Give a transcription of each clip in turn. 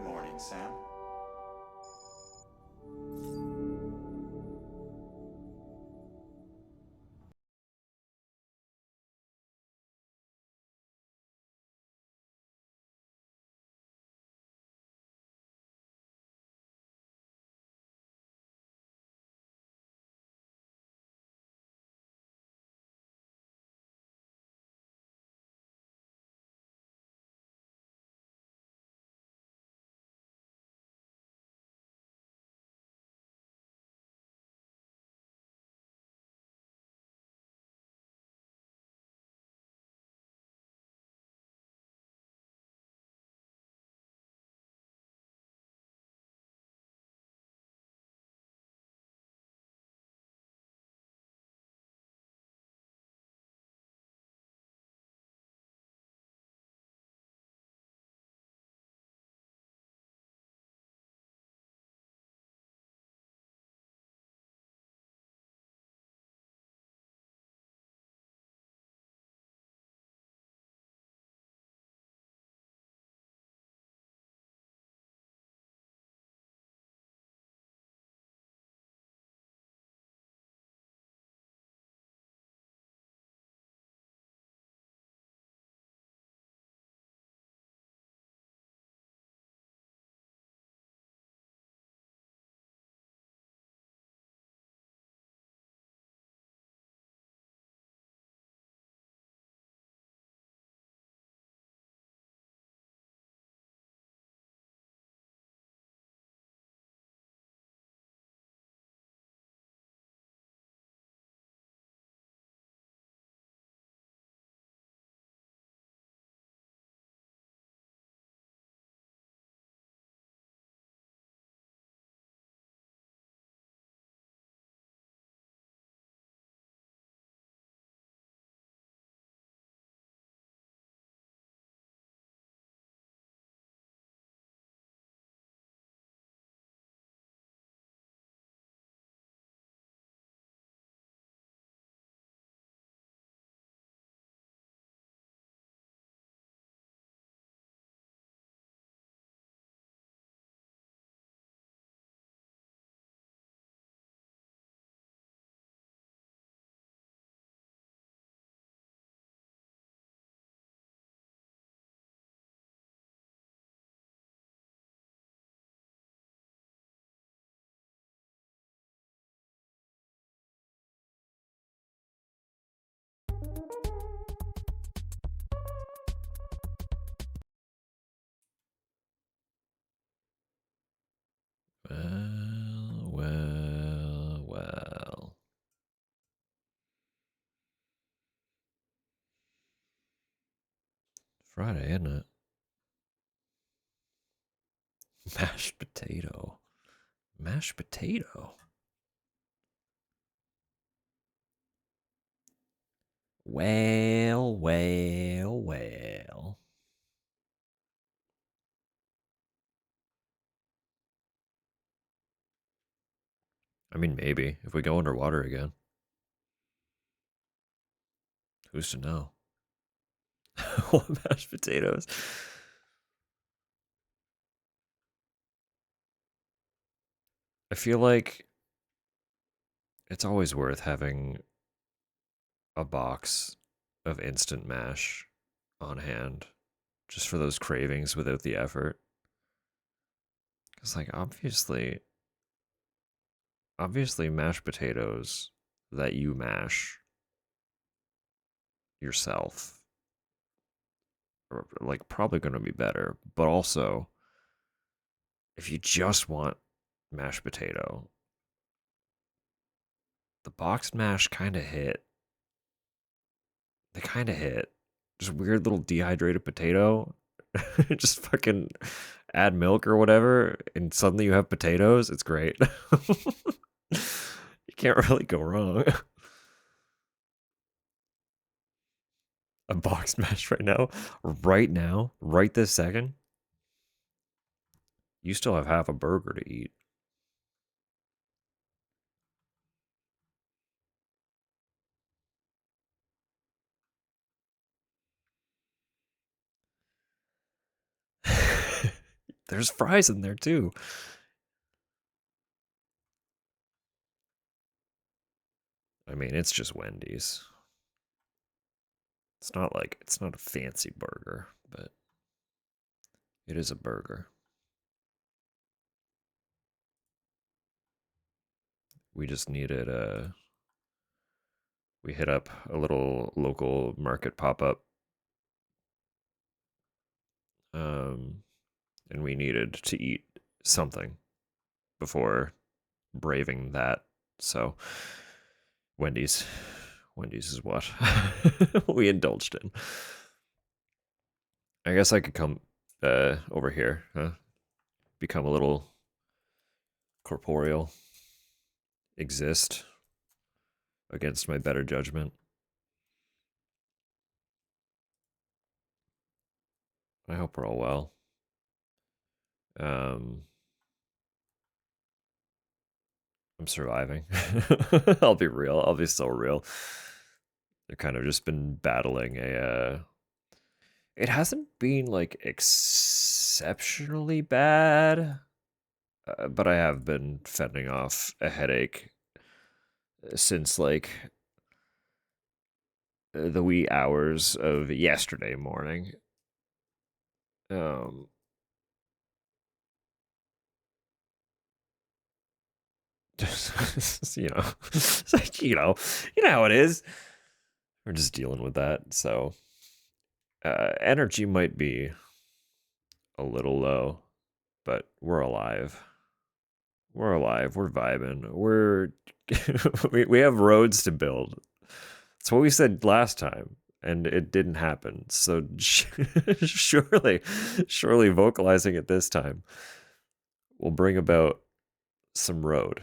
morning, Sam. Well. Friday, isn't it? Mashed potato. Mashed potato. Well. I mean, maybe if we go underwater again. Who's to know? What mashed potatoes? I feel like it's always worth having a box of instant mash on hand just for those cravings without the effort. Because, like, obviously, mashed potatoes that you mash yourself are, like, probably going to be better. But also, if you just want mashed potato, the boxed mash kind of hit. They kind of hit. Just weird little dehydrated potato. Just fucking add milk or whatever, and suddenly you have potatoes. It's great. You can't really go wrong. A boxed mash right now, right this second. You still have half a burger to eat. There's fries in there too. I mean, it's just Wendy's. It's not a fancy burger, but it is a burger. We just needed we hit up a little local market pop-up. And we needed to eat something before braving that. So Wendy's is what we indulged in. I guess I could come over here, huh? Become a little corporeal, exist against my better judgment. I hope we're all well. I'm surviving. I'll be real. I'll be so real. I've kind of just been battling a it hasn't been like exceptionally bad, but I have been fending off a headache since like the wee hours of yesterday morning. Um, you know, you know how it is. We're just dealing with that. So, energy might be a little low, but we're alive. We're alive. We're vibing. We have roads to build. That's what we said last time, and it didn't happen. So surely vocalizing it this time will bring about some road.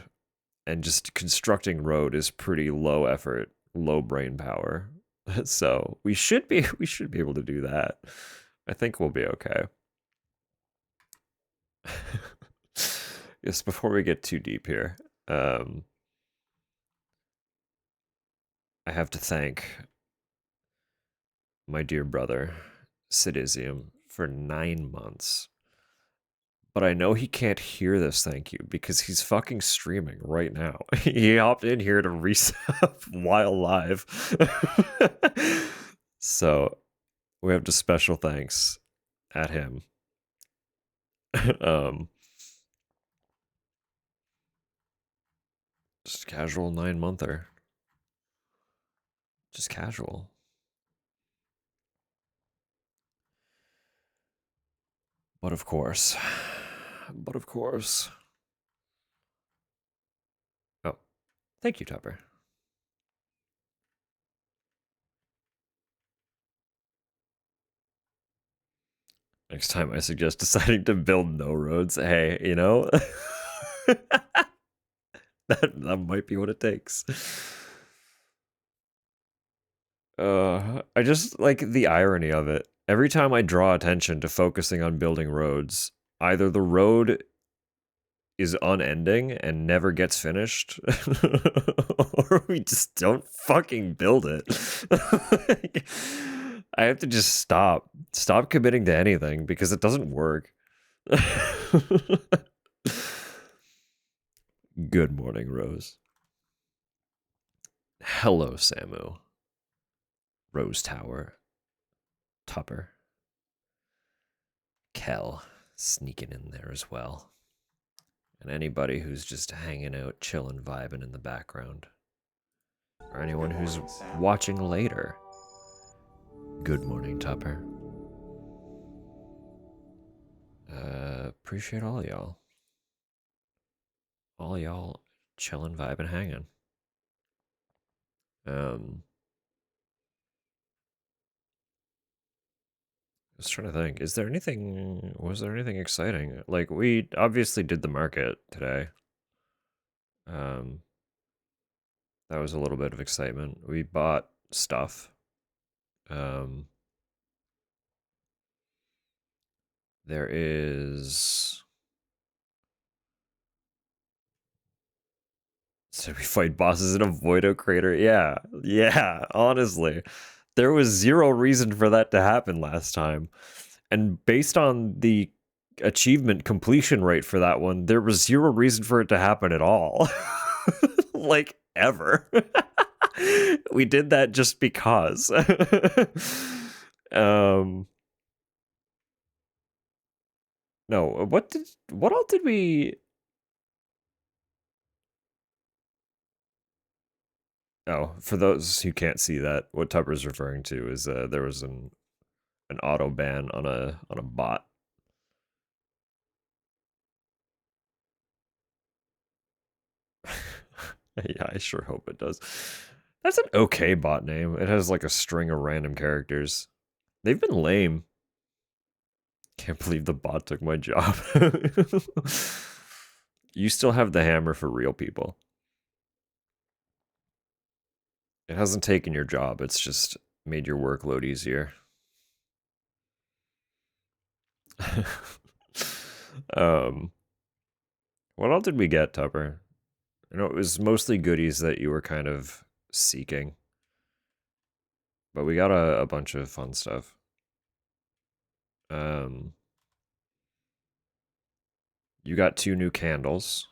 And just constructing road is pretty low effort, low brain power. So we should be able to do that. I think we'll be okay. Yes, before we get too deep here, I have to thank my dear brother, Sidizium, for 9 months. But I know he can't hear this thank you because he's fucking streaming right now. He hopped in here to resub while live. So we have to special thanks at him. Just casual 9-monther. Just casual. But of course. Oh, thank you, Tupper. Next time I suggest deciding to build no roads. Hey, you know, that might be what it takes. I just like the irony of it. Every time I draw attention to focusing on building roads, either the road is unending and never gets finished, or we just don't fucking build it. I have to just stop committing to anything because it doesn't work. Good morning, Rose. Hello, Samu. Rose Tower. Tupper. Kel sneaking in there as well. And anybody who's just hanging out, chilling, vibing in the background. Or anyone who's watching later. Good morning, Tupper. Appreciate all y'all. All y'all chilling, vibing, hanging. I was trying to think, was there anything exciting? Like, we obviously did the market today. That was a little bit of excitement. We bought stuff. There is... So we fight bosses in a Voido crater. Yeah, honestly. There was zero reason for that to happen last time. And based on the achievement completion rate for that one. There was zero reason for it to happen at all. Like, ever. We did that just because. um no, what all did we Oh, for those who can't see that, what Tupper's referring to is there was an auto ban on a bot. Yeah, I sure hope it does. That's an okay bot name. It has like a string of random characters. They've been lame. Can't believe the bot took my job. You still have the hammer for real people. It hasn't taken your job, it's just made your workload easier. um, what all did we get, Tupper? I know it was mostly goodies that you were kind of seeking, but we got a bunch of fun stuff. Um, you got 2 new candles.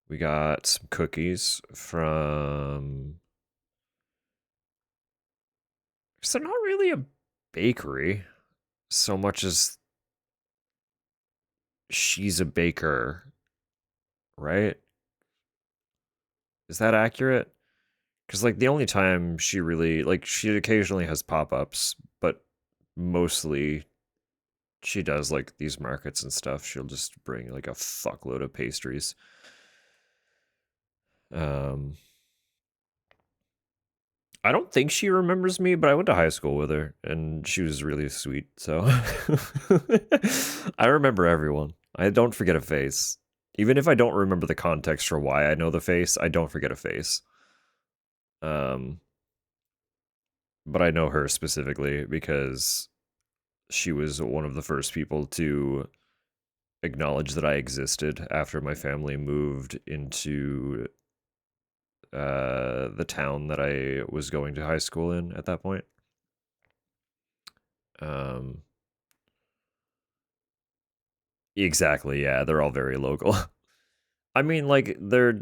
We got some cookies from. So they're not really a bakery so much as she's a baker, right? Is that accurate? Because like the only time she really like she occasionally has pop-ups, but mostly she does like these markets and stuff. She'll just bring like a fuckload of pastries. Um, I don't think she remembers me, but I went to high school with her, and she was really sweet. So I remember everyone. I don't forget a face, even if I don't remember the context for why I know the face. I don't forget a face. Um, but I know her specifically because she was one of the first people to acknowledge that I existed after my family moved into the town that I was going to high school in at that point. Um, exactly, yeah, they're all very local. I mean, like it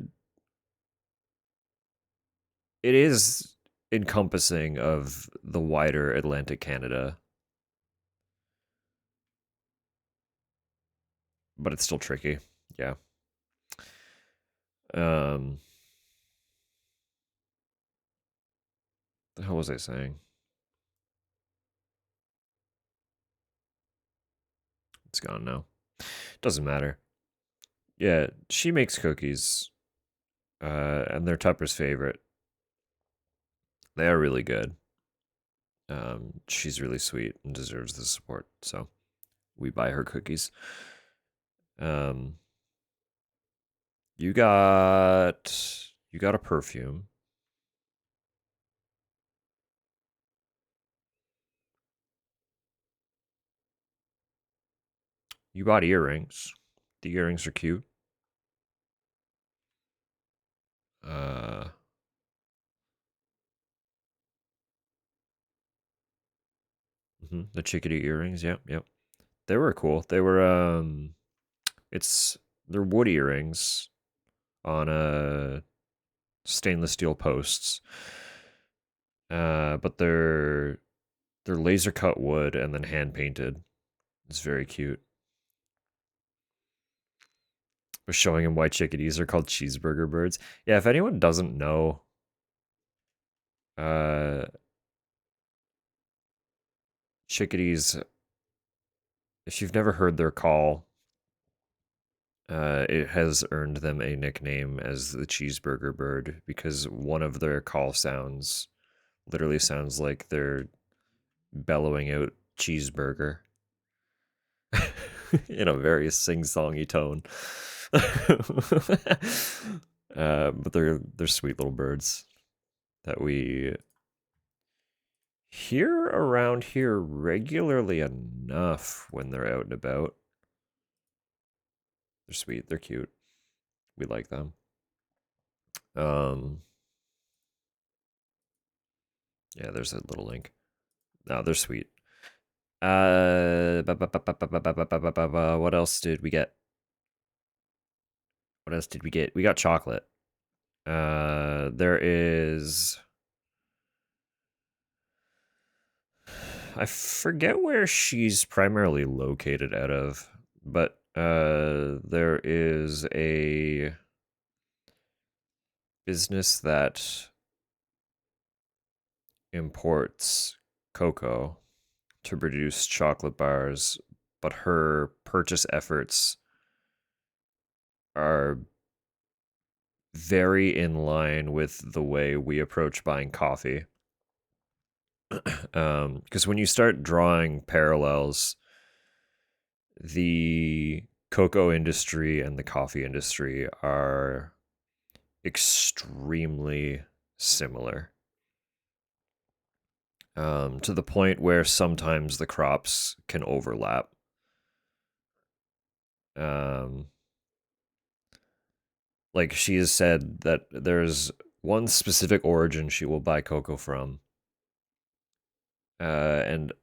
is encompassing of the wider Atlantic Canada, but it's still tricky. Yeah. Um, the hell was I saying? It's gone now. Doesn't matter. Yeah, she makes cookies, and they're Tupper's favorite. They are really good. She's really sweet and deserves the support, so we buy her cookies. Um, you got a perfume. You bought earrings. The earrings are cute. Uh, the chickadee earrings. Yep, yep. They were cool. They were it's they're wood earrings on stainless steel posts. But they're laser cut wood and then hand painted. It's very cute. Was showing him why chickadees are called cheeseburger birds. Yeah, if anyone doesn't know, uh, chickadees, if you've never heard their call, it has earned them a nickname as the cheeseburger bird because one of their call sounds literally sounds like they're bellowing out cheeseburger in a very sing-songy tone. But they're sweet little birds that we hear around here regularly enough when they're out and about. They're sweet, they're cute. We like them. Um, yeah, there's a little link. No, they're sweet. What else did we get? What else did we get? We got chocolate. There is. I forget where she's primarily located out of, but there is a business that imports cocoa to produce chocolate bars, but her purchase efforts are very in line with the way we approach buying coffee. Because when you start drawing parallels, the cocoa industry and the coffee industry are extremely similar, to the point where sometimes the crops can overlap. Um, like she has said that there's one specific origin she will buy cocoa from, and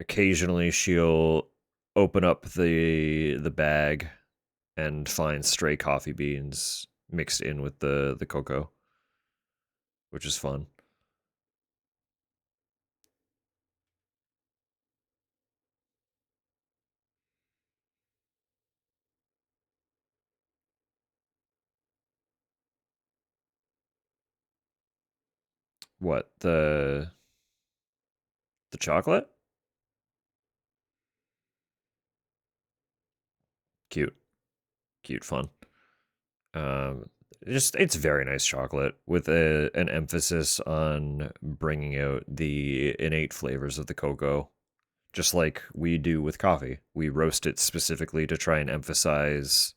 occasionally she'll open up the bag and find stray coffee beans mixed in with the cocoa, which is fun. What, the chocolate? Cute, cute, fun. Um, just it's very nice chocolate with an emphasis on bringing out the innate flavors of the cocoa, just like we do with coffee. We roast it specifically to try and emphasize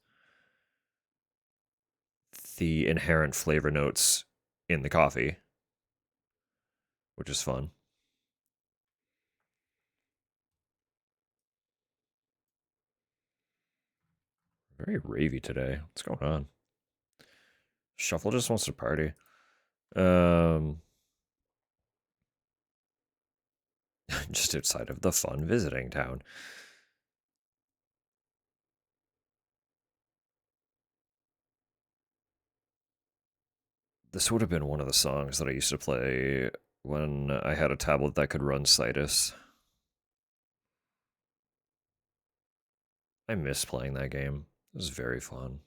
the inherent flavor notes in the coffee, which is fun. Very ravey today. What's going on? Shuffle just wants to party. Um, just outside of the fun visiting town. This would have been one of the songs that I used to play when I had a tablet that could run Citus. I miss playing that game. It was very fun.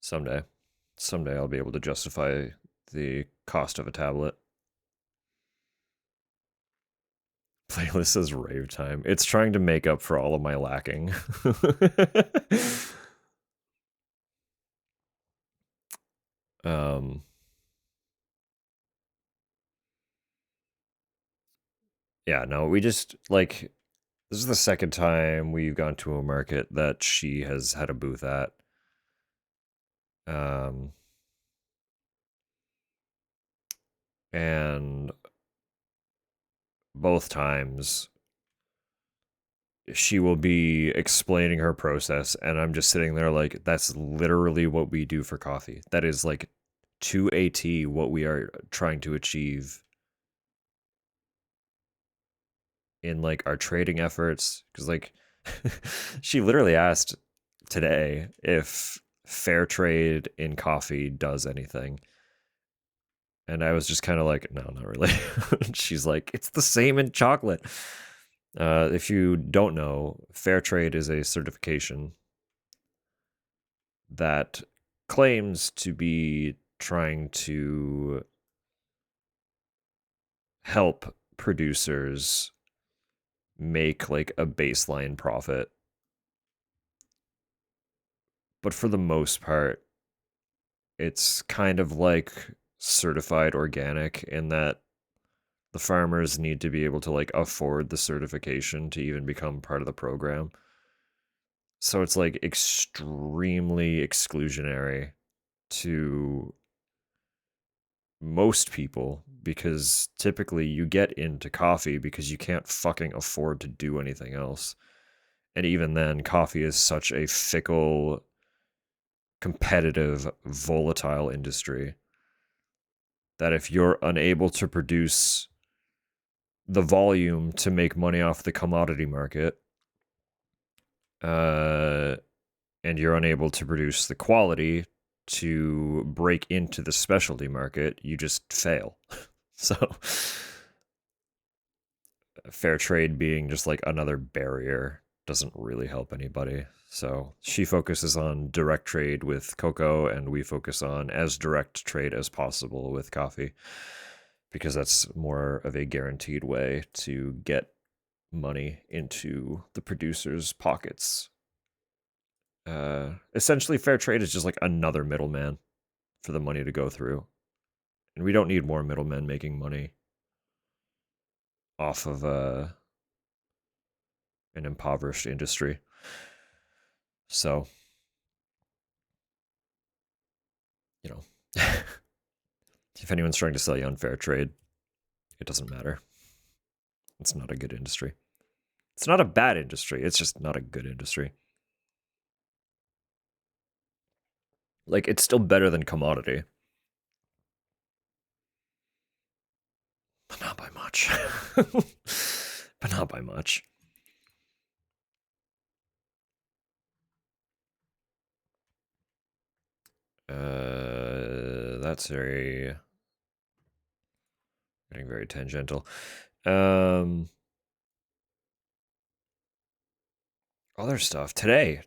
Someday. Someday I'll be able to justify the cost of a tablet. Playlist says rave time. It's trying to make up for all of my lacking. um, yeah, no, we just like this is the second time we've gone to a market that she has had a booth at. Um, and both times she will be explaining her process, and I'm just sitting there like, that's literally what we do for coffee. That is like to a T what we are trying to achieve in like our trading efforts. Because like she literally asked today if fair trade in coffee does anything. And I was just kind of like, no, not really. She's like, it's the same in chocolate. If you don't know, fair trade is a certification that claims to be trying to help producers make like a baseline profit. But for the most part, it's kind of like certified organic in that the farmers need to be able to like afford the certification to even become part of the program. So it's like extremely exclusionary to most people because typically you get into coffee because you can't fucking afford to do anything else. And even then, coffee is such a fickle, competitive, volatile industry that if you're unable to produce the volume to make money off the commodity market, and you're unable to produce the quality to break into the specialty market, you just fail. So fair trade being just like another barrier doesn't really help anybody. So she focuses on direct trade with cocoa, and we focus on as direct trade as possible with coffee, because that's more of a guaranteed way to get money into the producers' pockets. Essentially, fair trade is just like another middleman for the money to go through. And we don't need more middlemen making money off of an impoverished industry. So, you know, if anyone's trying to sell you on fair trade, it doesn't matter. It's not a good industry. It's not a bad industry. It's just not a good industry. Like, it's still better than commodity, but not by much. But not by much. That's very getting very tangential. Other stuff. Today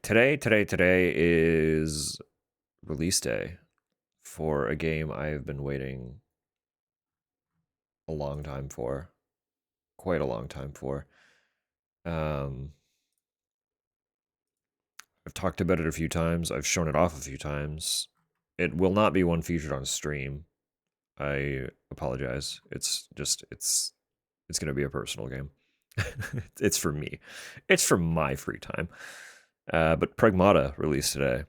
is release day for a game I've been waiting a long time for. Quite a long time for. I've talked about it a few times. I've shown it off a few times. It will not be one featured on stream. I apologize. It's going to be a personal game. It's for me. It's for my free time. But Pragmata released today.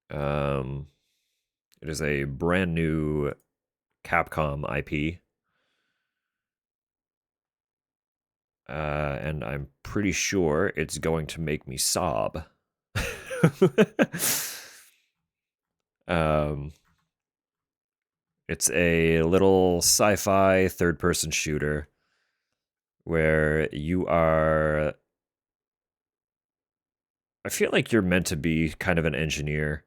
It is a brand new Capcom IP. And I'm pretty sure it's going to make me sob. It's a little sci-fi third-person shooter where you are... I feel like you're meant to be kind of an engineer.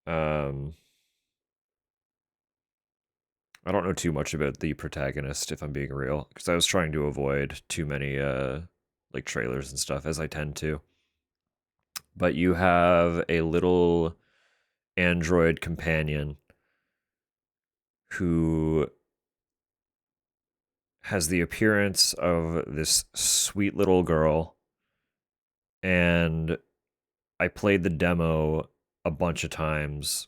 I don't know too much about the protagonist, if I'm being real, because I was trying to avoid too many like trailers and stuff, as I tend to. But you have a little android companion who has the appearance of this sweet little girl, and I played the demo a bunch of times,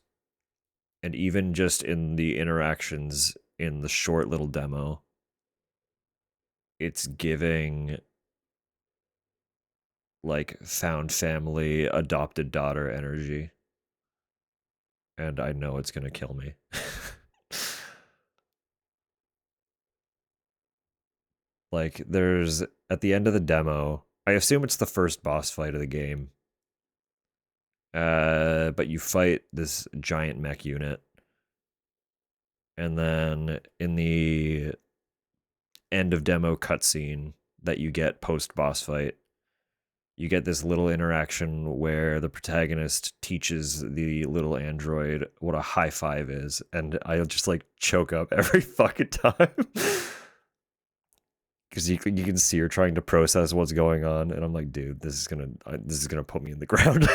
and even just in the interactions in the short little demo, it's giving like found family, adopted daughter energy. And I know it's gonna kill me. Like, there's at the end of the demo, I assume it's the first boss fight of the game. But you fight this giant mech unit. And then in the end of demo cutscene that you get post boss fight, you get this little interaction where the protagonist teaches the little android what a high five is, and I'll just like choke up every fucking time. Because you can see her trying to process what's going on, and I'm like, dude, this is gonna put me in the ground.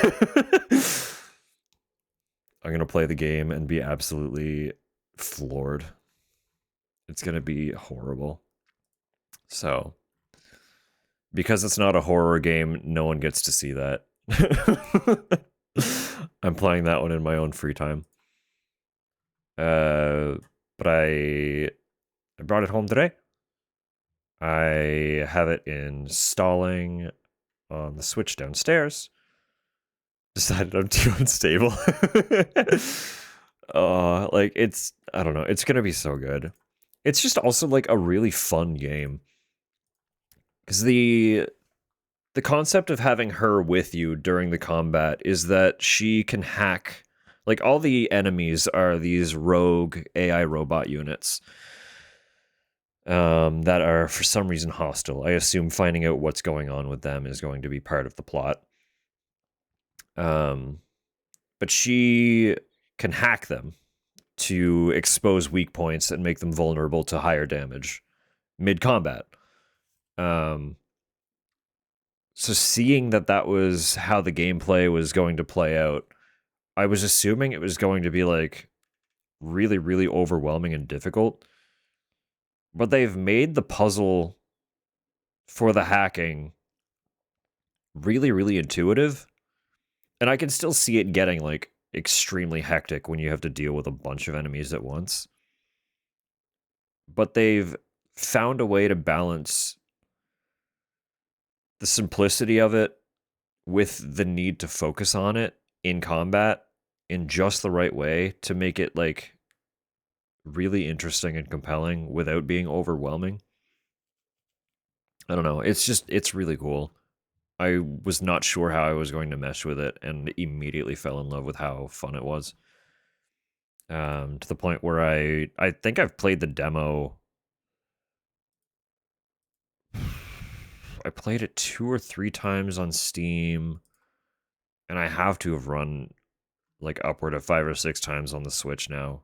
I'm gonna play the game and be absolutely floored. It's gonna be horrible. So, because it's not a horror game, no one gets to see that. I'm playing that one in my own free time. But I brought it home today. I have it installing on the Switch downstairs. Decided I'm too unstable. Like, it's, I don't know, it's gonna be so good. It's just also like a really fun game. Because the concept of having her with you during the combat is that she can hack Like all the enemies are these rogue AI robot units that are for some reason hostile. I assume finding out what's going on with them is going to be part of the plot. But she can hack them to expose weak points and make them vulnerable to higher damage mid combat. So seeing that that was how the gameplay was going to play out, I was assuming it was going to be like really, really overwhelming and difficult. But they've made the puzzle for the hacking really, really intuitive. And I can still see it getting like extremely hectic when you have to deal with a bunch of enemies at once. But they've found a way to balance the simplicity of it with the need to focus on it in combat in just the right way to make it like really interesting and compelling without being overwhelming. I don't know. It's really cool. I was not sure how I was going to mesh with it and immediately fell in love with how fun it was. To the point where I think I've played the demo. I played it 2 or 3 times on Steam, and I have to have run like upward of 5 or 6 times on the Switch now.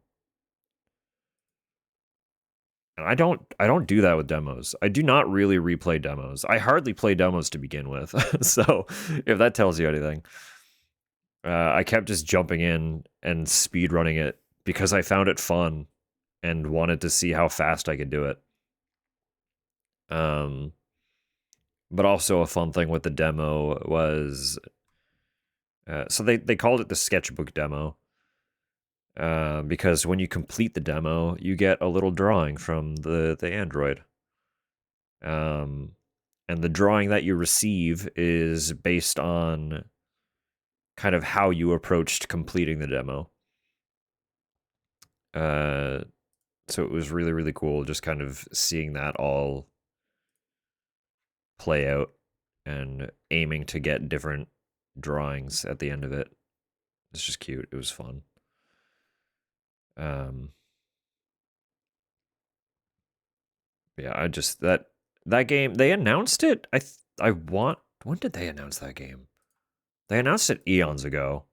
And I don't do that with demos. I do not really replay demos. I hardly play demos to begin with. So if that tells you anything, I kept just jumping in and speed running it because I found it fun and wanted to see how fast I could do it. But also a fun thing with the demo was, so they called it the sketchbook demo, because when you complete the demo, you get a little drawing from the android. And the drawing that you receive is based on kind of how you approached completing the demo. So it was really, really cool just kind of seeing that all play out and aiming to get different drawings at the end of it. It's just cute. It was fun. Yeah, I just that game, they announced it. When did they announce that game? They announced it eons ago.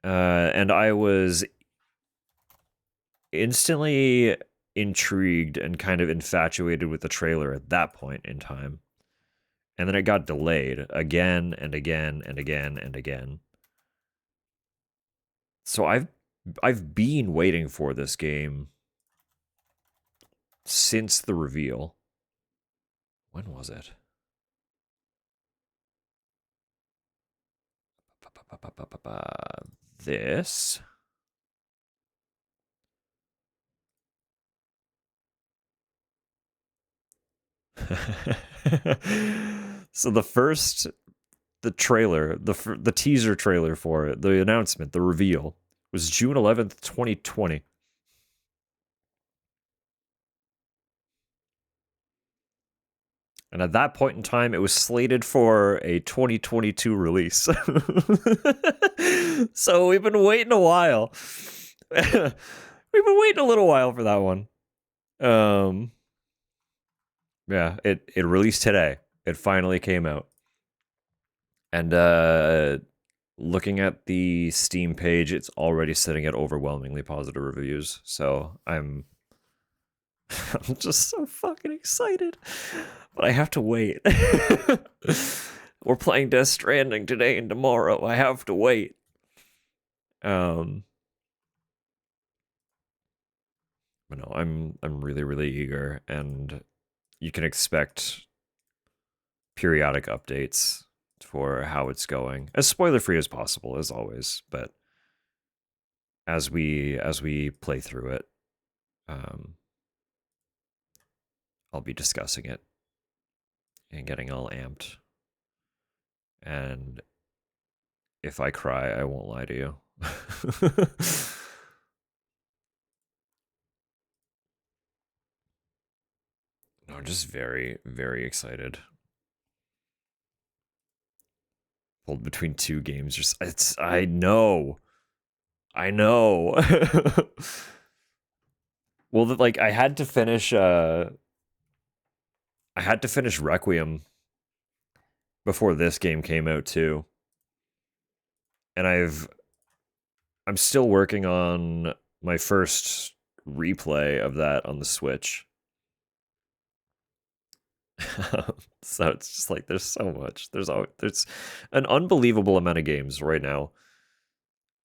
And I was instantly intrigued and kind of infatuated with the trailer at that point in time. And then it got delayed again and again and again and again. So I've been waiting for this game since the reveal. When was it? This. So the trailer, the teaser trailer for it, the announcement, the reveal was June 11th, 2020. And at that point in time, it was slated for a 2022 release. So we've been waiting a while. We've been waiting a little while for that one. Yeah, it released today. It finally came out. And looking at the Steam page, it's already sitting at overwhelmingly positive reviews. So I'm I'm just so fucking excited. But I have to wait. We're playing Death Stranding today and tomorrow. I have to wait. But no, I'm really, really eager, and you can expect periodic updates for how it's going. As spoiler free as possible, as always, but as we play through it, I'll be discussing it and getting all amped. And if I cry, I won't lie to you. No, just very, very excited. pulled between two games. Just it's I know. I know. Well, like I had to finish Requiem before this game came out too. And I'm still working on my first replay of that on the Switch. So it's just like there's so much. There's an unbelievable amount of games right now.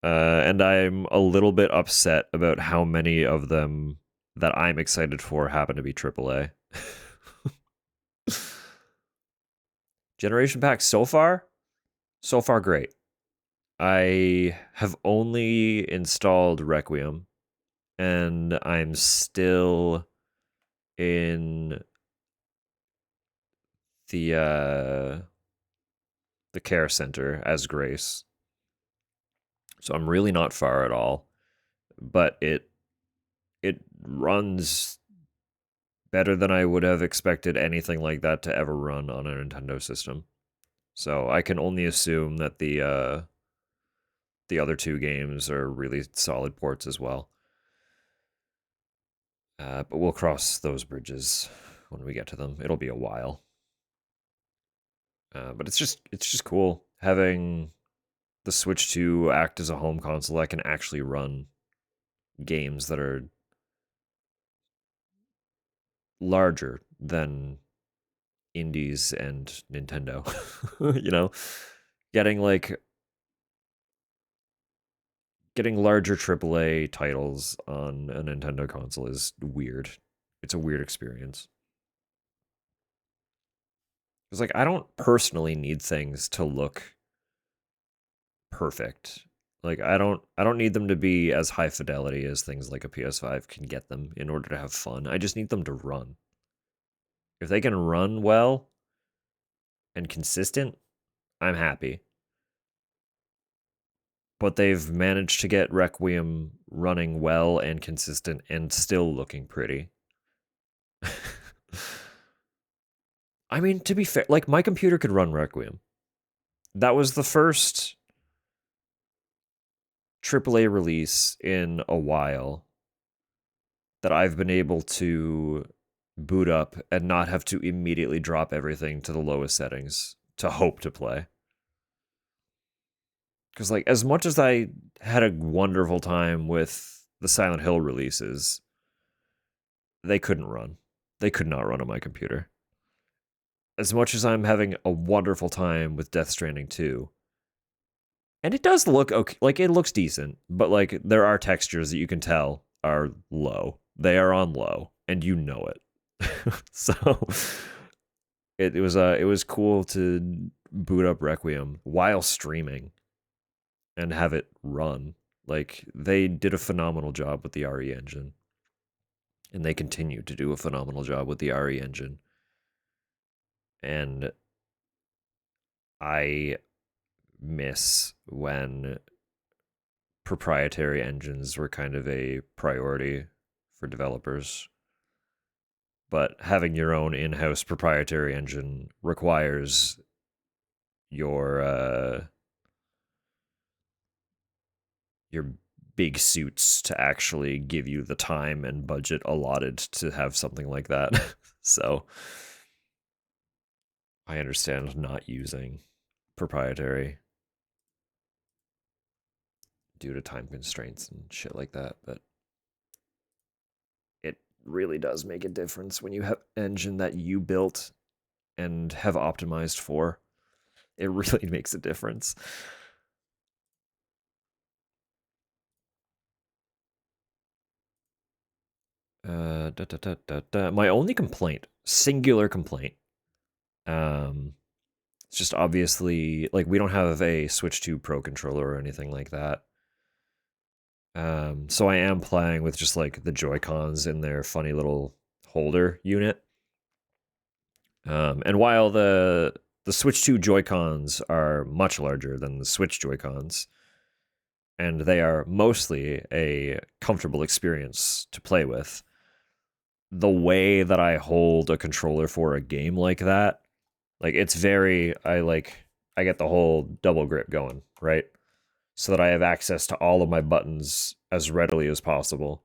And I'm a little bit upset about how many of them that I'm excited for happen to be AAA. Generation Pack so far great. I have only installed Requiem, and I'm still in the the care center as Grace. So I'm really not far at all, but it runs better than I would have expected anything like that to ever run on a Nintendo system. So I can only assume that the other two games are really solid ports as well. But we'll cross those bridges when we get to them. It'll be a while. But it's just cool having the Switch 2 act as a home console that can actually run games that are larger than indies and Nintendo. You know, getting like getting larger AAA titles on a Nintendo console is weird. It's a weird experience. It's like I don't personally need things to look perfect. Like I don't need them to be as high fidelity as things like a PS5 can get them in order to have fun. I just need them to run. If they can run well and consistent, I'm happy. But they've managed to get Requiem running well and consistent and still looking pretty. I mean, to be fair, like my computer could run Requiem. That was the first AAA release in a while that I've been able to boot up and not have to immediately drop everything to the lowest settings to hope to play. Because, like, as much as I had a wonderful time with the Silent Hill releases, they couldn't run. They could not run on my computer. As much as I'm having a wonderful time with Death Stranding 2, and it does look okay, like, it looks decent, but, like, there are textures that you can tell are low. They are on low, and you know it. So it was cool to boot up Requiem while streaming and have it run. Like they did a phenomenal job with the RE engine, and they continue to do a phenomenal job with the RE engine. And I miss when proprietary engines were kind of a priority for developers. But having your own in-house proprietary engine requires your your big suits to actually give you the time and budget allotted to have something like that. So I understand not using proprietary due to time constraints and shit like that, but it really does make a difference when you have an engine that you built and have optimized for. It really makes a difference. My only complaint, singular complaint, it's just obviously like we don't have a Switch 2 Pro controller or anything like that. So I am playing with just like the Joy-Cons in their funny little holder unit. And while the Switch 2 Joy-Cons are much larger than the Switch Joy-Cons, and they are mostly a comfortable experience to play with, the way that I hold a controller for a game like that, like it's very I like I get the whole double grip going, right? So that I have access to all of my buttons as readily as possible.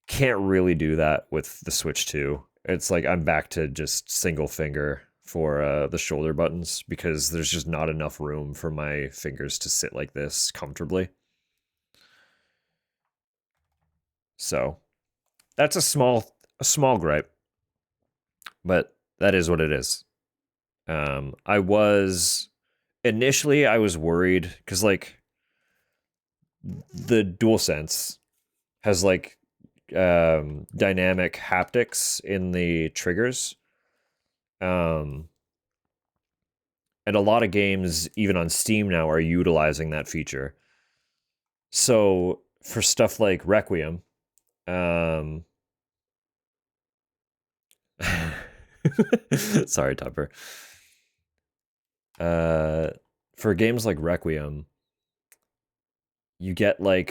Can't really do that with the Switch 2. It's like I'm back to just single finger for the shoulder buttons because there's just not enough room for my fingers to sit like this comfortably. So that's a small gripe, but that is what it is. I was initially I was worried because like the DualSense has like dynamic haptics in the triggers. Um, and a lot of games, even on Steam now, are utilizing that feature. So for stuff like Requiem, um, sorry, Tupper. Uh, for games like Requiem, you get like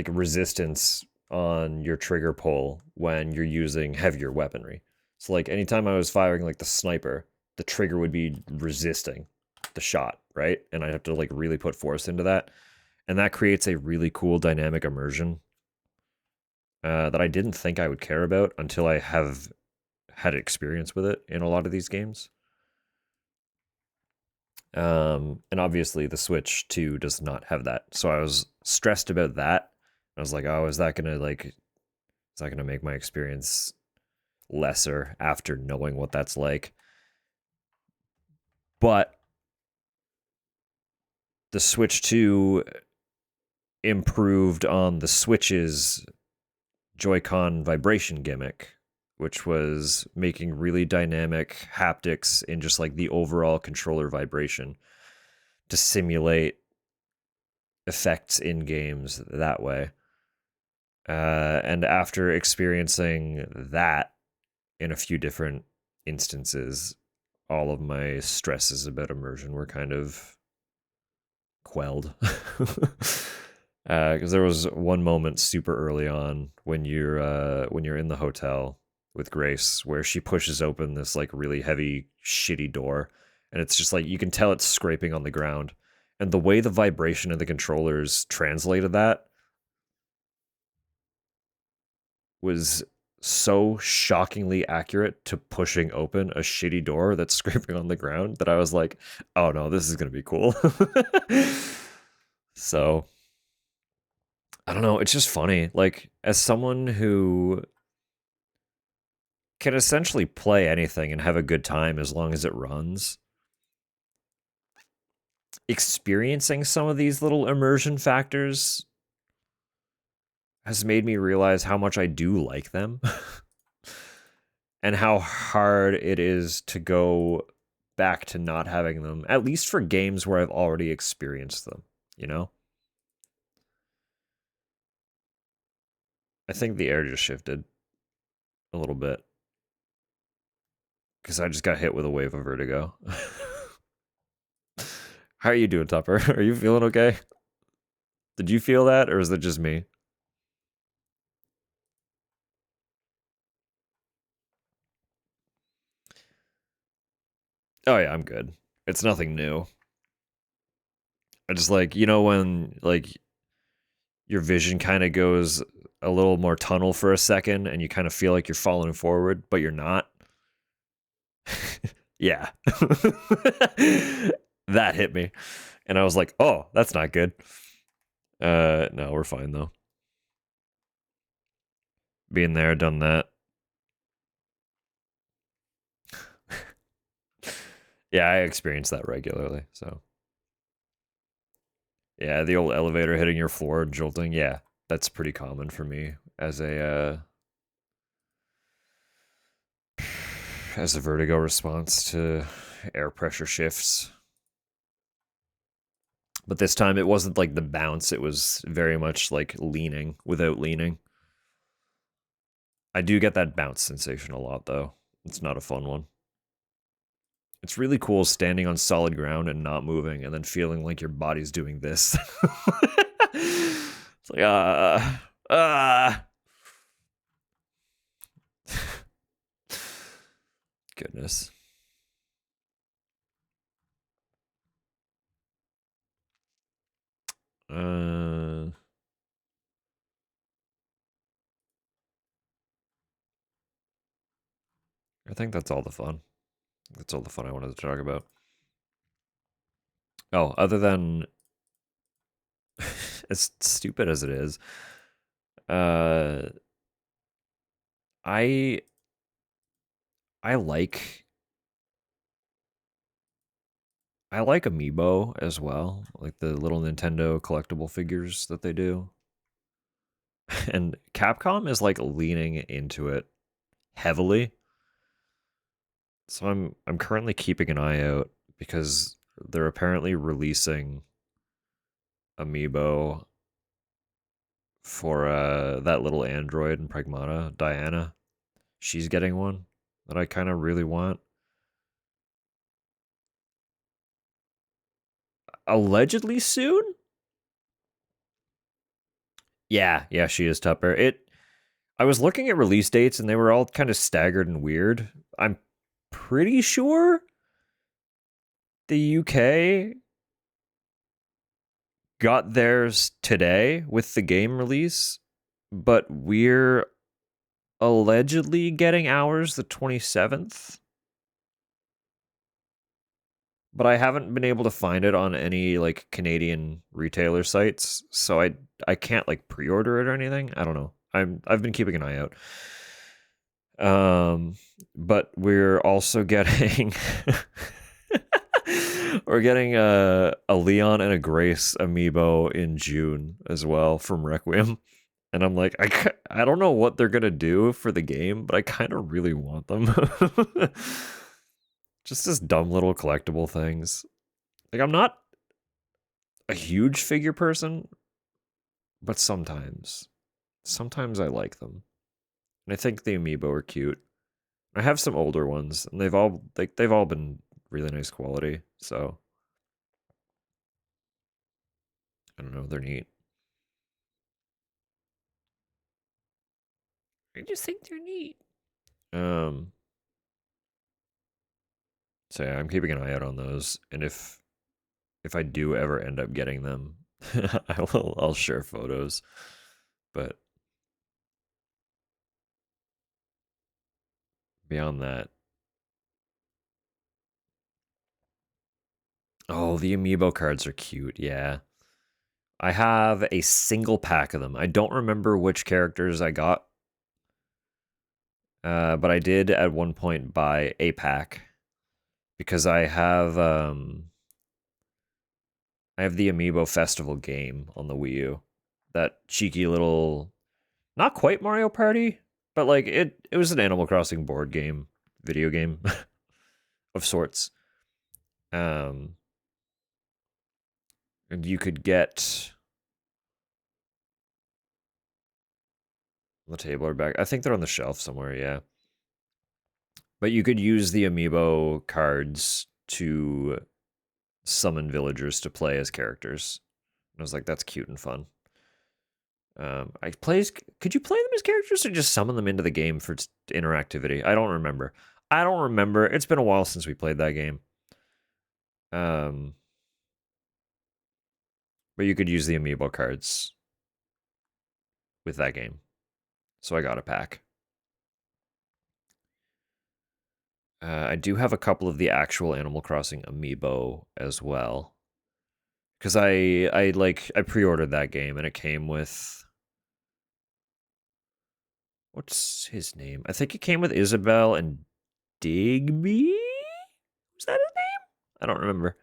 resistance on your trigger pull when you're using heavier weaponry. So like anytime I was firing like the sniper, the trigger would be resisting the shot, right? And I'd have to like really put force into that. And that creates a really cool dynamic immersion that I didn't think I would care about until I have had experience with it in a lot of these games. And obviously the Switch 2 does not have that. So I was stressed about that. I was like, oh, is that gonna make my experience lesser after knowing what that's like? But the Switch 2 improved on the Switch's Joy-Con vibration gimmick, which was making really dynamic haptics in just like the overall controller vibration to simulate effects in games that way. And after experiencing that in a few different instances, all of my stresses about immersion were kind of quelled. Because there was one moment super early on when you're in the hotel with Grace where she pushes open this like really heavy shitty door, and it's just like you can tell it's scraping on the ground, and the way the vibration of the controllers translated that was so shockingly accurate to pushing open a shitty door that's scraping on the ground that I was like, oh no, this is gonna be cool. So I don't know, it's just funny. Like, as someone who can essentially play anything and have a good time as long as it runs, experiencing some of these little immersion factors has made me realize how much I do like them and how hard it is to go back to not having them, at least for games where I've already experienced them, you know? I think the air just shifted a little bit because I just got hit with a wave of vertigo. How are you doing, Tupper? Are you feeling okay? Did you feel that, or is it just me? Oh yeah, I'm good. It's nothing new. I just like, when like your vision kind of goes a little more tunnel for a second and you kind of feel like you're falling forward, but you're not. Yeah. That hit me. And I was like, "Oh, that's not good." No, we're fine though. Being there, done that. Yeah, I experience that regularly. So, yeah, the old elevator hitting your floor and jolting. Yeah, that's pretty common for me as a vertigo response to air pressure shifts. But this time it wasn't like the bounce, it was very much like leaning without leaning. I do get that bounce sensation a lot though. It's not a fun one. It's really cool standing on solid ground and not moving and then feeling like your body's doing this. It's like goodness. I think that's all the fun. That's all the fun I wanted to talk about. Oh, other than as stupid as it is, uh, I I like I like Amiibo as well, like the little Nintendo collectible figures that they do. And Capcom is like leaning into it heavily. So I'm currently keeping an eye out because they're apparently releasing Amiibo for that little android in Pragmata, Diana. She's getting one that I kind of really want. Allegedly soon? Yeah, yeah, she is Tupper. I was looking at release dates and they were all kind of staggered and weird. I'm pretty sure the UK got theirs today with the game release, but we're allegedly getting ours the 27th. But I haven't been able to find it on any like Canadian retailer sites, so I can't like pre-order it or anything. I don't know. I've been keeping an eye out. But we're also getting we're getting a Leon and a Grace amiibo in June as well from Requiem. And I'm like, I don't know what they're gonna do for the game, but I kind of really want them. Just as dumb little collectible things. Like I'm not a huge figure person, but sometimes I like them. And I think the amiibo are cute. I have some older ones, and they've all been really nice quality. So I don't know, they're neat. I just think they're neat. Um, so yeah, I'm keeping an eye out on those, and if I do ever end up getting them, I'll share photos. But beyond that, oh, the amiibo cards are cute. Yeah, I have a single pack of them. I don't remember which characters I got, but I did at one point buy a pack because I have the Amiibo Festival game on the Wii U. That cheeky little, not quite Mario Party, but like it was an Animal Crossing board game, video game of sorts. Um, and you could get the table or back. I think they're on the shelf somewhere. Yeah, but you could use the Amiibo cards to summon villagers to play as characters. And I was like, that's cute and fun. I plays. Could you play them as characters or just summon them into the game for interactivity? I don't remember. I don't remember. It's been a while since we played that game. Um, but you could use the amiibo cards with that game, so I got a pack. I do have a couple of the actual Animal Crossing amiibo as well, because I pre-ordered that game and it came with what's his name? I think it came with Isabelle and Digby. Was that his name? I don't remember.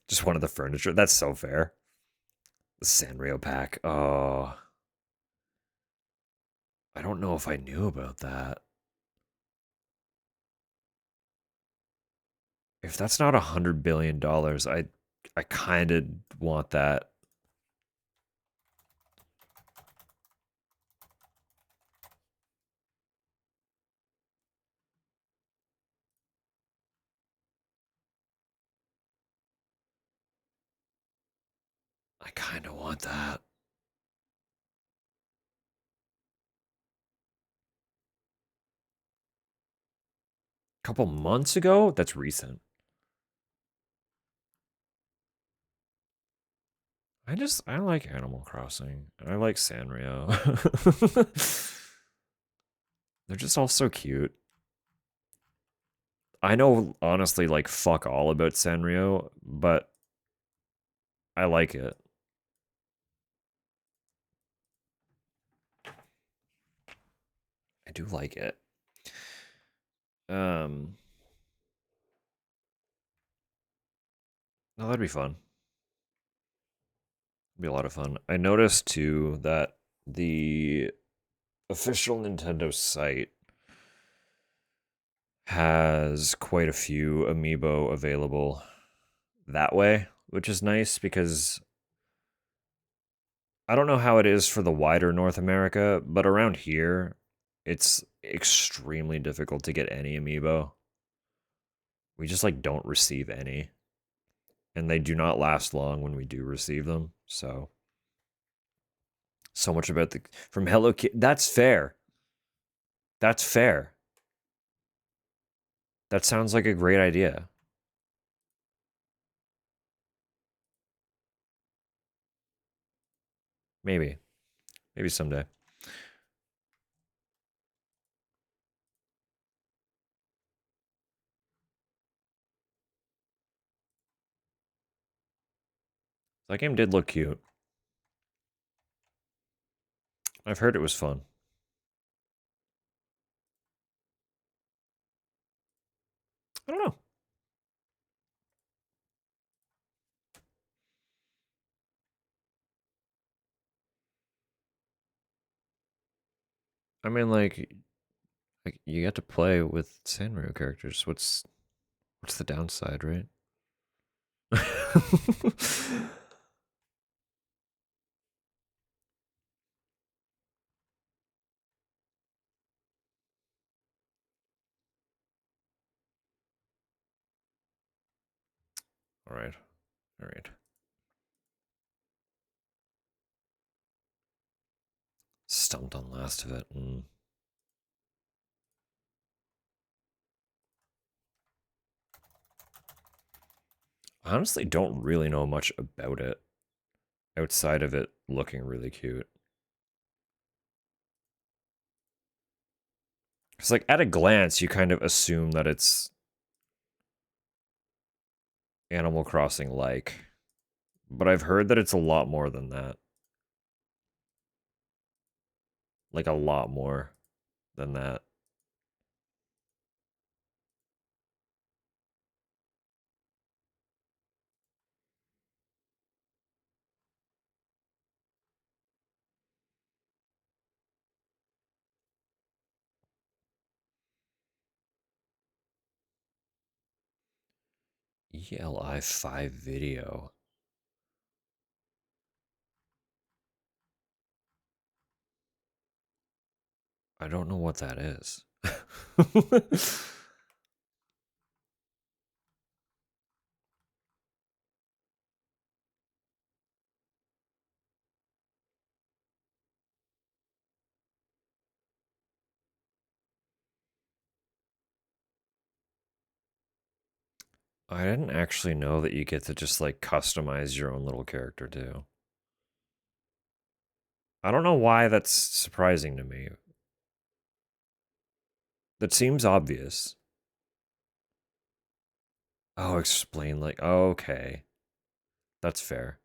Just one of the furniture. That's so fair. The Sanrio pack. Oh, I don't know if I knew about that. If that's not $100 billion, I kind of want that. I kind of want that. A couple months ago? That's recent. I like Animal Crossing. I like Sanrio. They're just all so cute. I know honestly like fuck all about Sanrio, but I like it. I do like it. Um, no, that'd be fun. It'd be a lot of fun. I noticed too that the official Nintendo site has quite a few amiibo available that way, which is nice because I don't know how it is for the wider North America, but around here, it's extremely difficult to get any amiibo. We just like don't receive any, and they do not last long when we do receive them. So much about the from Hello Kitty. That's fair. That's fair. That sounds like a great idea. Maybe, maybe someday. That game did look cute. I've heard it was fun. I don't know. I mean, like you get to play with Sanrio characters. What's the downside, right? All right, all right. Stumped on last of it. I honestly don't really know much about it outside of it looking really cute. It's like at a glance, you kind of assume that it's Animal Crossing like, but I've heard that it's a lot more than that. Like a lot more than that. ELI5 video. I don't know what that is. I didn't actually know that you get to just like customize your own little character too. I don't know why that's surprising to me. That seems obvious. Oh, explain like okay. That's fair.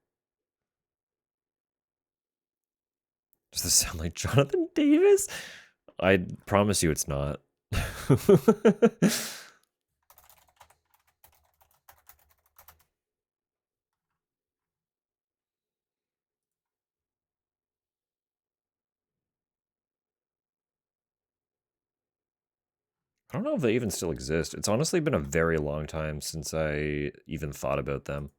Does this sound like Jonathan Davis? I promise you it's not. I don't know if they even still exist. It's honestly been a very long time since I even thought about them.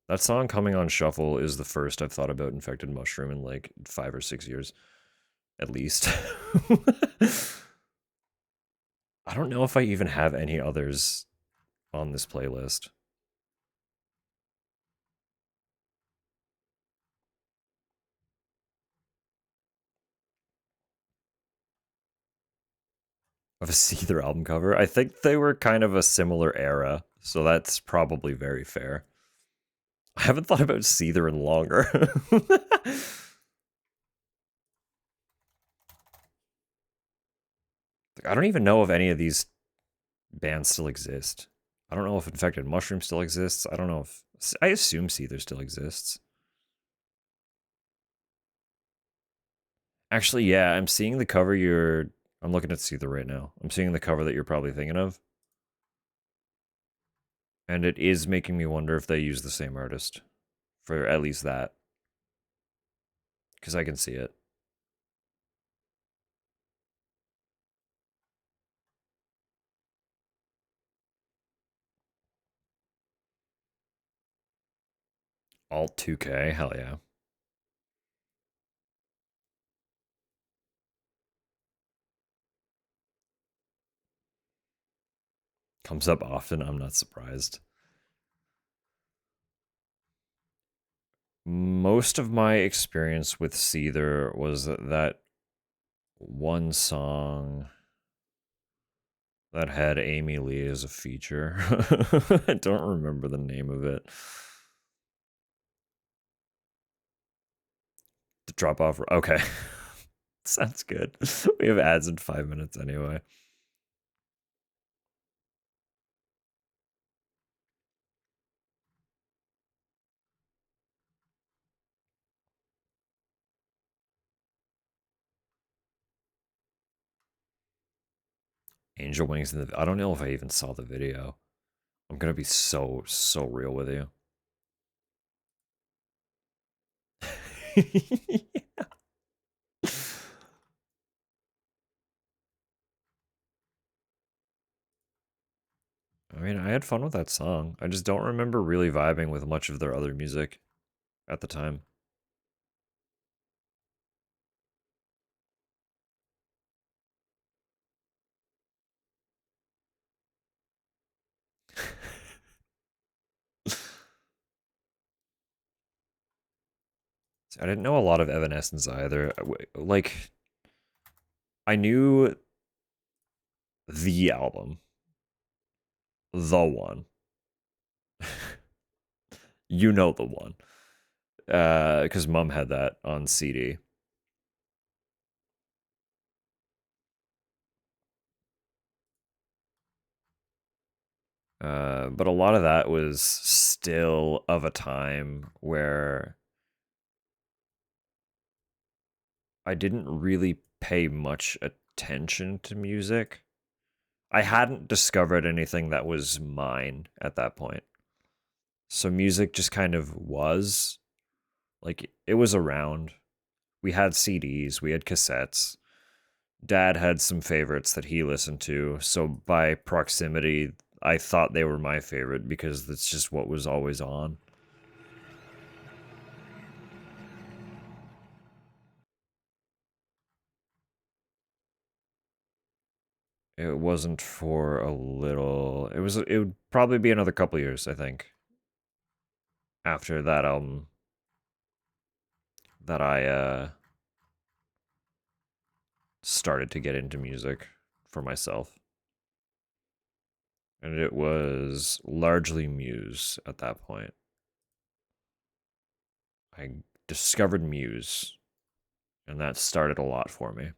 That song coming on shuffle is the first I've thought about Infected Mushroom in like 5 or 6 years, at least. I don't know if I even have any others on this playlist. Of a Seether album cover. I think they were kind of a similar era, so that's probably very fair. I haven't thought about Seether in longer. I don't even know if any of these bands still exist. I don't know if Infected Mushroom still exists. I don't know if I assume Seether still exists. Actually, yeah, I'm seeing the cover you're. I'm looking at Seether right now. I'm seeing the cover that you're probably thinking of, and it is making me wonder if they use the same artist for at least that, because I can see it. Alt 2K, hell yeah. Comes up often. I'm not surprised. Most of my experience with Seether was that one song that had Amy Lee as a feature. I don't remember the name of it. The drop off. Okay. Sounds good. We have ads in 5 minutes anyway. Angel Wings in the. I don't know if I even saw the video. I'm gonna be so real with you. I mean, I had fun with that song. I just don't remember really vibing with much of their other music at the time. I didn't know a lot of Evanescence either. Like, I knew the album, the one. You know the one, because Mum had that on CD. But a lot of that was still of a time where I didn't really pay much attention to music. I hadn't discovered anything that was mine at that point. So music just kind of was. Like, it was around. We had CDs, we had cassettes. Dad had some favorites that he listened to. So by proximity, I thought they were my favorite because that's just what was always on. It wasn't for a little. It would probably be another couple years, I think, after that album that I started to get into music for myself. And it was largely Muse at that point. I discovered Muse, and that started a lot for me.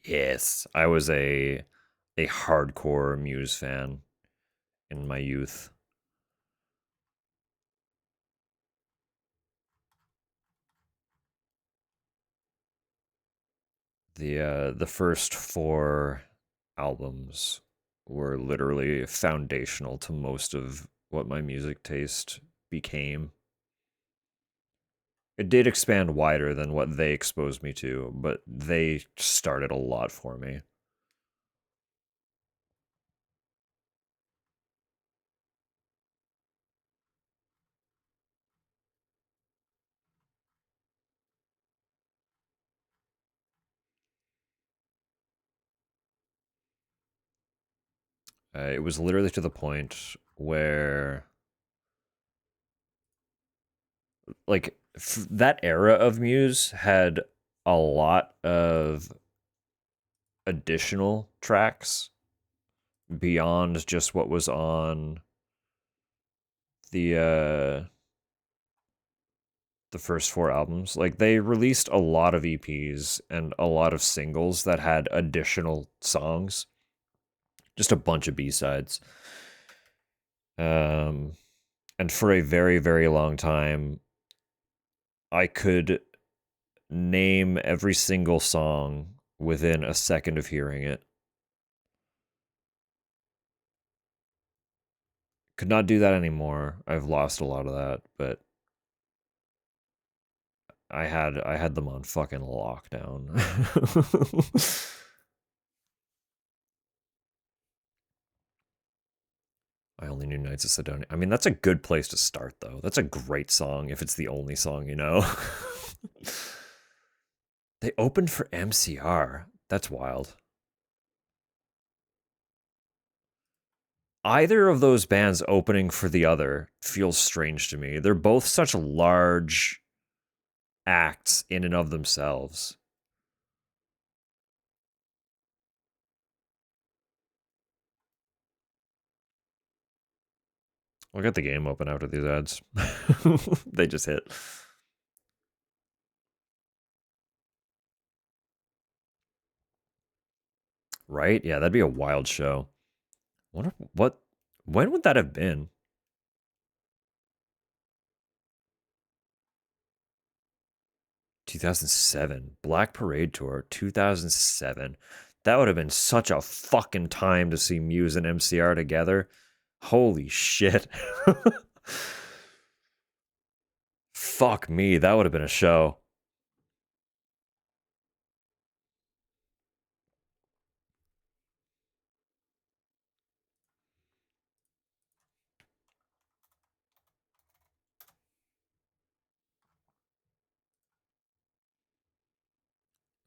Yes, I was a hardcore Muse fan in my youth. The first four albums were literally foundational to most of what my music taste became. It did expand wider than what they exposed me to, but they started a lot for me. It was literally to the point where, like, that era of Muse had a lot of additional tracks beyond just what was on the the first four albums. Like they released a lot of EPs and a lot of singles that had additional songs, just a bunch of B-sides. Um and for a very very long time I could name every single song within a second of hearing it. Could not do that anymore. I've lost a lot of that, but I had them on fucking lockdown. I only knew Knights of Sidonia. I mean, that's a good place to start, though. That's a great song if it's the only song you know. They opened for MCR. That's wild. Either of those bands opening for the other feels strange to me. They're both such large acts in and of themselves. We'll get the game open after these ads. They just hit. Right? Yeah, that'd be a wild show. Wonder what when would that have been? 2007. Black Parade Tour, 2007. That would have been such a fucking time to see Muse and MCR together. Holy shit. Fuck me, that would have been a show.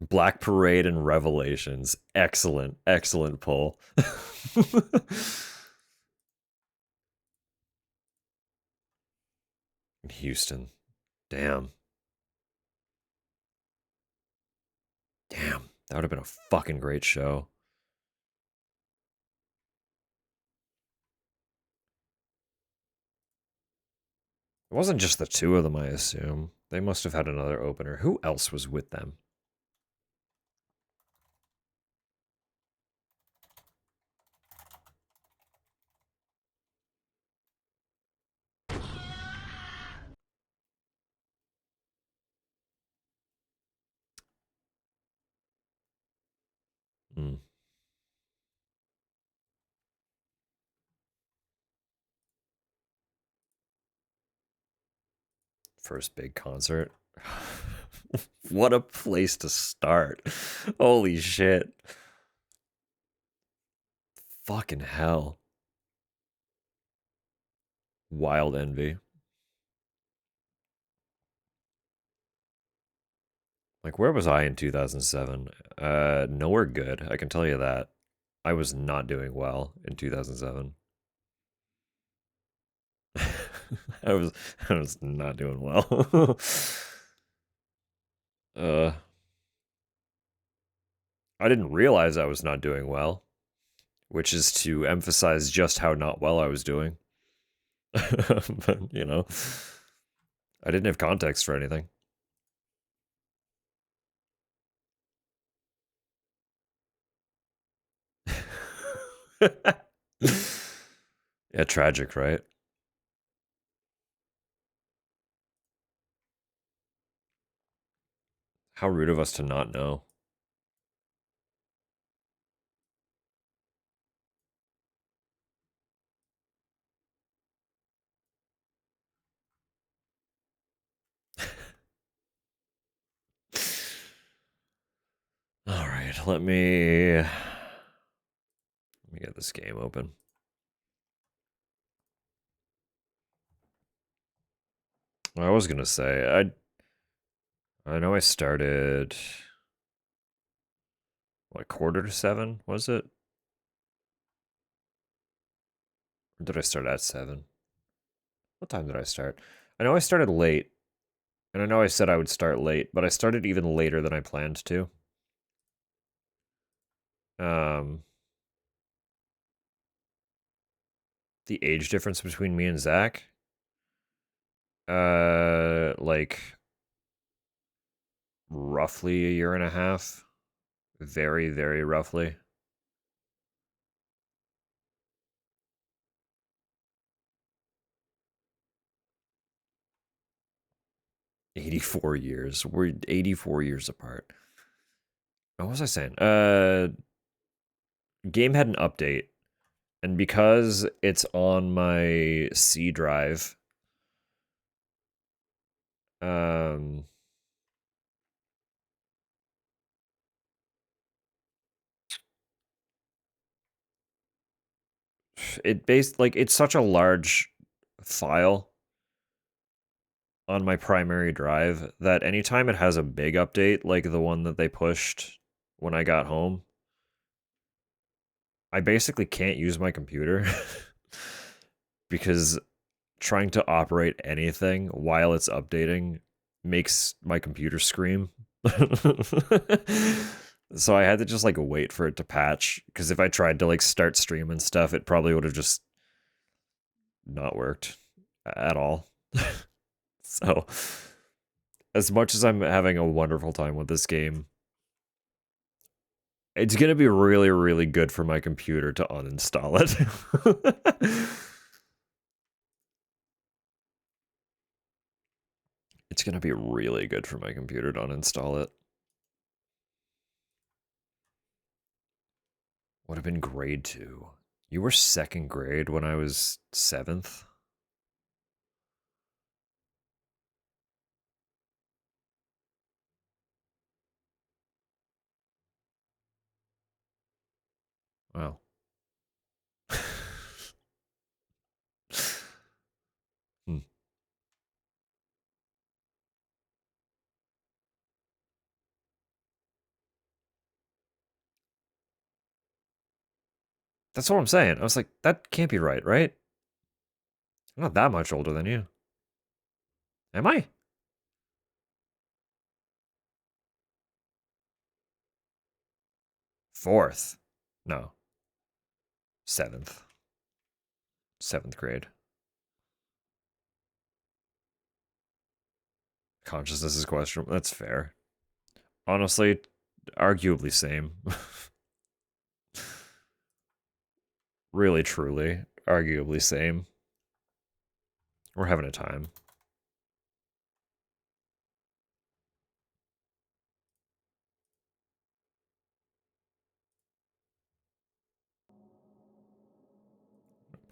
Black Parade and Revelations. Excellent, excellent pull. Houston. Damn. Damn. That would have been a fucking great show. It wasn't just the two of them, I assume. They must have had another opener. Who else was with them? Hmm. First big concert. What a place to start. Holy shit. Fucking hell. Wild envy. Like, where was I in 2007? Nowhere good. I can tell you that. I was not doing well in 2007. I was I was not doing well. uh I didn't realize I was not doing well, which is to emphasize just how not well I was doing. But, I didn't have context for anything. Yeah, tragic, right? How rude of us to not know. All right, let me get this game open. I was gonna say I know I started what, quarter to seven, was it? Or did I start at seven? What time did I start? I know I started late. And I know I said I would start late, but I started even later than I planned to. The age difference between me and Zach? Like roughly a year and a half. Very, very roughly. "84 years. We're 84 years apart." What was I saying? Game had an update, and because it's on my C drive, um, it's such a large file on my primary drive that anytime it has a big update, like the one that they pushed when I got home, I basically can't use my computer because trying to operate anything while it's updating makes my computer scream. So I had to just like wait for it to patch, because if I tried to like start streaming stuff, it probably would have just not worked at all. So as much as I'm having a wonderful time with this game, it's gonna be really, really good for my computer to uninstall it. It's gonna be really good for my computer to uninstall it. Would have been grade 2. You were 2nd grade when I was 7th? Wow. Hmm. That's what I'm saying. I was like, that can't be right, right? I'm not that much older than you. Am I? 4th. No. 7th. 7th grade. Consciousness is questionable. That's fair. Honestly, arguably same. Really, truly. Arguably same. We're having a time.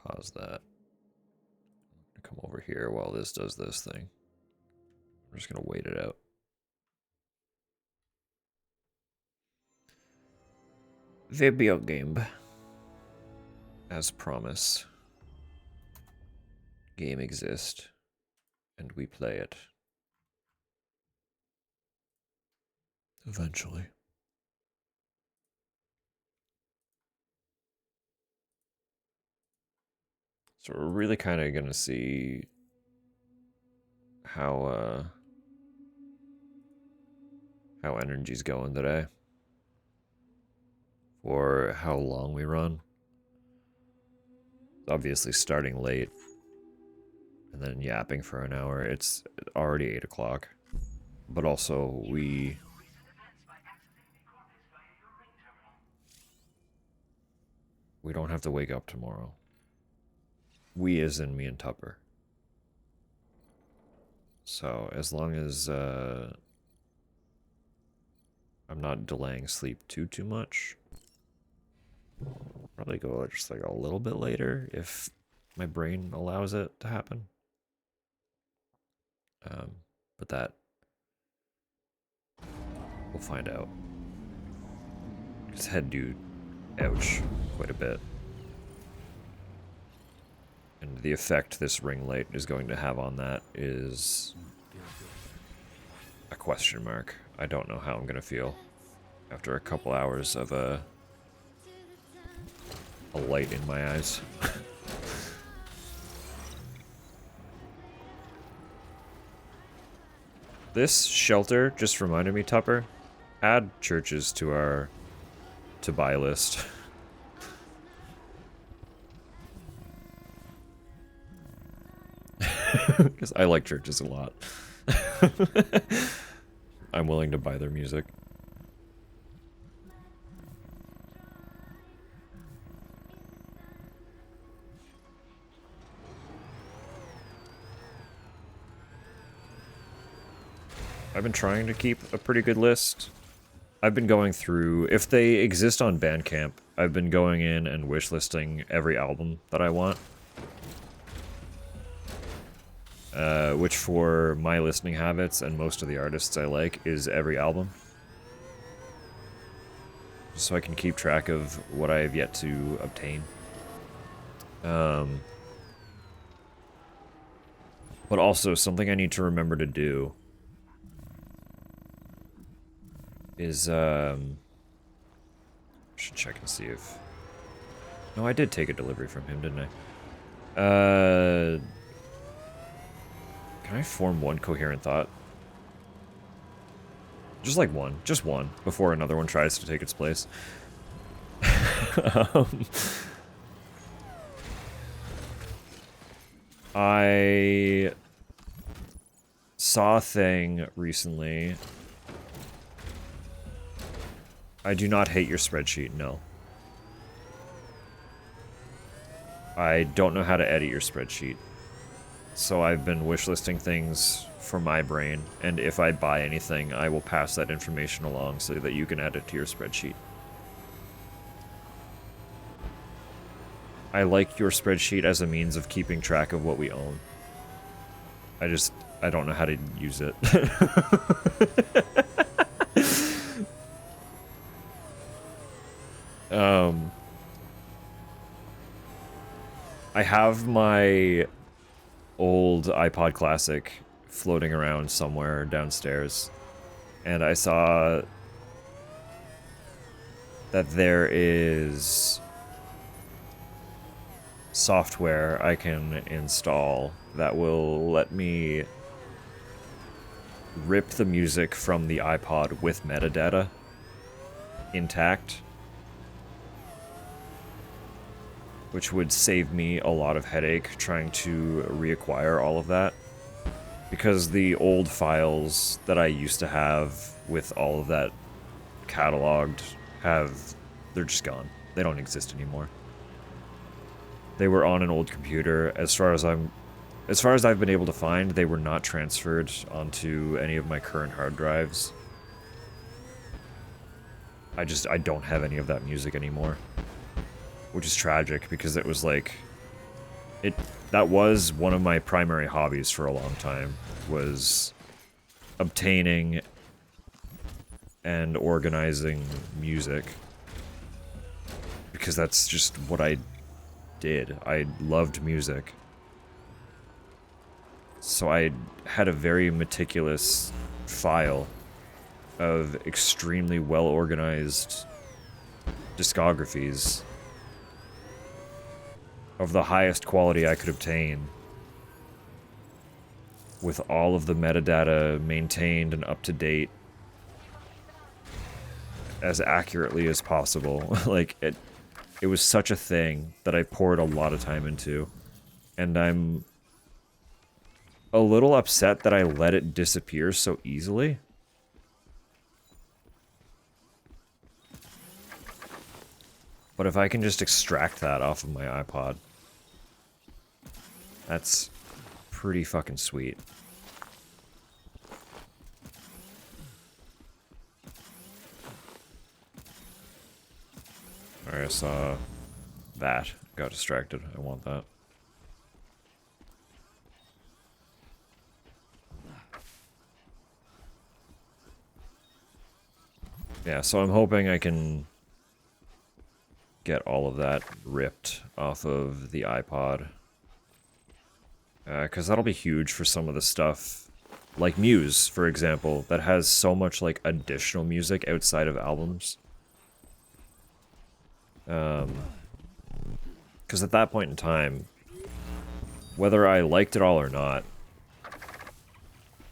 Pause that. Come over here while this does this thing. I'm just gonna wait it out. Video game. As promised. Game exists. And we play it. Eventually. So we're really kind of gonna see how energy's going today, or how long we run. Obviously starting late and then yapping for an hour. It's already 8 o'clock, but also we don't have to wake up tomorrow. We as in me and Tupper. So as long as I'm not delaying sleep too much, probably go just like a little bit later if my brain allows it to happen. But that we'll find out. His head do ouch quite a bit. And the effect this ring light is going to have on that is a question mark. I don't know how I'm going to feel after a couple hours of a light in my eyes. This shelter just reminded me, Tupper, add churches to our to-buy list. Because I like churches a lot. I'm willing to buy their music. I've been trying to keep a pretty good list. I've been going through, if they exist on Bandcamp, I've been going in and wishlisting every album that I want. Which for my listening habits and most of the artists I like is every album. Just so I can keep track of what I have yet to obtain. But also, something I need to remember to do is, should check and see if... No, I did take a delivery from him, didn't I? Can I form one coherent thought? Just like one. Just one. Before another one tries to take its place. I saw a thing recently. I do not hate your spreadsheet, no. I don't know how to edit your spreadsheet. So I've been wishlisting things for my brain, and if I buy anything, I will pass that information along so that you can add it to your spreadsheet. I like your spreadsheet as a means of keeping track of what we own. I don't know how to use it. I have my old iPod Classic floating around somewhere downstairs, and I saw that there is software I can install that will let me rip the music from the iPod with metadata intact, which would save me a lot of headache trying to reacquire all of that. Because the old files that I used to have with all of that cataloged they're just gone. They don't exist anymore. They were on an old computer. As far as I've been able to find, they were not transferred onto any of my current hard drives. I don't have any of that music anymore. Which is tragic, because it was like... That was one of my primary hobbies for a long time, was obtaining and organizing music. Because that's just what I did. I loved music. So I had a very meticulous file of extremely well-organized discographies of the highest quality I could obtain, with all of the metadata maintained and up to date as accurately as possible. Like, it was such a thing that I poured a lot of time into, and I'm a little upset that I let it disappear so easily. But if I can just extract that off of my iPod, that's pretty fucking sweet. Alright, I saw that. Got distracted. I want that. Yeah, so I'm hoping I can get all of that ripped off of the iPod. Because that'll be huge for some of the stuff, like Muse, for example, that has so much, like, additional music outside of albums. Because at that point in time, whether I liked it all or not,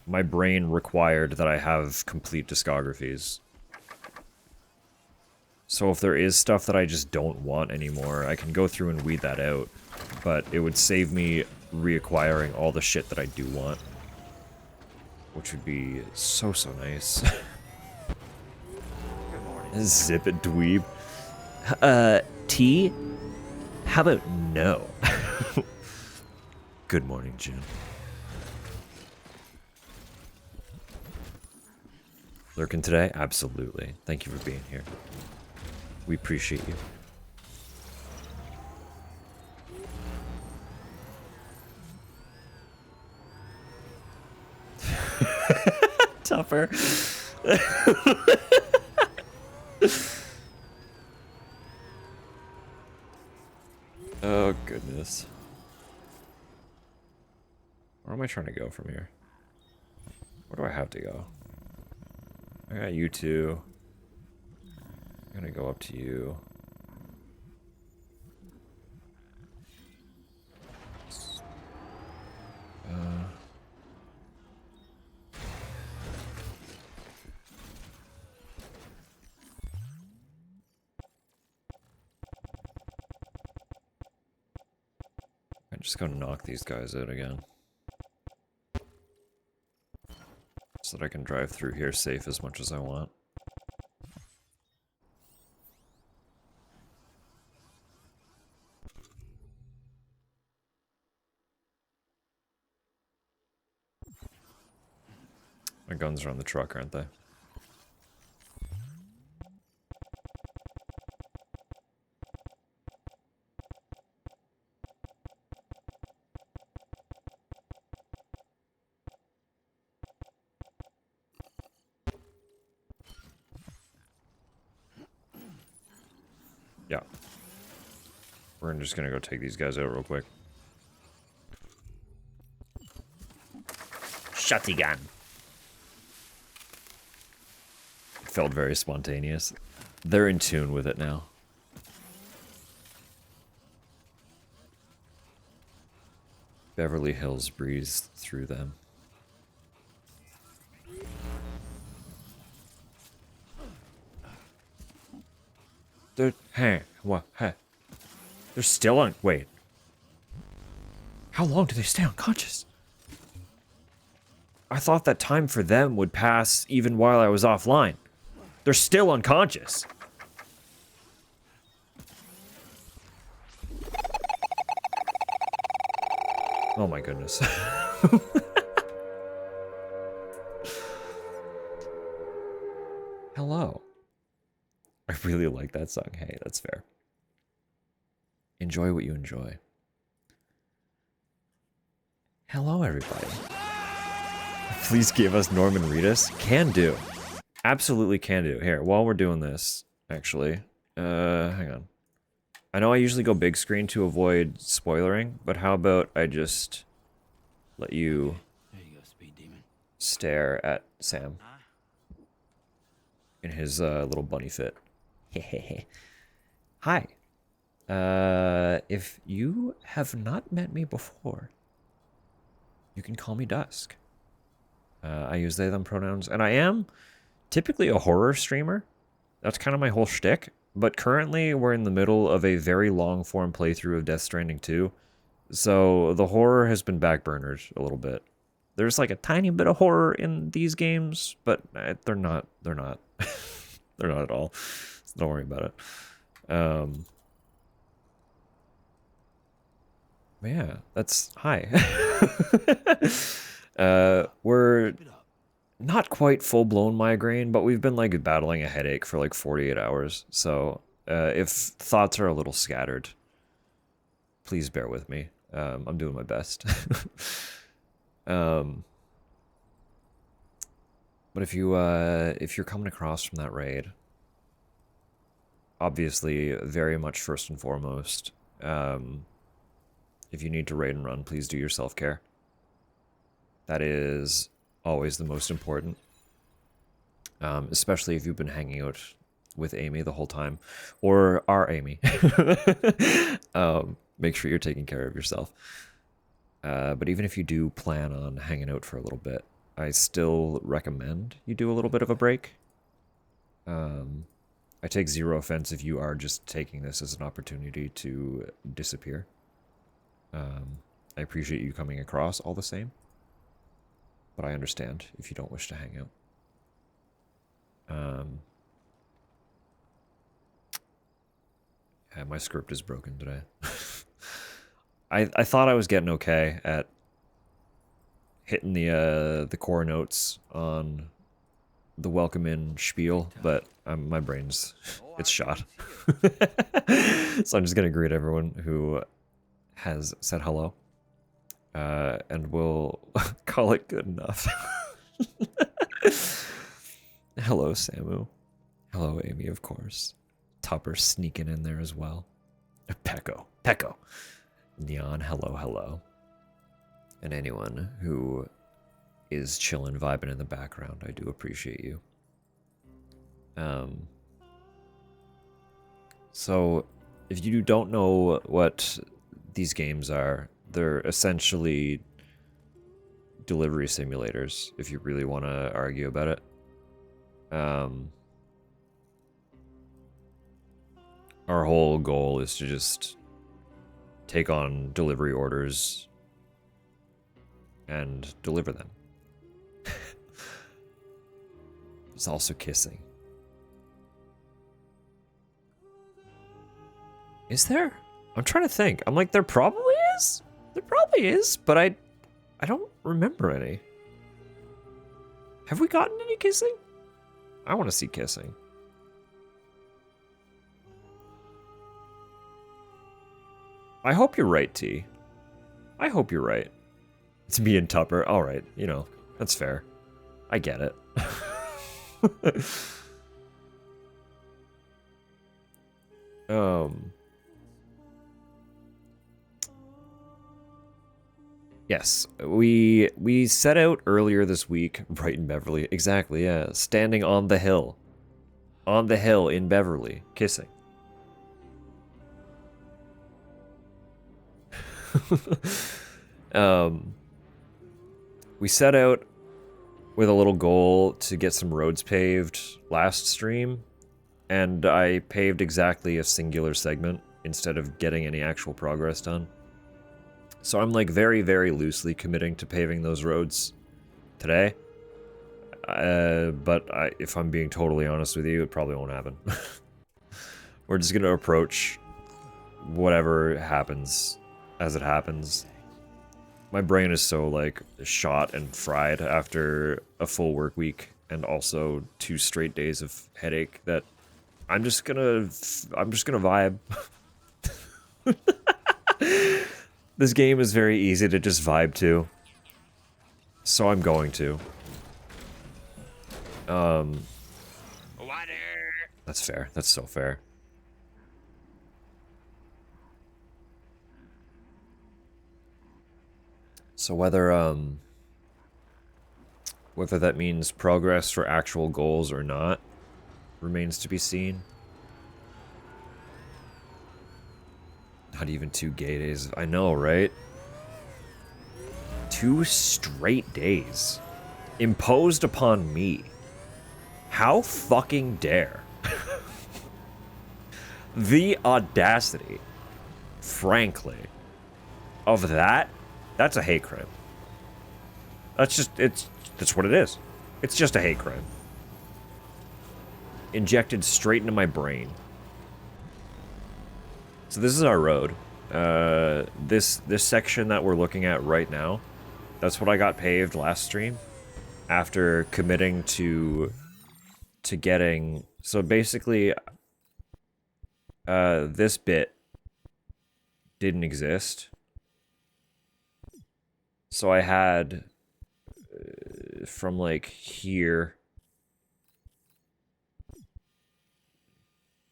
my brain required that I have complete discographies. So if there is stuff that I just don't want anymore, I can go through and weed that out. But it would save me reacquiring all the shit that I do want. Which would be so nice. Zip it, dweeb. Tea? How about no? Good morning, Jim. Lurking today? Absolutely. Thank you for being here. We appreciate you. Tougher. Oh, goodness. Where am I trying to go from here? Where do I have to go? I got you two. I'm gonna go up to you. I'm just gonna knock these guys out again. So that I can drive through here safe as much as I want. My guns are on the truck, aren't they? Yeah. We're just gonna go take these guys out real quick. Shotgun. It felt very spontaneous. They're in tune with it now. Beverly Hills breezed through them. Hey, what? Hey. They're still on. Wait. How long do they stay unconscious? I thought that time for them would pass even while I was offline. They're still unconscious. Oh my goodness. Hello. I really like that song. Hey, that's fair. Enjoy what you enjoy. Hello, everybody. Please give us Norman Reedus. Can do. Absolutely can do. Here, while we're doing this, actually, hang on. I know I usually go big screen to avoid spoilering, but how about I just let you stare at Sam in his little bunny fit. Hi. If you have not met me before, you can call me Dusk. I use they, them pronouns, and I am typically a horror streamer. That's kind of my whole shtick. But currently, we're in the middle of a very long-form playthrough of Death Stranding 2, so the horror has been backburnered a little bit. There's like a tiny bit of horror in these games, but they're not. They're not. They're not at all. So don't worry about it. Yeah, that's hi. We're not quite full-blown migraine, but we've been like battling a headache for like 48 hours. So if thoughts are a little scattered, please bear with me. I'm doing my best. But if you're coming across from that raid, obviously very much first and foremost, if you need to raid and run, please do your self-care. That is always the most important. Especially if you've been hanging out with Amy the whole time, or our Amy. Make sure you're taking care of yourself. But even if you do plan on hanging out for a little bit, I still recommend you do a little bit of a break. I take zero offense if you are just taking this as an opportunity to disappear. I appreciate you coming across all the same, but I understand if you don't wish to hang out. Yeah, my script is broken today. I thought I was getting okay at hitting the core notes on the welcome in spiel, but my brain's it's shot. So I'm just gonna greet everyone who has said hello, and we'll call it good enough. Hello, Samu. Hello, Amy, of course. Tupper sneaking in there as well. Pecco. Neon, hello. And anyone who is chillin', vibing in the background, I do appreciate you. So, if you don't know what these games are, they're essentially delivery simulators, if you really want to argue about it. Our whole goal is to just take on delivery orders and deliver them. There's also kissing. Is there? I'm trying to think. I'm like, there probably is. There probably is, but I don't remember any. Have we gotten any kissing? I want to see kissing. I hope you're right, T. I hope you're right. It's me and Tupper. All right, you know, that's fair. I get it. Yes, we set out earlier this week, right in Beverly. Exactly, yeah. Standing on the hill. On the hill in Beverly, kissing. We set out with a little goal to get some roads paved last stream, and I paved exactly a singular segment instead of getting any actual progress done. So I'm like very, very loosely committing to paving those roads today. But if I'm being totally honest with you, it probably won't happen. We're just gonna approach whatever happens as it happens. My brain is so like shot and fried after a full work week and also 2 straight days of headache that I'm just gonna vibe. This game is very easy to just vibe to, so I'm going to. That's fair. That's so fair. So whether that means progress for actual goals or not remains to be seen. Not even 2 gay days. I know, right? 2 straight days. Imposed upon me. How fucking dare? The audacity, frankly, of that, that's a hate crime. That's what it is. It's just a hate crime. Injected straight into my brain. So this is our road. This section that we're looking at right now, that's what I got paved last stream after committing to getting. So basically, this bit didn't exist. So I had from like here,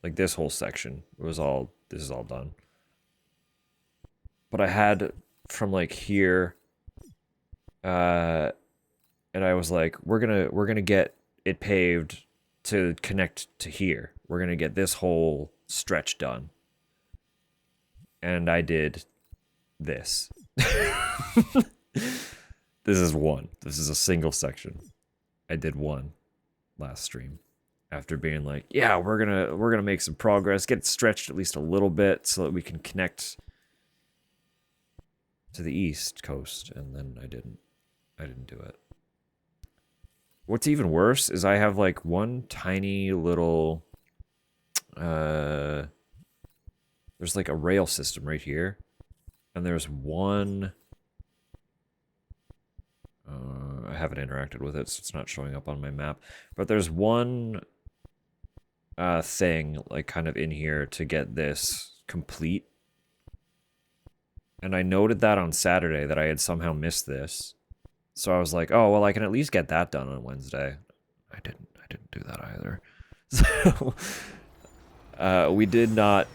like this whole section was all, this is all done. But I had from like here, and I was like, we're gonna get it paved to connect to here. We're gonna get this whole stretch done. And I did this. This is one. This is a single section. I did one last stream after being like, yeah, we're gonna make some progress, get it stretched at least a little bit so that we can connect to the East Coast, and then I didn't do it. What's even worse is I have like one tiny little there's like a rail system right here, and there's one I haven't interacted with it, so it's not showing up on my map, but there's one thing like kind of in here to get this complete, and I noted that on Saturday that I had somehow missed this, so I was like, oh well, I can at least get that done on Wednesday. I didn't do that either. So we did not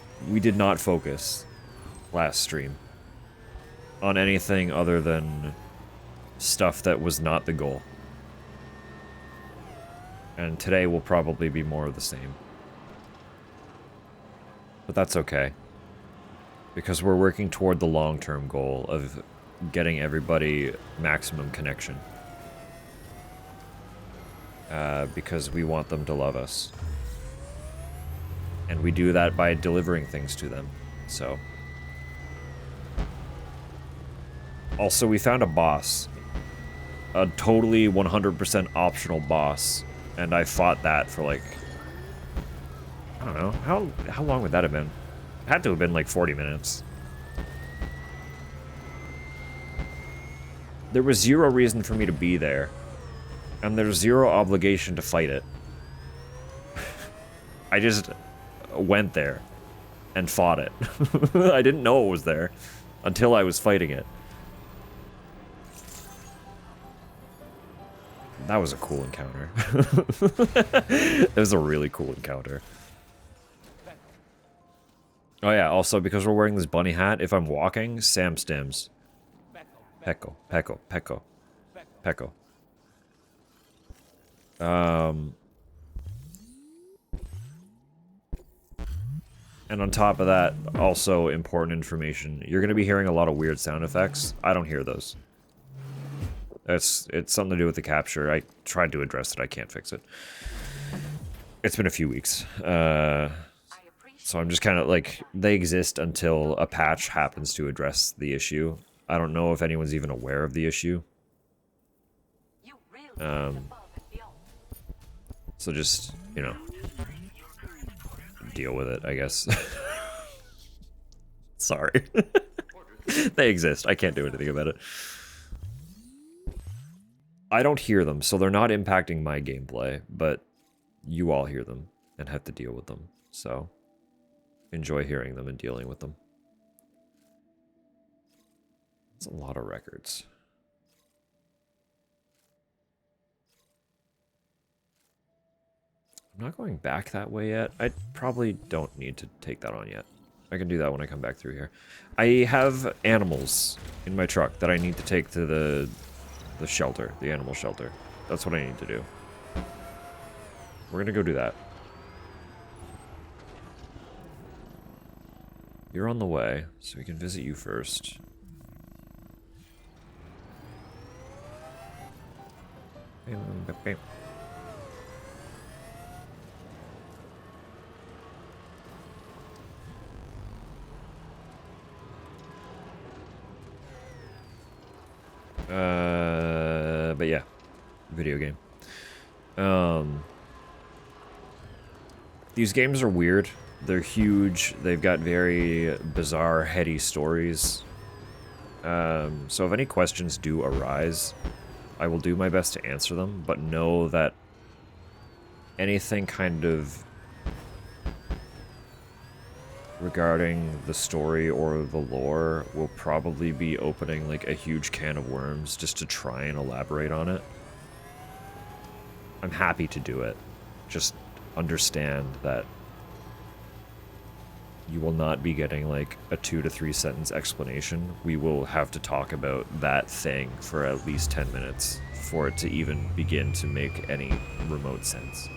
focus last stream on anything other than stuff that was not the goal. And today will probably be more of the same. But that's okay. Because we're working toward the long-term goal of getting everybody maximum connection. Because we want them to love us. And we do that by delivering things to them. So. Also, we found a boss. A totally 100% optional boss. And I fought that for like... I don't know. How long would that have been? It had to have been like 40 minutes. There was zero reason for me to be there. And there's zero obligation to fight it. I just went there and fought it. I didn't know it was there until I was fighting it. That was a cool encounter. It was a really cool encounter. Oh yeah, also because we're wearing this bunny hat, if I'm walking, Sam stims. Pecco, Pecco, Pecco, Pecco. And on top of that, also important information, you're going to be hearing a lot of weird sound effects. I don't hear those. It's something to do with the capture. I tried to address it. I can't fix it. It's been a few weeks. So I'm just kind of like, they exist until a patch happens to address the issue. I don't know if anyone's even aware of the issue. So just, you know, deal with it, I guess. Sorry. They exist. I can't do anything about it. I don't hear them, so they're not impacting my gameplay, but you all hear them and have to deal with them, so enjoy hearing them and dealing with them. It's a lot of records. I'm not going back that way yet. I probably don't need to take that on yet. I can do that when I come back through here. I have animals in my truck that I need to take to the shelter, the animal shelter. That's what I need to do. We're gonna go do that. You're on the way, so we can visit you first. But yeah, video game. These games are weird. They're huge. They've got very bizarre, heady stories. So if any questions do arise, I will do my best to answer them, but know that anything kind of regarding the story or the lore will probably be opening like a huge can of worms just to try and elaborate on it. I'm happy to do it. Just understand that you will not be getting like a 2 to 3 sentence explanation. We will have to talk about that thing for at least 10 minutes for it to even begin to make any remote sense.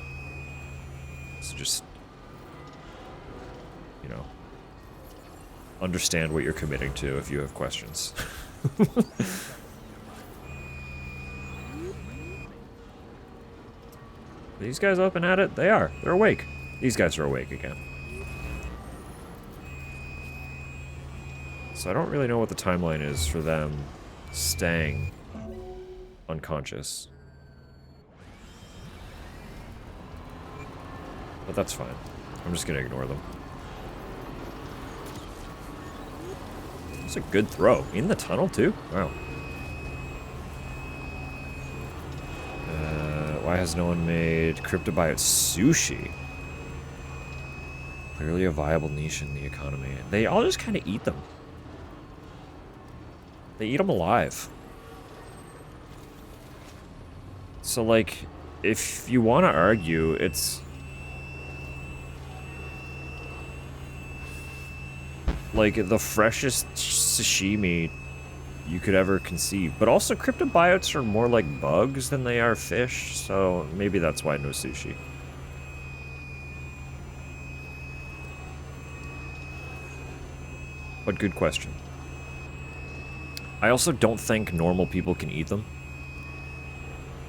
So just, you know, understand what you're committing to if you have questions. these guys open at it? They are. They're awake. These guys are awake again. So I don't really know what the timeline is for them staying unconscious. But that's fine. I'm just gonna ignore them. It's a good throw. In the tunnel, too? Wow. Why has no one made cryptobiote sushi? Clearly a viable niche in the economy. They all just kind of eat them. They eat them alive. So, like, if you want to argue, it's... like, the freshest sashimi you could ever conceive. But also, cryptobiotes are more like bugs than they are fish, so maybe that's why no sushi. But good question. I also don't think normal people can eat them.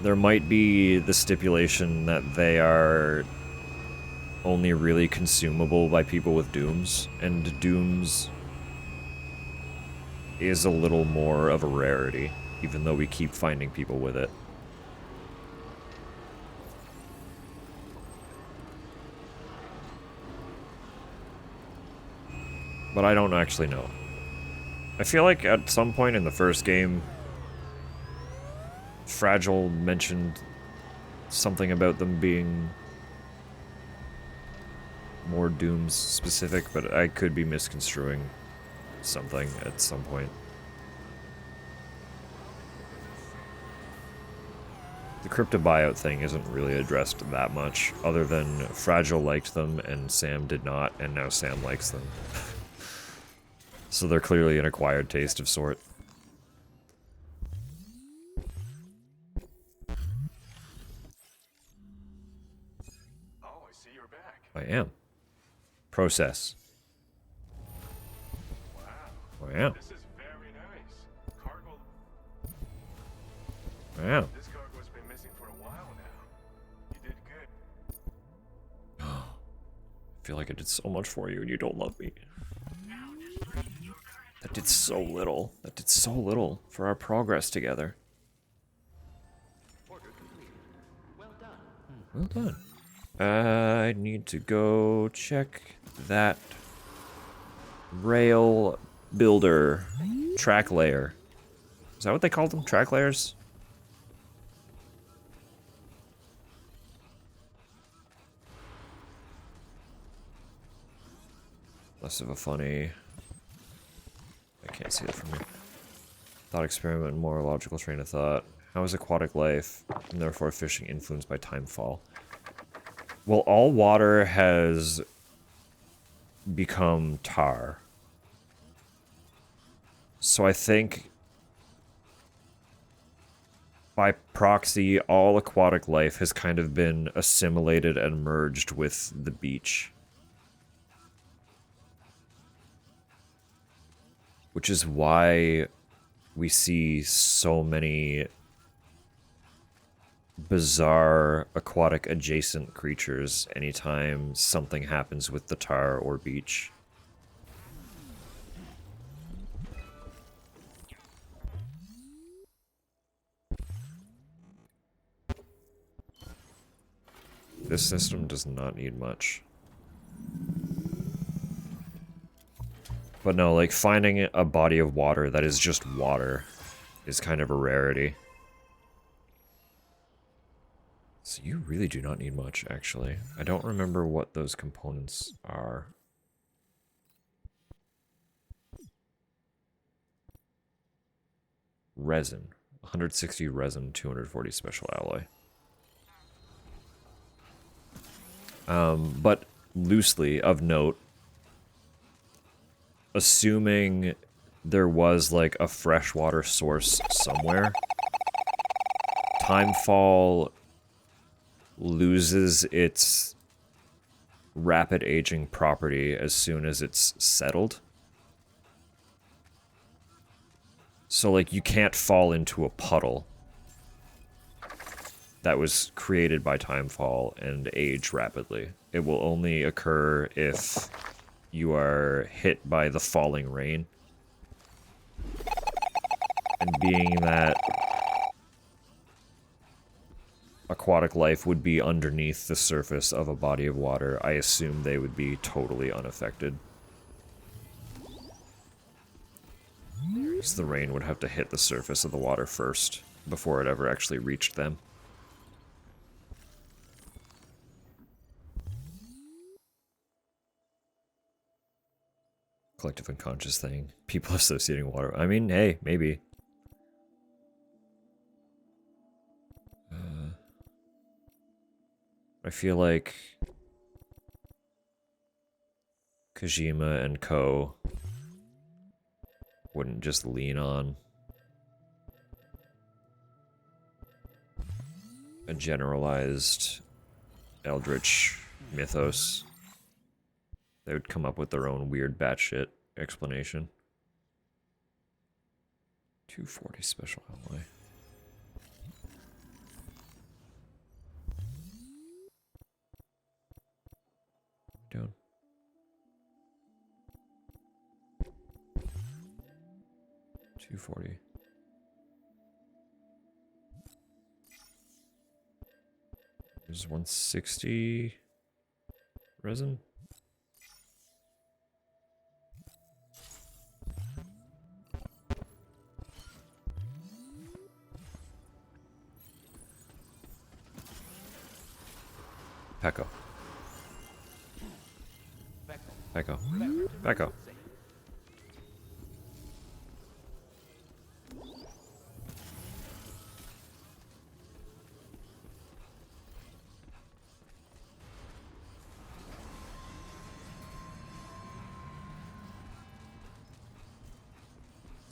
There might be the stipulation that they are only really consumable by people with dooms, and dooms is a little more of a rarity, even though we keep finding people with it. But I don't actually know. I feel like at some point in the first game, Fragile mentioned something about them being more Dooms specific, but I could be misconstruing something at some point. The cryptobiote thing isn't really addressed that much, other than Fragile liked them and Sam did not, and now Sam likes them. So they're clearly an acquired taste of sort. Oh, I see you're back. I am. Process. Wow. I am. This is very nice. Cargo. I am. This cargo's been missing for a while now. You did good. I feel like I did so much for you and you don't love me. That did so little. That did so little for our progress together. Order complete. Well done. Well done. I need to go check that rail builder track layer. Is that what they called them? Track layers? Less of a funny... I can't see it from here. Thought experiment, more logical train of thought. How is aquatic life, and therefore fishing, influenced by timefall? Well, all water has become tar. So I think by proxy, all aquatic life has kind of been assimilated and merged with the beach. Which is why we see so many bizarre aquatic adjacent creatures anytime something happens with the tar or beach. This system does not need much. But no, like, finding a body of water that is just water is kind of a rarity. So you really do not need much, actually. I don't remember what those components are. Resin. 160 resin, 240 special alloy. But loosely, of note, assuming there was, like, a freshwater source somewhere, timefall loses its rapid aging property as soon as it's settled. So, like, you can't fall into a puddle that was created by timefall and age rapidly. It will only occur if you are hit by the falling rain. And being that aquatic life would be underneath the surface of a body of water, I assume they would be totally unaffected. Because the rain would have to hit the surface of the water first before it ever actually reached them. Collective unconscious thing. People associating water. I mean, hey, maybe. I feel like Kojima and Co. wouldn't just lean on a generalized eldritch mythos. They would come up with their own weird batshit explanation. 240 special alloy. Down. $240. There's 160 resin. Pecco. Pecco. Pecco.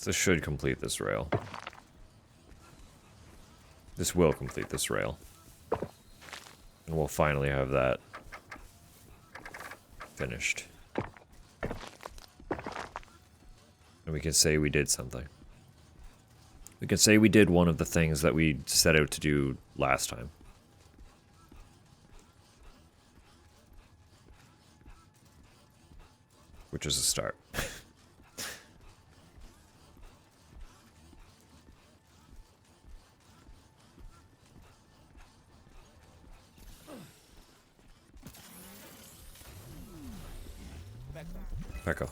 This should complete this rail. This will complete this rail. And we'll finally have that finished. And we can say we did something. We can say we did one of the things that we set out to do last time. Which is a start. Pecco.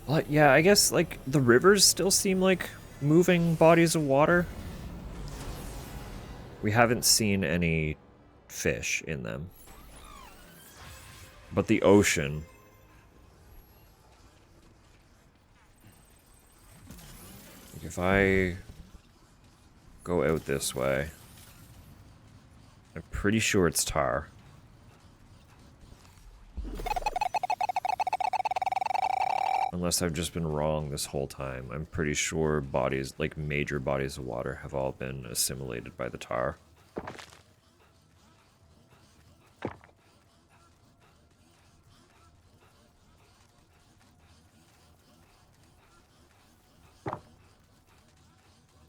Well, yeah, I guess, like, the rivers still seem like moving bodies of water. We haven't seen any fish in them. But the ocean... Like, if I go out this way, I'm pretty sure it's tar. Unless I've just been wrong this whole time. I'm pretty sure bodies, like major bodies of water, have all been assimilated by the tar.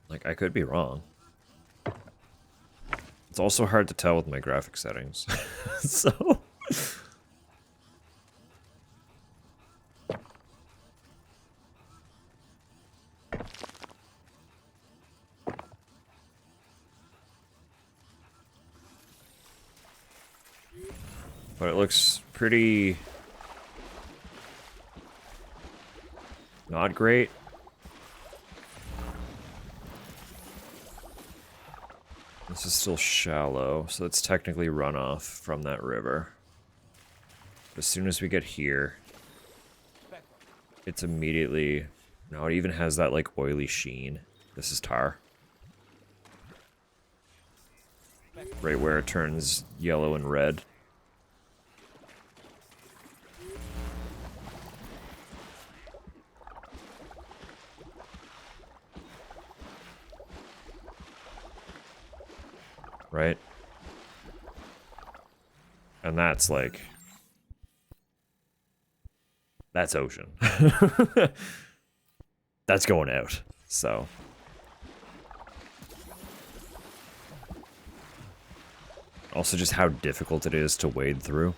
Like, I could be wrong. It's also hard to tell with my graphic settings. So... But it looks pretty... not great. This is still shallow, so it's technically runoff from that river. But as soon as we get here, it's immediately... No, it even has that, like, oily sheen. This is tar. Right where it turns yellow and red. right? And that's like, that's ocean. That's going out. So also just how difficult it is to wade through.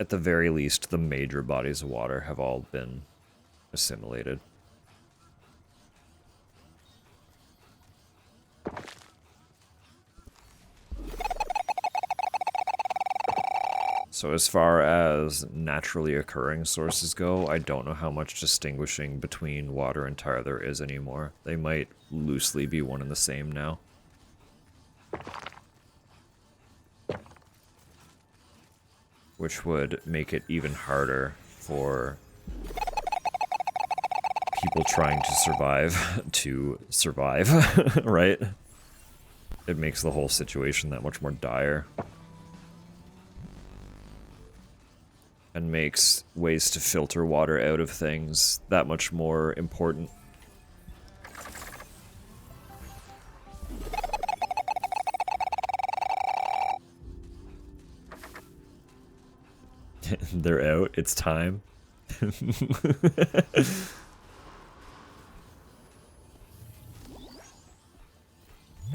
At the very least, the major bodies of water have all been assimilated. So as far as naturally occurring sources go, I don't know how much distinguishing between water and tar there is anymore. They might loosely be one and the same now. Which would make it even harder for people trying to survive, right? It makes the whole situation that much more dire. And makes ways to filter water out of things that much more important. They're out. It's time.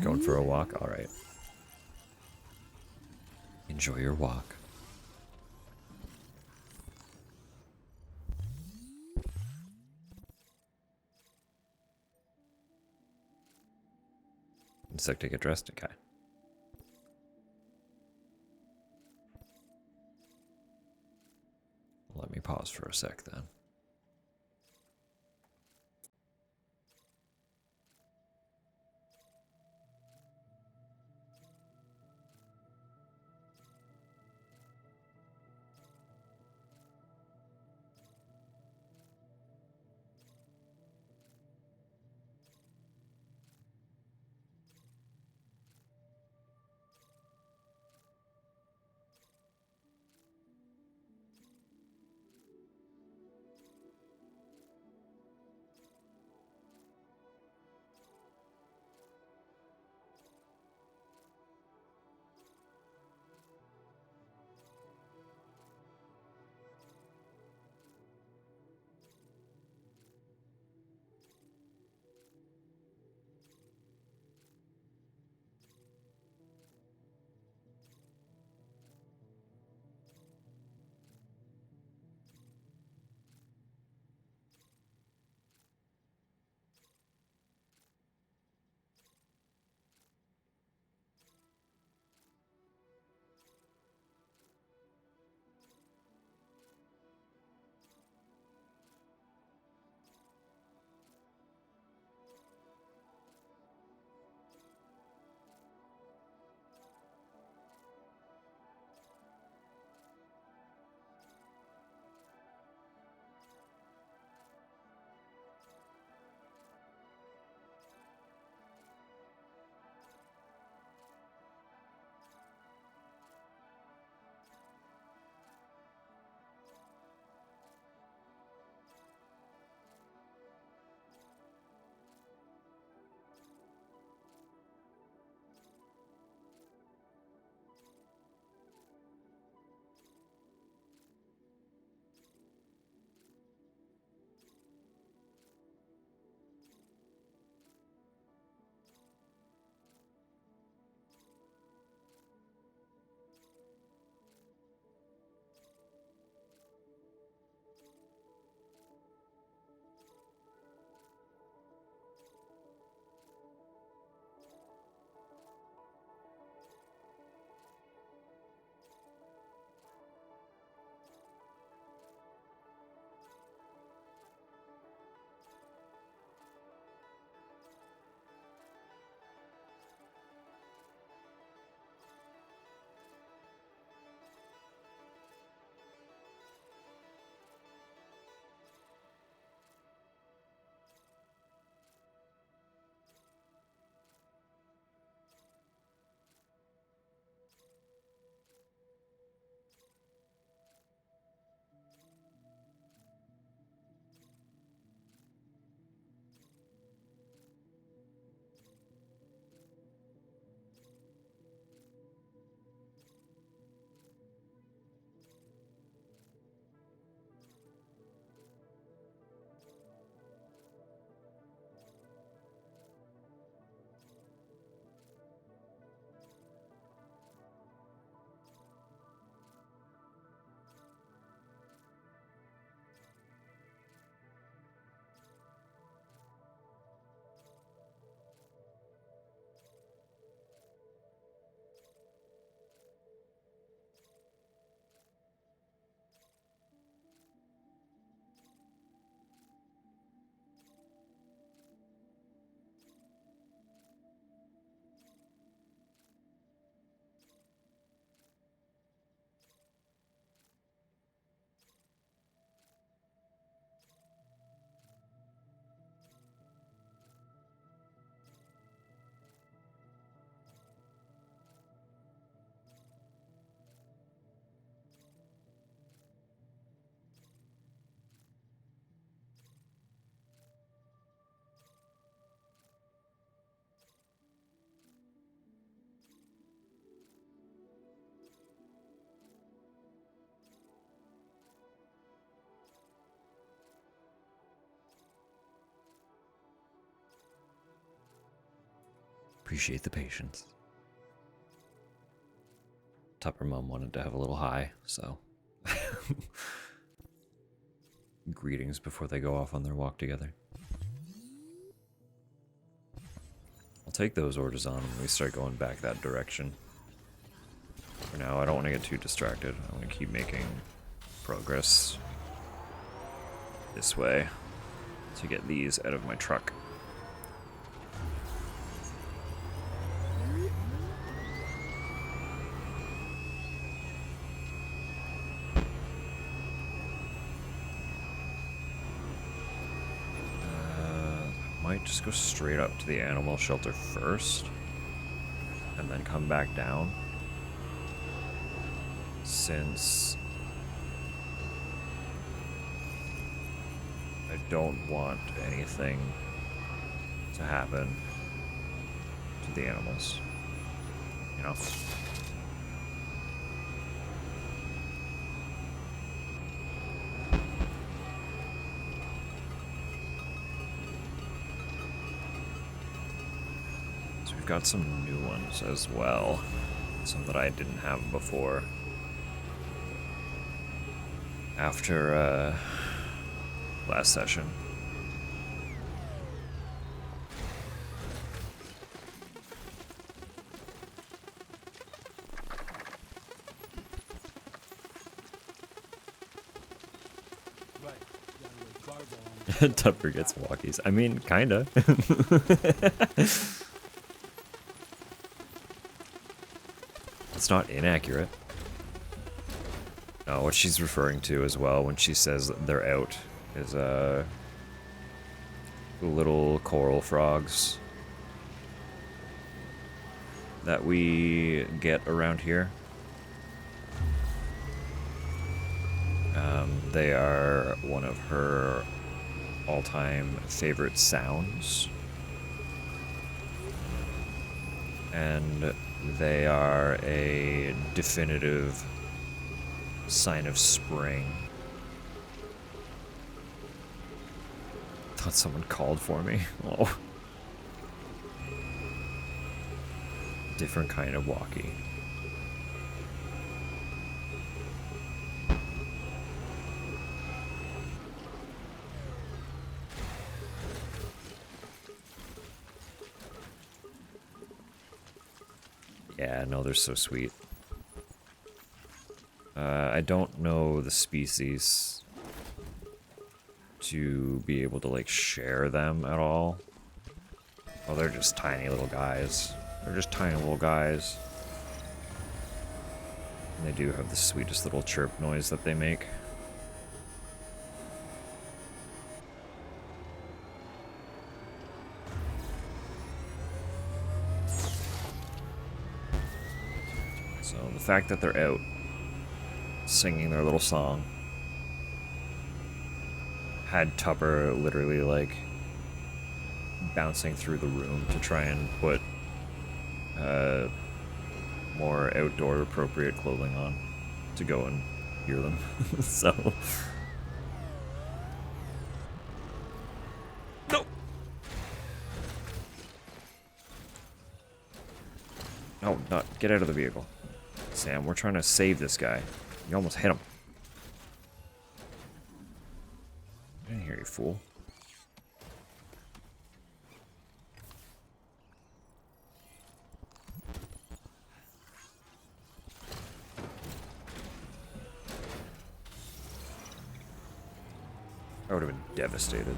Going for a walk? Alright. Enjoy your walk. Insect to get dressed? Okay. Let me pause for a sec then. Appreciate the patience. Tupper Mum wanted to have a little high, so. Greetings before they go off on their walk together. I'll take those orders on when we start going back that direction. For now, I don't want to get too distracted. I want to keep making progress this way to get these out of my truck. Might just go straight up to the animal shelter first and then come back down, since I don't want anything to happen to the animals, you know? Got some new ones as well, some that I didn't have before. After last session. Tupper gets walkies. I mean, kinda. It's not inaccurate. No, what she's referring to as well when she says they're out is little coral frogs that we get around here. They are one of her all-time favorite sounds. And they are a definitive sign of spring. Thought someone called for me. Oh. Different kind of walkie. Yeah, no, they're so sweet. I don't know the species to be able to, like, share them at all. Oh, they're just tiny little guys. They're just tiny little guys. And they do have the sweetest little chirp noise that they make. So the fact that they're out singing their little song had Tupper literally, like, bouncing through the room to try and put more outdoor appropriate clothing on to go and hear them. So no. No, not get out of the vehicle. Sam, we're trying to save this guy. You almost hit him. I didn't hear you, fool. I would have been devastated.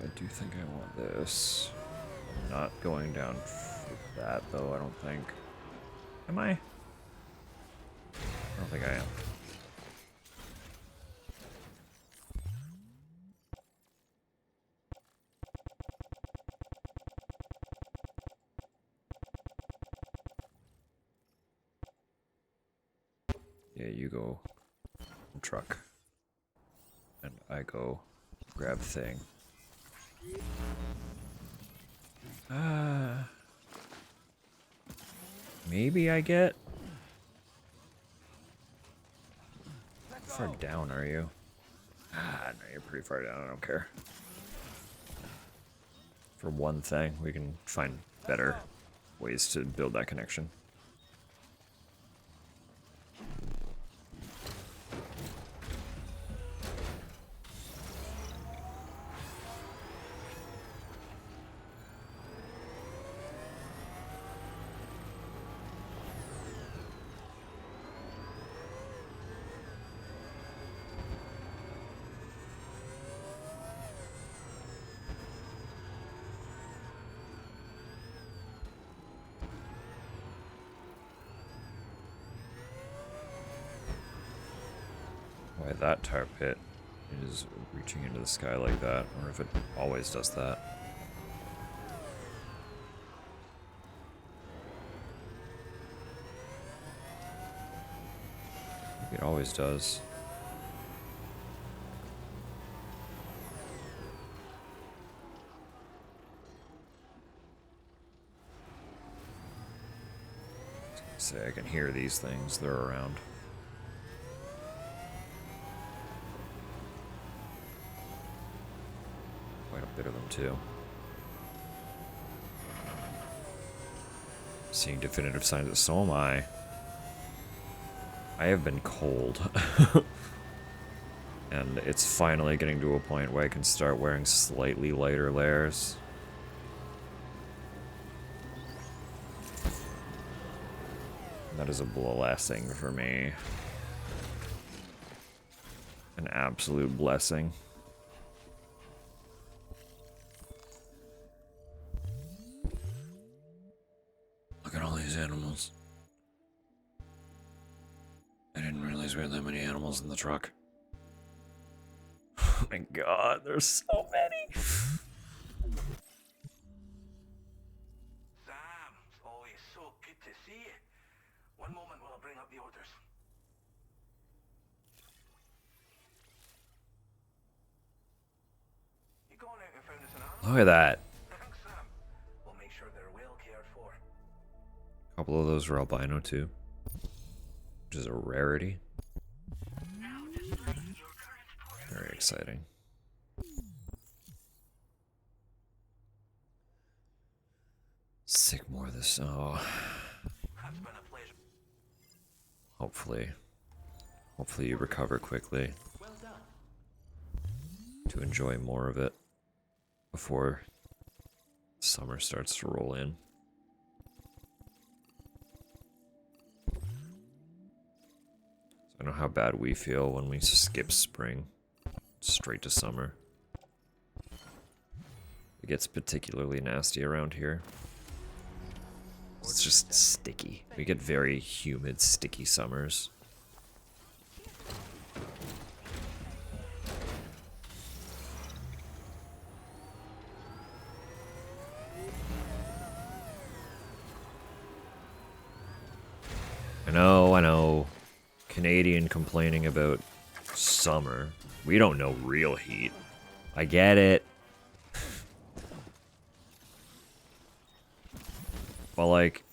I do think I want this. I'm not going down for that, though, I don't think. Am I? I don't think I am. Yeah, you go truck. And I go grab thing. Maybe I get How far down are you? Ah, no, you're pretty far down. I don't care. For one thing, we can find better ways to build that connection. Why that tar pit is reaching into the sky like that, or if it always does that. Maybe it always does. Say I can hear these things, they're around. Quite a bit of them too. Seeing definitive signs that so am I. I have been cold. And it's finally getting to a point where I can start wearing slightly lighter layers. That is a blessing for me. An absolute blessing. Look at all these animals. I didn't realize we had that many animals in the truck. Oh my god, there's so many! Sam, it's always so good to see you. One moment while I bring up the orders. You gone out and found us an animal? Look at that. Thanks, Sam. We'll make sure they're well cared for. A couple of those were albino too. Which is a rarity. Very exciting. Sick more of this. Oh. That's been a pleasure. Hopefully you recover quickly Well done. to enjoy more of it before summer starts to roll in. I know how bad we feel when we skip spring straight to summer. It gets particularly nasty around here. It's just sticky. We get very humid, sticky summers. I know. Canadian complaining about summer. We don't know real heat. I get it. But like,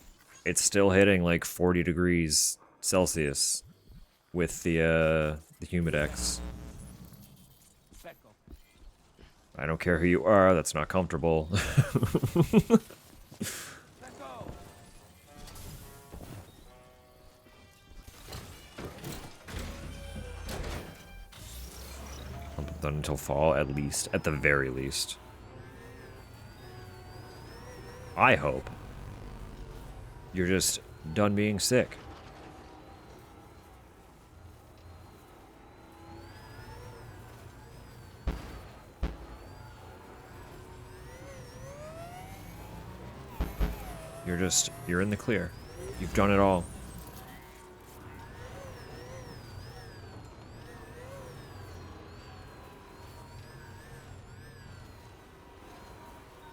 it's still hitting like 40 degrees Celsius with the Humidex. I don't care who you are, that's not comfortable. Done until fall, at least, at the very least. I hope you're just done being sick. You're in the clear. You've done it all.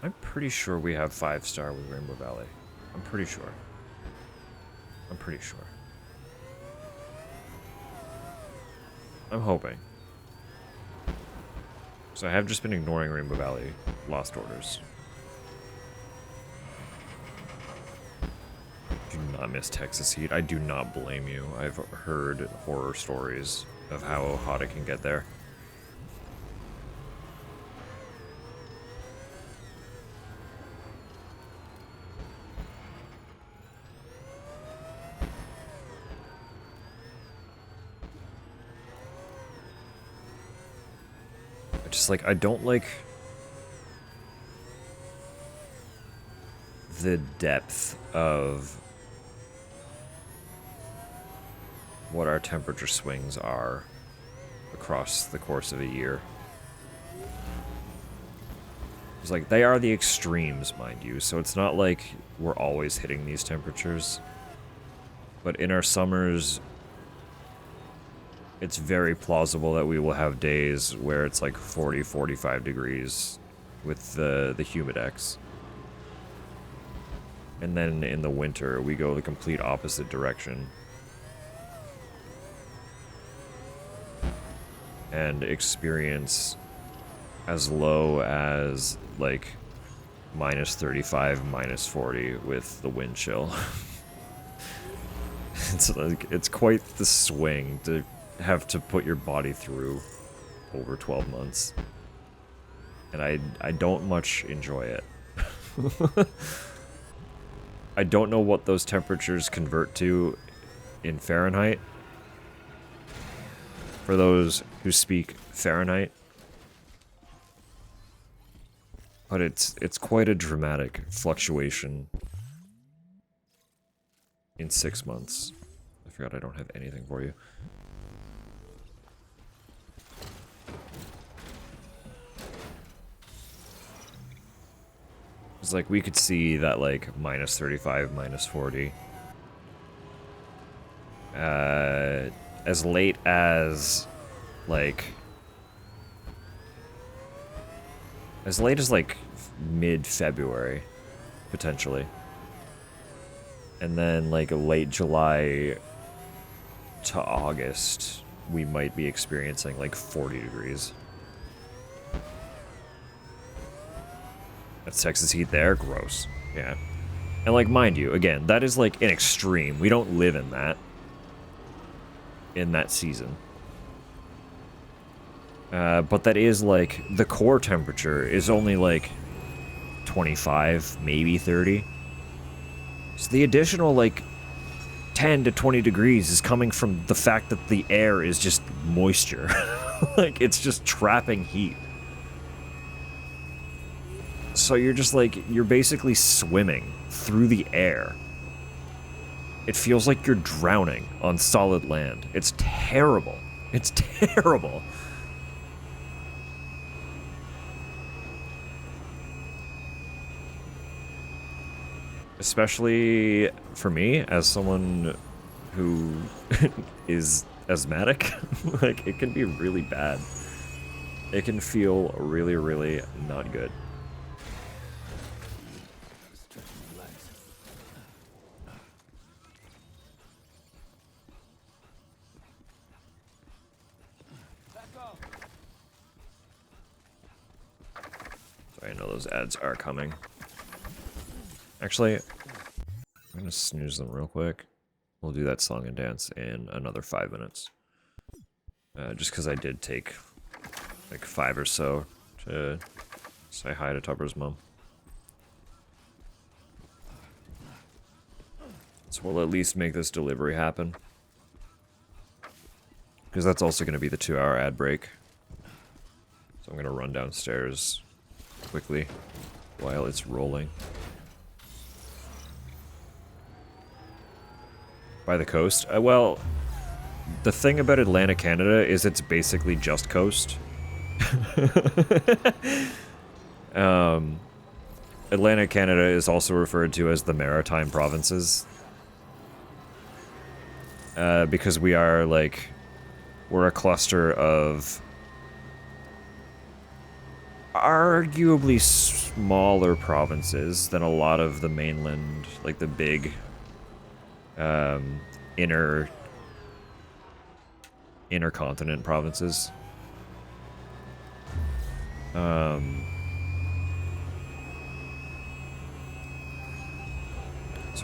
I'm pretty sure we have 5-star with Rainbow Valley. I'm pretty sure. I'm hoping. So I have just been ignoring Rainbow Valley Lost Orders. Do not miss Texas Heat. I do not blame you. I've heard horror stories of how hot it can get there. Just like, I don't like the depth of what our temperature swings are across the course of a year. It's like, they are the extremes, mind you, so it's not like we're always hitting these temperatures. But in our summers, it's very plausible that we will have days where it's like 40, 45 degrees with the humidex. And then in the winter, we go the complete opposite direction. And experience as low as like -35, -40 with the wind chill. It's like, it's quite the swing to have to put your body through over 12 months. And I don't much enjoy it. I don't know what those temperatures convert to in Fahrenheit. For those who speak Fahrenheit. But it's quite a dramatic fluctuation in 6 months. I forgot I don't have anything for you. It's like we could see that like -35, -40. As late as like mid-February, potentially. And then like late July to August, we might be experiencing like 40 degrees. That's Texas heat there? Gross. Yeah. And like, mind you, again, that is like an extreme. We don't live in that season. But that is like, the core temperature is only like 25, maybe 30. So the additional like 10 to 20 degrees is coming from the fact that the air is just moisture. Like, it's just trapping heat. So you're just like, you're basically swimming through the air. It feels like you're drowning on solid land. It's terrible. It's terrible. Especially for me, as someone who is asthmatic, like, it can be really bad. It can feel really, really not good. Sorry, I know those ads are coming. Actually, I'm gonna snooze them real quick. We'll do that song and dance in another 5 minutes. Just because I did take like 5 or so to say hi to Tupper's mom. So we'll at least make this delivery happen. Because that's also going to be the 2-hour ad break. So I'm going to run downstairs quickly while it's rolling. By the coast? Well, the thing about Atlantic Canada is it's basically just coast. Atlantic Canada is also referred to as the Maritime Provinces. Because we are, like, we're a cluster of arguably smaller provinces than a lot of the mainland, like the big intercontinent provinces. So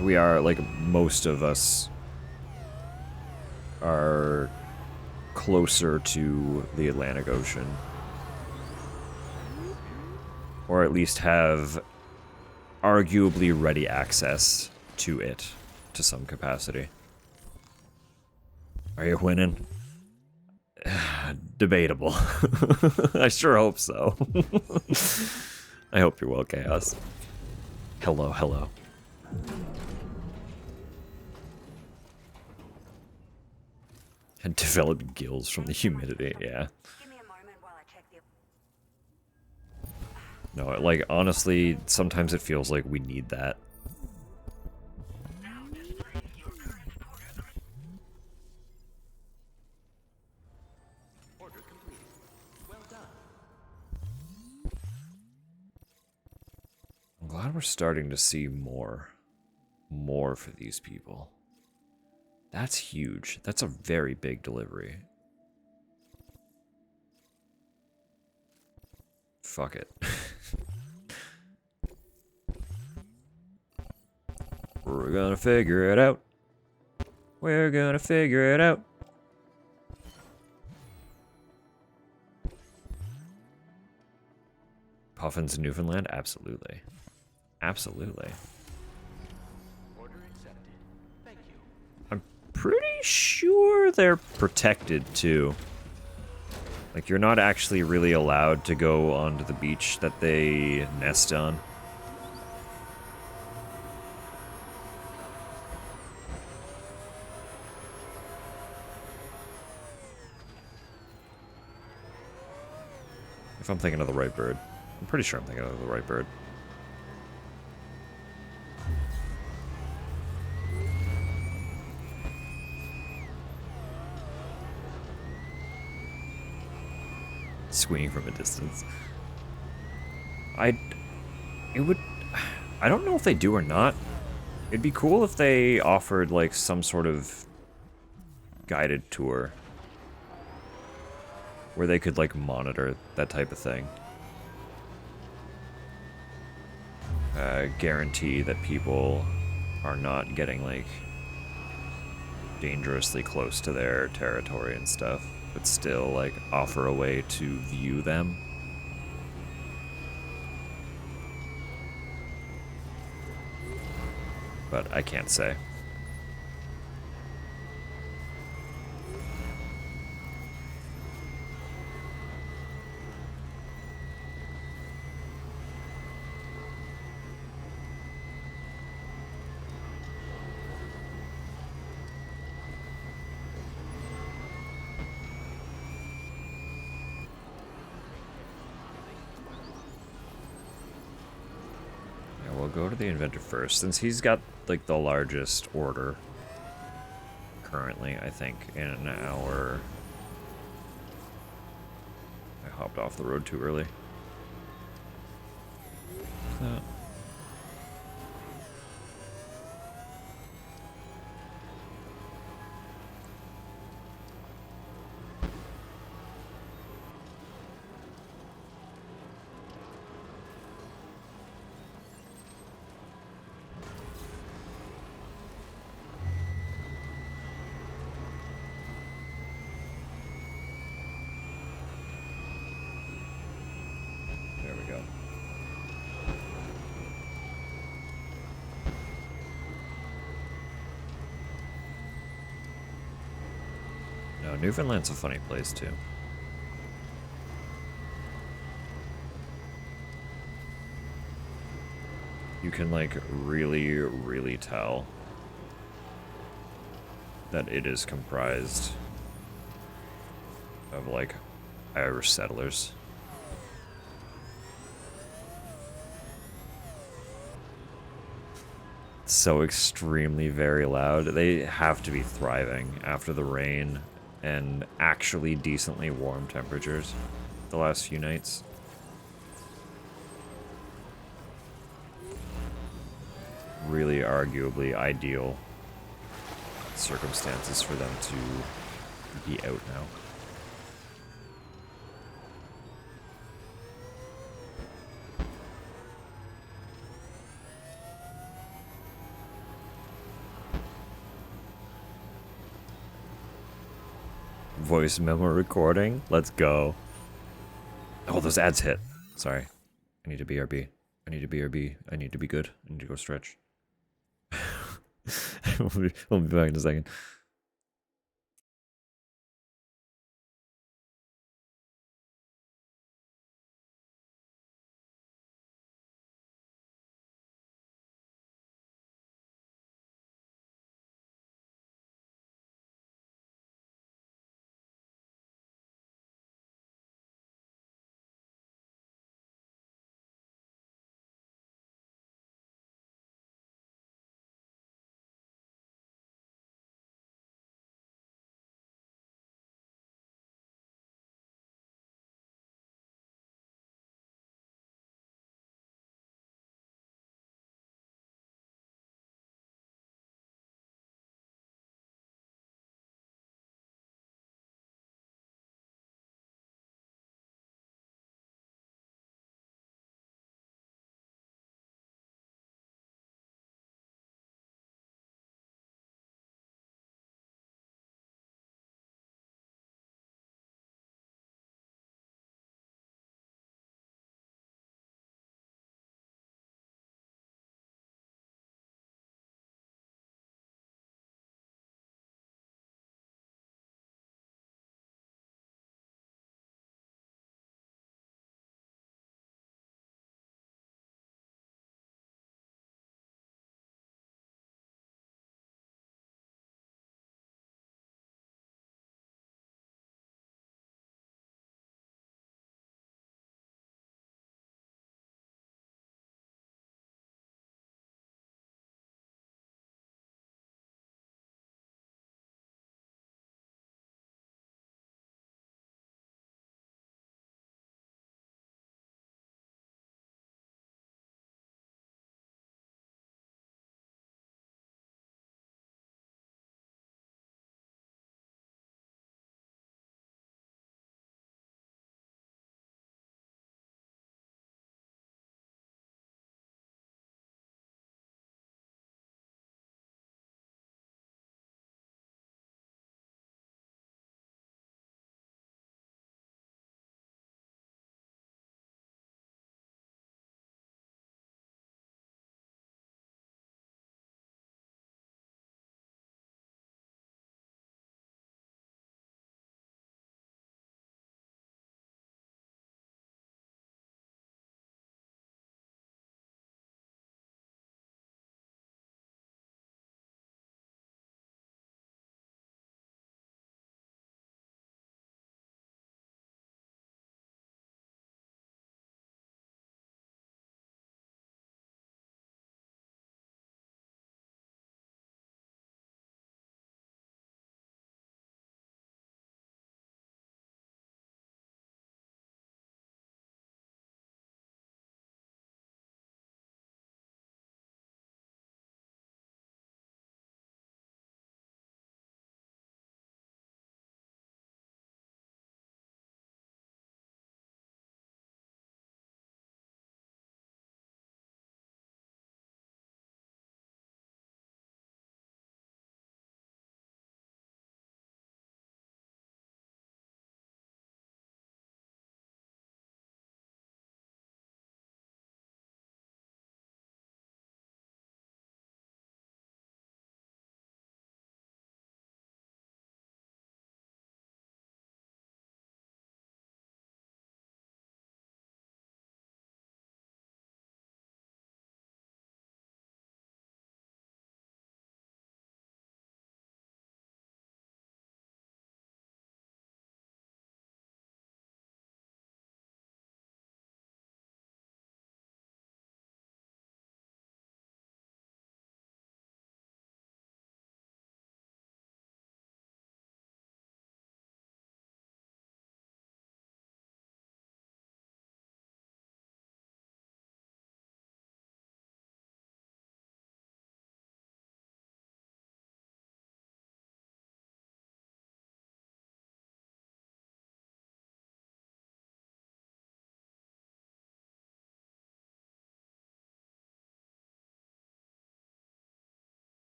we are, like, most of us are closer to the Atlantic Ocean. Or at least have arguably ready access to it to some capacity. Are you winning? Debatable. I sure hope so. I hope you're well, Chaos. Hello, hello. And develop gills from the humidity, yeah. Give me a moment while I check the... No, like, honestly, sometimes it feels like we need that. Order complete. Well done. I'm glad we're starting to see more for these people. That's huge. That's a very big delivery. Fuck it. We're gonna figure it out. We're gonna figure it out. Puffins in Newfoundland? Absolutely. Absolutely. Order accepted. Thank you. I'm pretty sure they're protected too. Like, you're not actually really allowed to go onto the beach that they nest on. If I'm thinking of the right bird. I'm pretty sure I'm thinking of the right bird. Swinging from a distance. I don't know if they do or not. It'd be cool if they offered, like, some sort of guided tour where they could, like, monitor that type of thing. Guarantee that people are not getting, like, dangerously close to their territory and stuff, but still, like, offer a way to view them. But I can't say. We'll go to the inventor first, since he's got, like, the largest order currently, I think, in our... I hopped off the road too early. There we go. No, Newfoundland's a funny place, too. You can, like, really, really tell that it is comprised of, like, Irish settlers. So extremely very loud. They have to be thriving after the rain and actually decently warm temperatures the last few nights. Really arguably ideal circumstances for them to be out now. Voice memo recording. Let's go. Oh, those ads hit. Sorry. I need to BRB. I need to BRB. I need to be good. I need to go stretch. we'll be back in a second.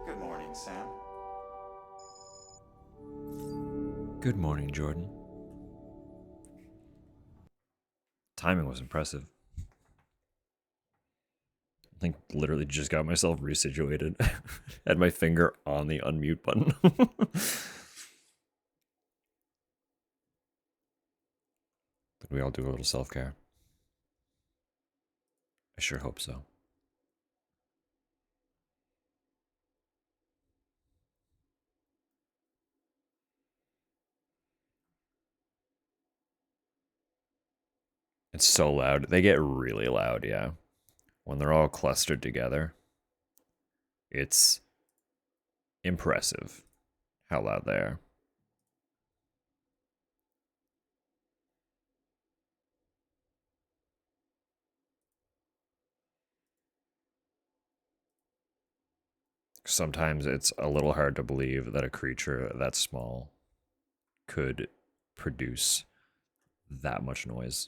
Good morning, Sam. Good morning, Jordan. Timing was impressive. I think literally just got myself resituated. Had my finger on the unmute button. Did we all do a little self-care? I sure hope so. It's so loud. They get really loud, yeah. When they're all clustered together. It's impressive how loud they are. Sometimes it's a little hard to believe that a creature that small could produce that much noise.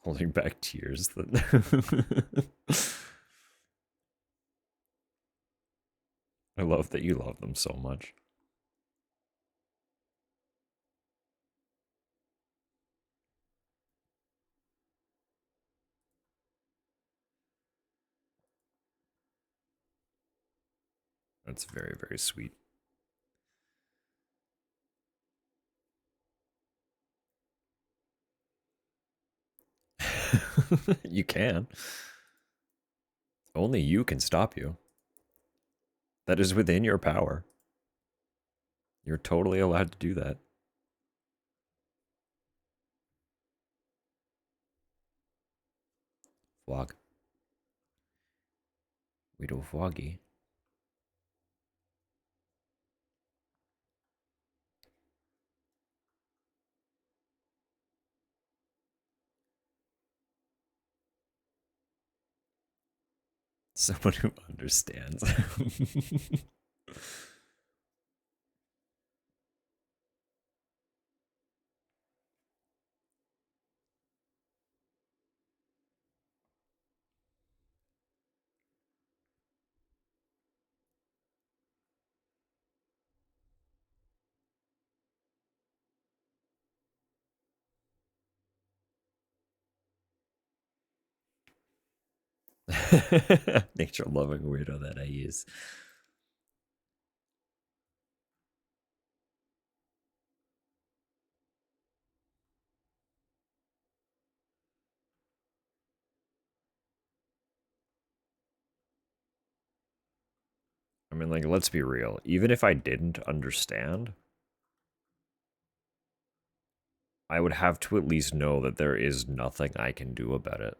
Holding back tears. I love that you love them so much. That's very, very sweet. You can. Only you can stop you. That is within your power. You're totally allowed to do that. Vlog. We do vloggy. Someone who understands. Nature loving weirdo that I use. I mean, like, let's be real. Even if I didn't understand, I would have to at least know that there is nothing I can do about it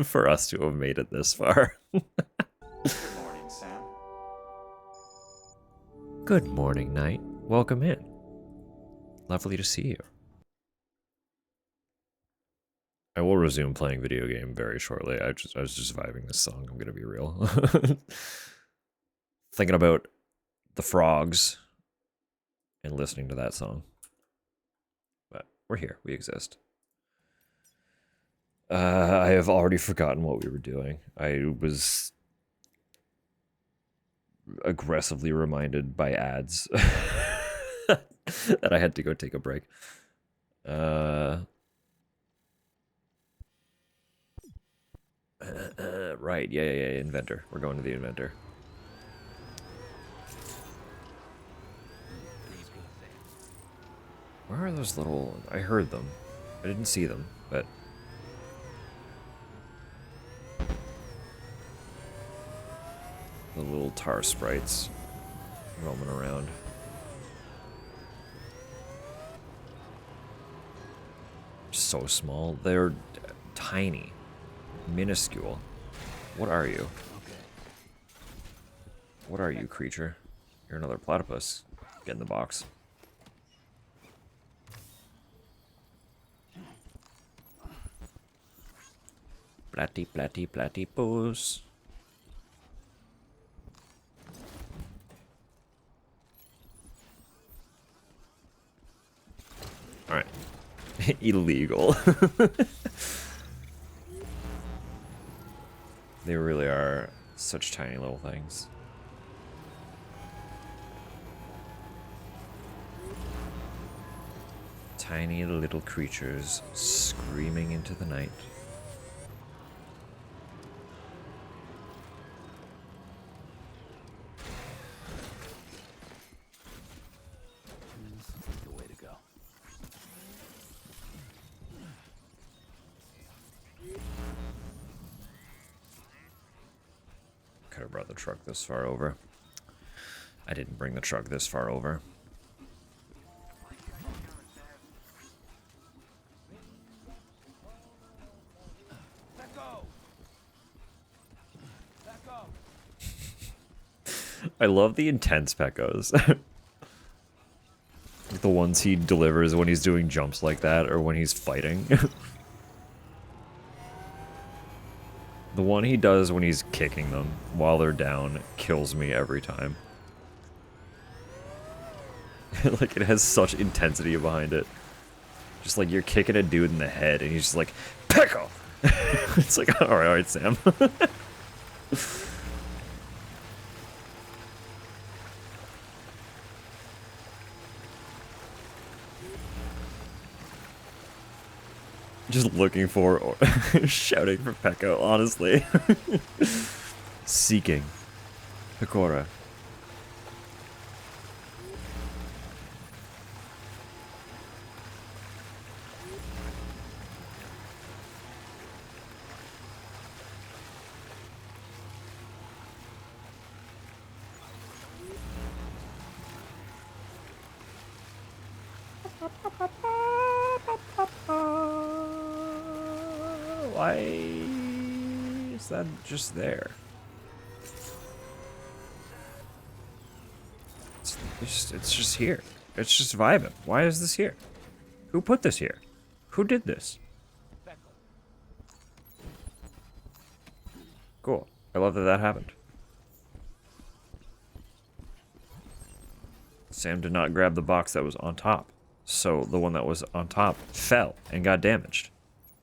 for us to have made it this far. Good morning, Sam. Good morning, Knight. Welcome in. Lovely to see you. I will resume playing video game very shortly. I was just vibing this song, I'm gonna be real. Thinking about the frogs and listening to that song. But we're here, we exist. I have already forgotten what we were doing. I was aggressively reminded by ads that I had to go take a break. Right, yeah, inventor. We're going to the inventor. Where are those little... I heard them. I didn't see them, but... the little tar sprites roaming around. So small. They're tiny. Minuscule. What are you? What are you, creature? You're another platypus. Get in the box. Platypus. Illegal. They really are such tiny little things. Tiny little creatures screaming into the night. The way to go. Could have brought the truck this far over. I didn't bring the truck this far over. Let go. Let go. I love the intense Pekos. The ones he delivers when he's doing jumps like that, or when he's fighting. The one he does when he's kicking them while they're down kills me every time. Like, it has such intensity behind it. Just like you're kicking a dude in the head and he's just like, Pekko! It's like, alright, Sam. Just looking for or shouting for Pekko, honestly. Seeking. Pekora. Why is that just there? It's just here. It's just vibing. Why is this here? Who put this here? Who did this? Cool. I love that that happened. Sam did not grab the box that was on top, so the one that was on top fell and got damaged.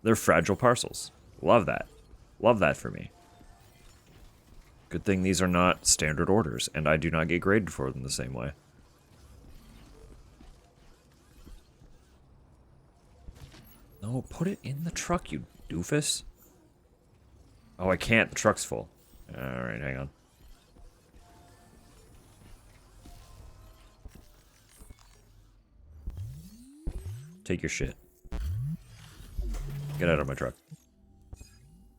They're fragile parcels. Love that. Love that for me. Good thing these are not standard orders, and I do not get graded for them the same way. No, put it in the truck, you doofus. Oh, I can't. The truck's full. Alright, hang on. Take your shit. Get out of my truck.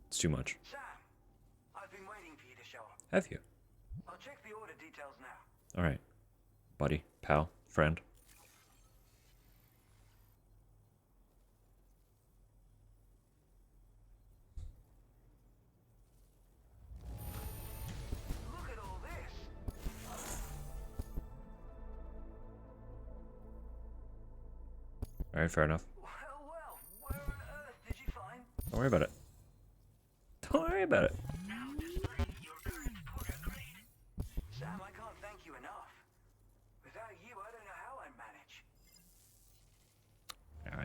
It's too much. Sam, I've been waiting for you to show up. Have you? I'll check the order details now. Alright. Buddy, pal, friend. Look at all this. Alright, fair enough. Well, where on earth did you find? Don't worry about it. Don't worry about it. Sam, I can't thank you enough. Without you, I don't know how I'd manage.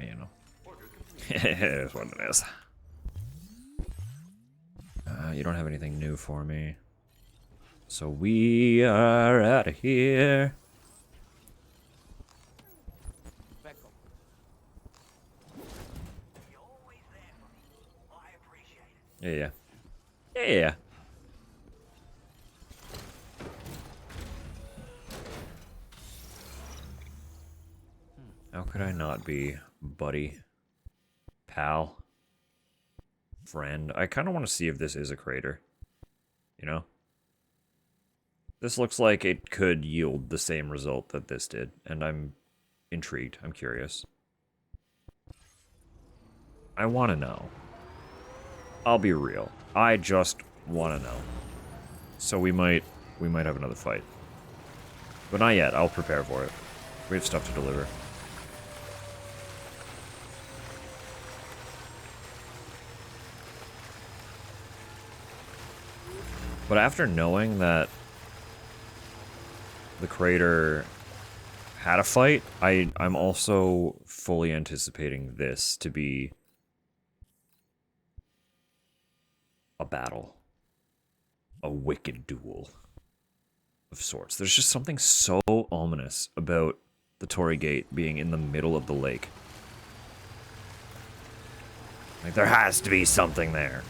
You know. It is what it is. You don't have anything new for me. So we are out of here. Pekko. You're always there for me. I appreciate it. Yeah, yeah. Yeah, yeah. How could I not be buddy, pal, friend? I kind of want to see if this is a crater. You know? This looks like it could yield the same result that this did, and I'm intrigued. I'm curious. I want to know. I'll be real. I just want to know. So we might have another fight. But not yet. I'll prepare for it. We have stuff to deliver. But after knowing that the crater had a fight, I'm also fully anticipating this to be a battle. A wicked duel of sorts. There's just something so ominous about the Torii Gate being in the middle of the lake. Like, there has to be something there.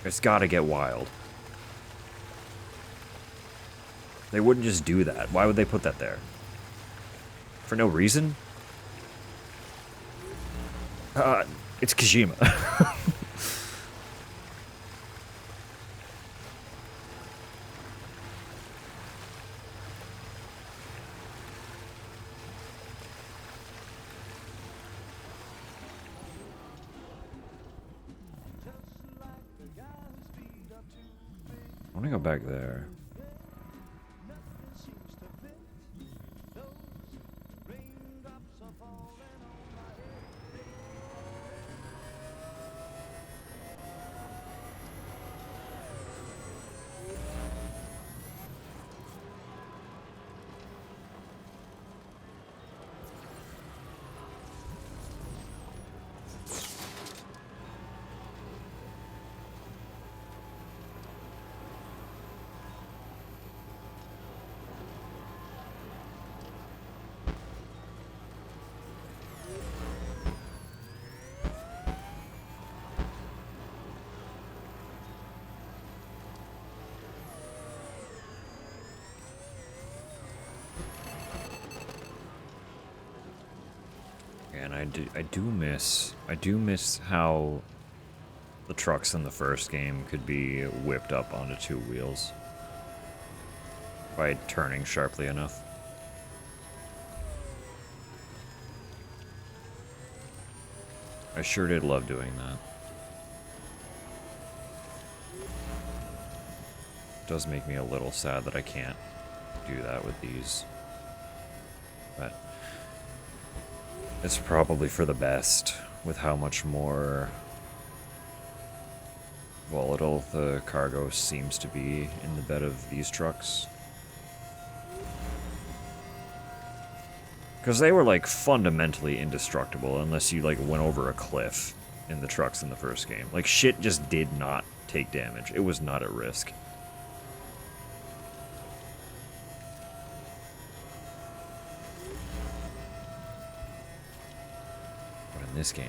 It's gotta get wild. They wouldn't just do that. Why would they put that there? For no reason? It's Kojima. I want to go back there. And I do miss how the trucks in the first game could be whipped up onto two wheels by turning sharply enough. I sure did love doing that. It does make me a little sad that I can't do that with these. But it's probably for the best with how much more volatile the cargo seems to be in the bed of these trucks. Because they were like fundamentally indestructible unless you like went over a cliff in the trucks in the first game. Like shit just did not take damage. It was not at risk. This game,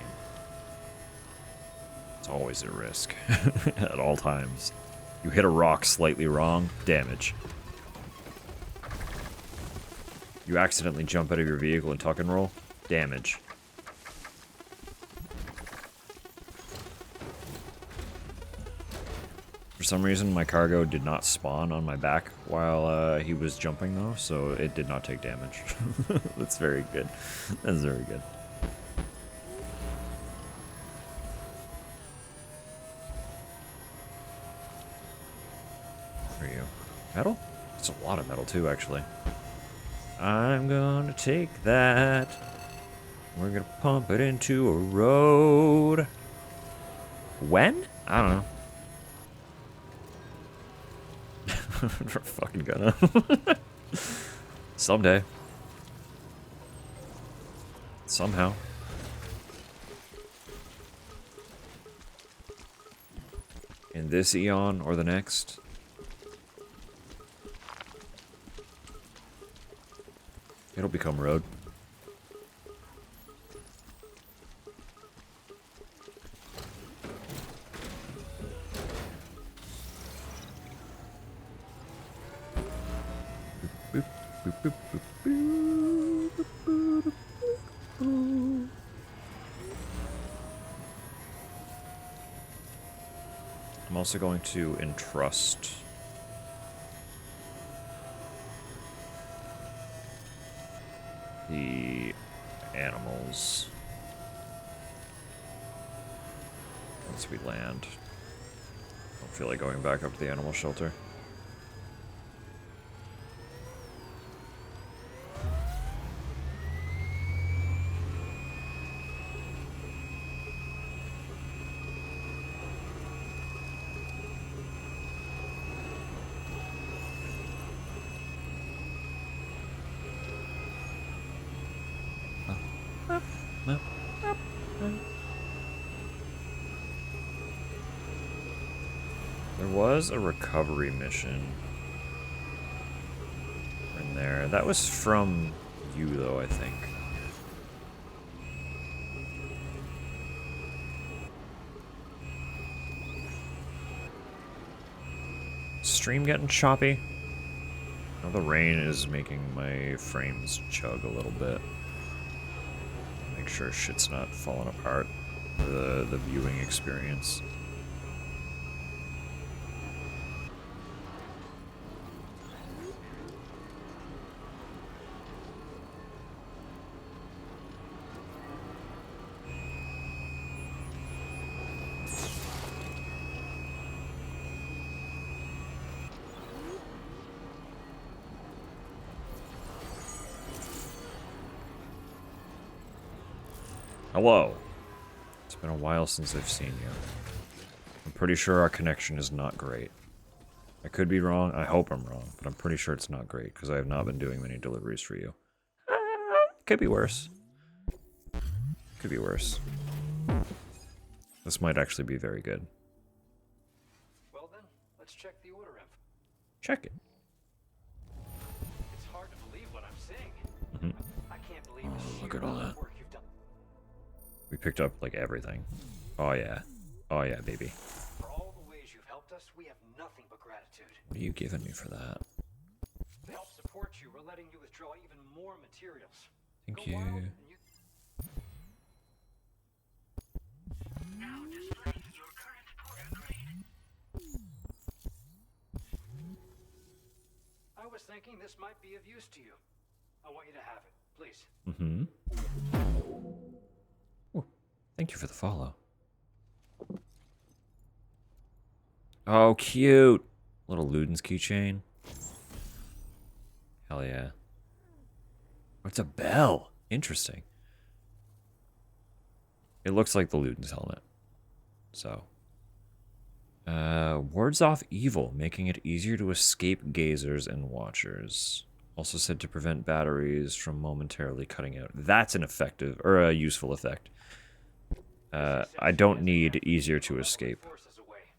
it's always at risk at all times. You hit a rock slightly wrong, damage. You accidentally jump out of your vehicle and tuck and roll, damage. For some reason, my cargo did not spawn on my back while he was jumping though, so it did not take damage. That's very good. That's very good. Metal? It's a lot of metal too, actually. I'm gonna take that. We're gonna pump it into a road. When? I don't know. We're fucking gonna. Someday. Somehow. In this eon or the next. It'll become road. Boop, boop, boop, boop, boop, boop, boop, boop. I'm also going to entrust the animals once we land. Don't feel like going back up to the animal shelter. There was a recovery mission in there. That was from you, though, I think. Stream getting choppy? Now the rain is making my frames chug a little bit. Make sure shit's not falling apart for the viewing experience. Hello. It's been a while since I've seen you. I'm pretty sure our connection is not great. I could be wrong. I hope I'm wrong, but I'm pretty sure it's not great because I have not been doing many deliveries for you. Could be worse. Could be worse. This might actually be very good. Well then, let's check the order info. Check it. It's hard to believe what I'm seeing. Mhm. I can't believe Oh, the sheer look at all amount that. of work you've done. We picked up like everything. Oh yeah. Oh yeah, baby. For all the ways you've helped us, we have nothing but gratitude. What are you giving me for that? To help support you, we're letting you withdraw even more materials. Thank Go you. wild and you Now display your current portal grade. I was thinking this might be of use to you. I want you to have it, please. Mm-hmm. Ooh, thank you for the follow. Oh, cute. Little Luden's keychain. Hell yeah. It's a bell. Interesting. It looks like the Luden's helmet. So. Wards off evil, making it easier to escape gazers and watchers. Also said to prevent batteries from momentarily cutting out. That's an effective, or a useful effect. I don't need easier to escape. Forces away.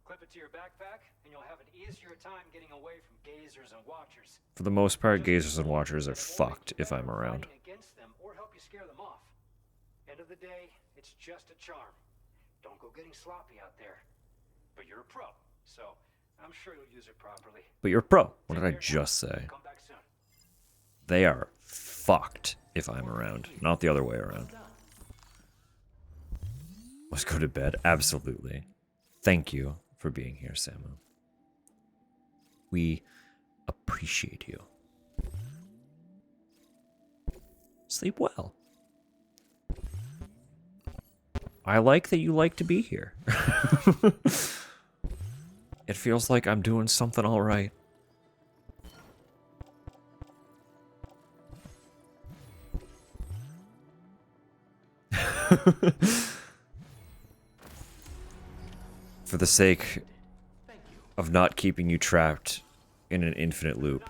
Clip it to your backpack, and you'll have an easier time getting away from gazers and watchers. For the most part, gazers and watchers are fucked if I'm around. Fighting against them or help you scare them off. End of the day, it's just a charm. Don't go getting sloppy out there. But you're a pro, so I'm sure you'll use it properly. But you're a pro. What did I just say? Come back soon. They are fucked if I'm around, not the other way around. Let's go to bed. Absolutely. Thank you for being here, Samu. We appreciate you. Sleep well. I like that you like to be here. It feels like I'm doing something all right. For the sake of not keeping you trapped in an infinite loop,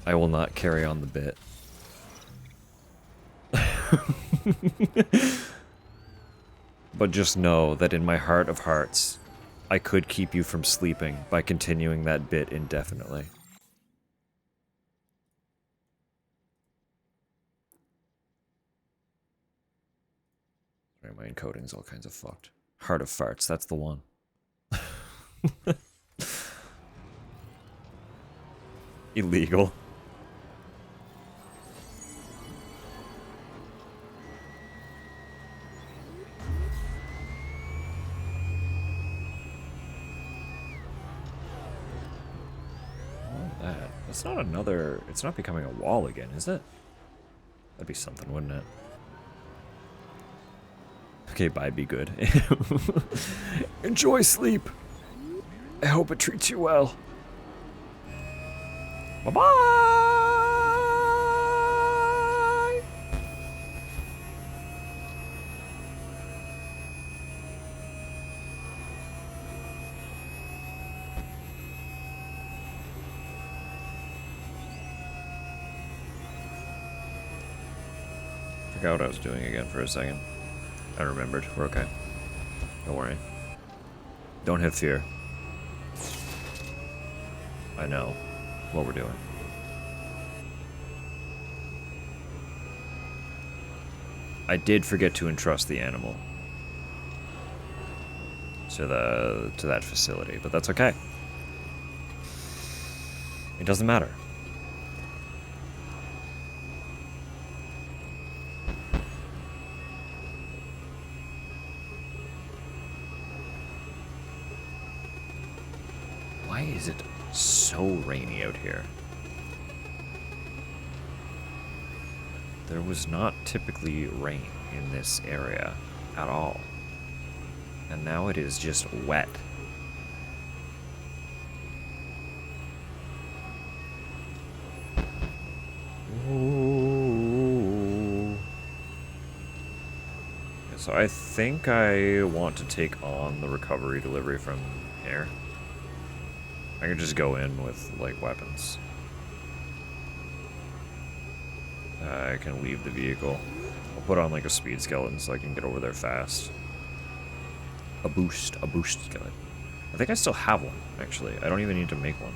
I will not carry on the bit. But just know that in my heart of hearts, I could keep you from sleeping by continuing that bit indefinitely. Sorry, my encoding's all kinds of fucked. Heart of farts, that's the one. Illegal. That. That's not another... It's not becoming a wall again, is it? That'd be something, wouldn't it? Okay, bye, be good. Enjoy sleep. I hope it treats you well. Bye-bye! Forgot what I was doing again for a second. I remembered. We're okay. Don't worry. Don't have fear. I know what we're doing. I did forget to entrust the animal to that facility, but that's okay. It doesn't matter. Why is it so rainy out here? There was not typically rain in this area at all. And now it is just wet. Ooh. So I think I want to take on the recovery delivery from here. I can just go in with, like, weapons. I can leave the vehicle. I'll put on, like, a speed skeleton so I can get over there fast. A boost skeleton. I think I still have one, actually. I don't even need to make one.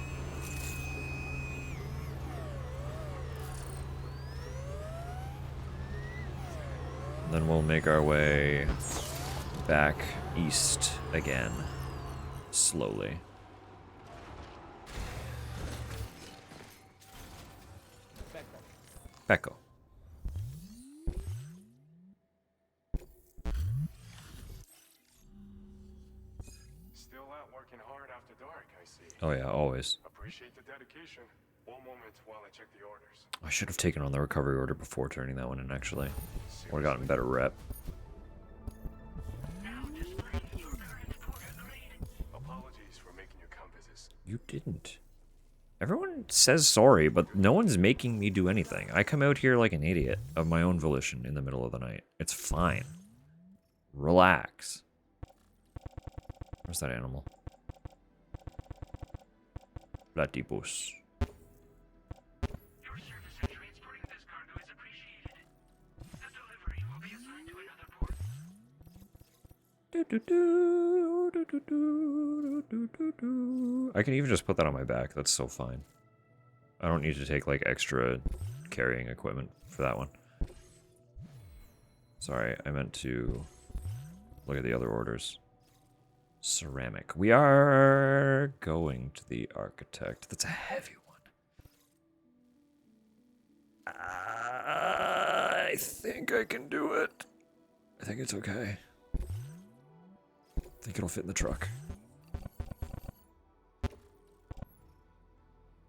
And then we'll make our way back east again. Slowly. Becco. Still out working hard after dark, I see. Oh yeah, always. Appreciate the dedication. One moment while I check the orders. I should have taken on the recovery order before turning that one in, actually. Would have gotten better rep. Now displaying your current porter grade. Apologies for making you come visit. You didn't. Everyone says sorry, but no one's making me do anything. I come out here like an idiot of my own volition in the middle of the night. It's fine. Relax. Where's that animal? Platypus. Your service in transporting this cargo is appreciated. The delivery will be assigned to another port. I can even just put that on my back. That's so fine. I don't need to take, like, extra carrying equipment for that one. Sorry, I meant to look at the other orders. Ceramic. We are going to the architect. That's a heavy one. I think I can do it. I think it's okay. I think it'll fit in the truck.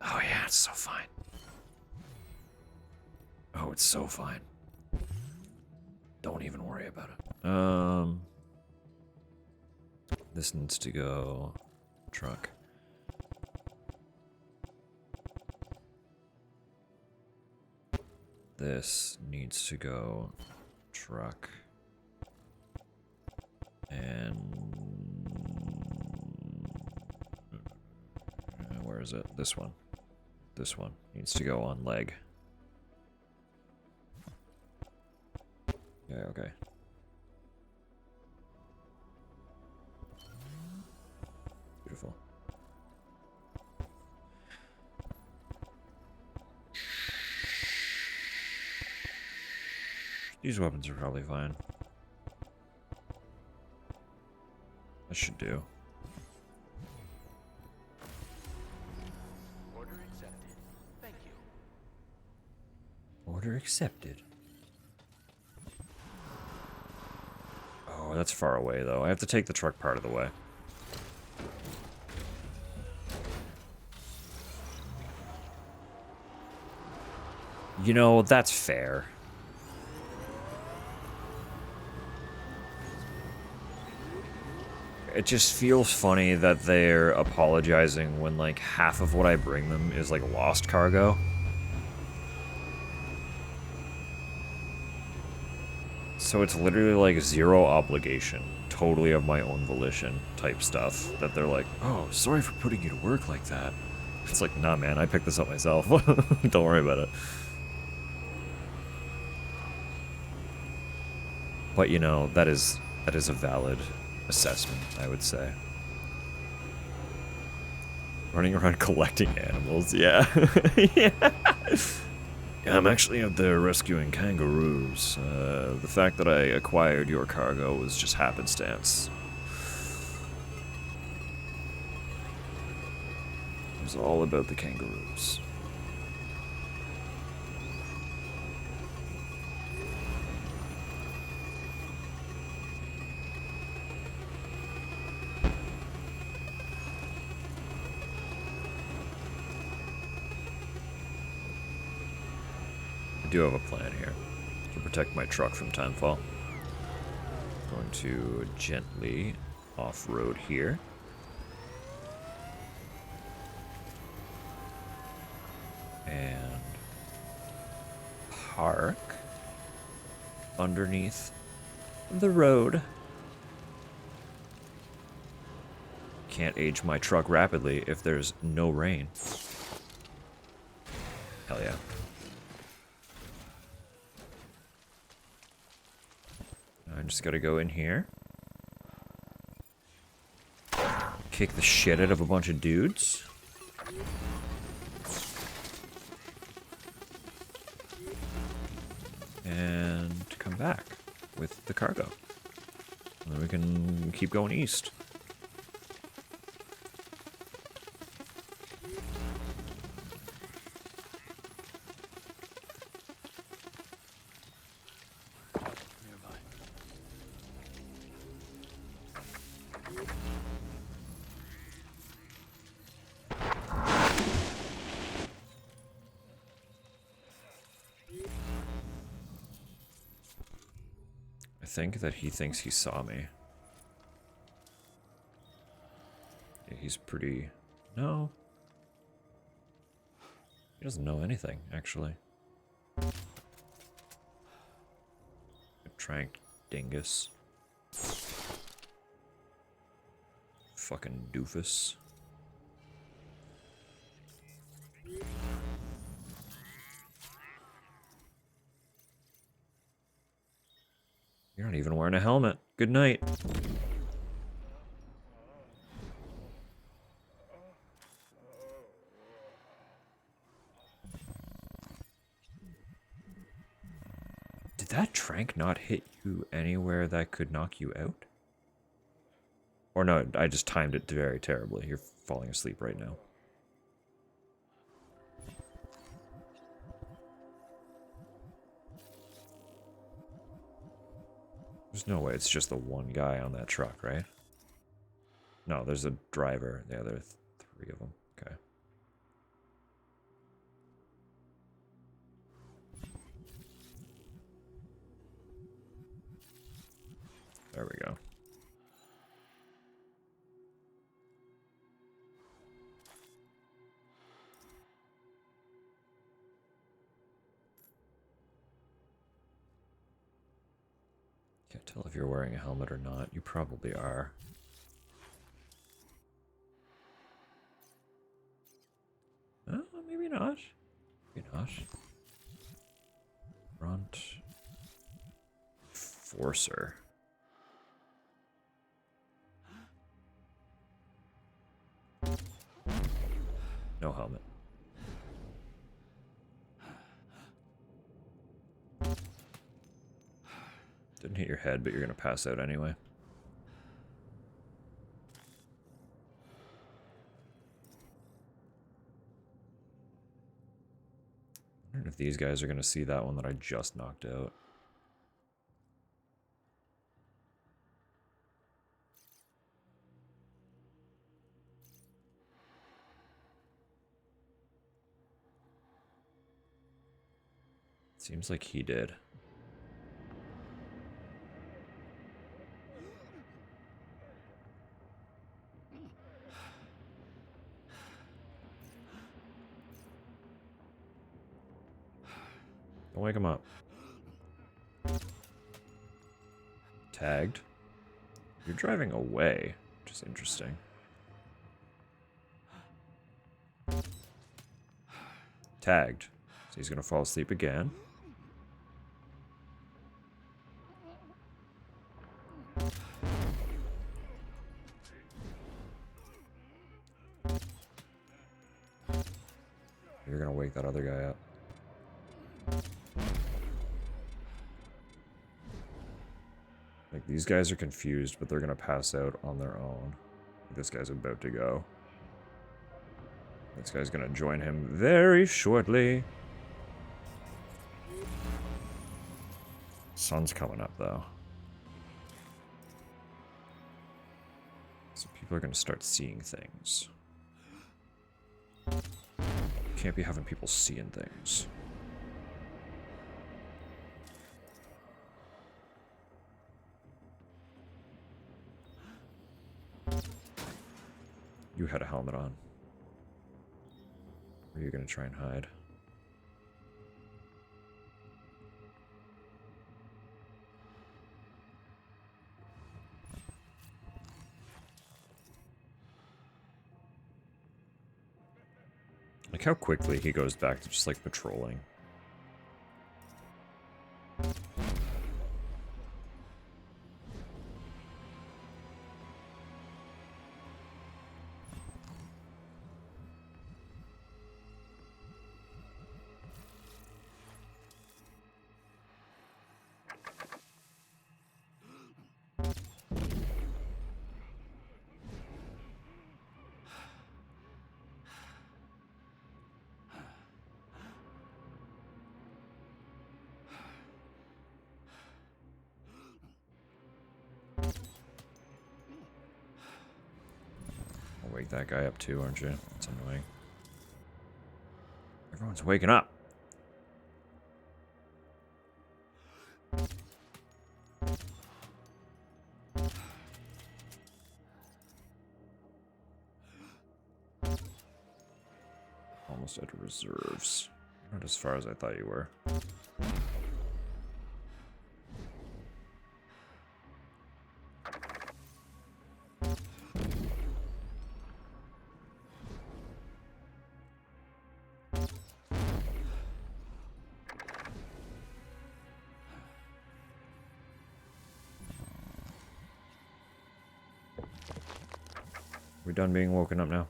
Oh yeah, it's so fine. Oh, it's so fine. Don't even worry about it. This needs to go truck. This needs to go truck. And where is it? This one. This one needs to go on leg. Yeah, okay. Beautiful. These weapons are probably fine. That should do. Order accepted. Thank you. Order accepted. Oh, that's far away, though. I have to take the truck part of the way. You know, that's fair. It just feels funny that they're apologizing when, like, half of what I bring them is, like, lost cargo. So it's literally, like, zero obligation, totally of my own volition type stuff, that they're like, oh, sorry for putting you to work like that. It's like, nah, man, I picked this up myself. Don't worry about it. But you know, that is a valid assessment, I would say. Running around collecting animals, yeah. Yeah. Yeah, I'm actually out there rescuing kangaroos. The fact that I acquired your cargo was just happenstance. It was all about the kangaroos. I do have a plan here to protect my truck from timefall. Going to gently off-road here. And park underneath the road. Can't age my truck rapidly if there's no rain. Hell yeah. I just gotta go in here. Kick the shit out of a bunch of dudes. And come back with the cargo. And then we can keep going east. I think that he thinks he saw me. Yeah, he's pretty... No. He doesn't know anything, actually. Trank dingus. Fucking doofus. You're not even wearing a helmet. Good night. Did that trank not hit you anywhere that could knock you out? Or no, I just timed it very terribly. You're falling asleep right now. There's no way it's just the one guy on that truck, right? No, there's a driver. Yeah, there are three of them. Okay. There we go. Can't tell if you're wearing a helmet or not. You probably are. Oh, maybe not. Maybe not. Front. Forcer. No helmet. Didn't hit your head, but you're gonna pass out anyway. I wonder if these guys are gonna see that one that I just knocked out. Seems like he did. Don't wake him up. Tagged. You're driving away, which is interesting. Tagged. So he's gonna fall asleep again. you're gonna wake that other guy up. Like, these guys are confused, but they're gonna pass out on their own. This guy's about to go. This guy's gonna join him very shortly. Sun's coming up, though. So people are gonna start seeing things. Can't be having people seeing things. You had a helmet on. Or are you gonna try and hide? Like how quickly he goes back to just like patrolling. I'll wake that guy up too, aren't you? That's annoying. Everyone's waking up. Almost out of reserves. Not as far as I thought you were. We done being woken up now?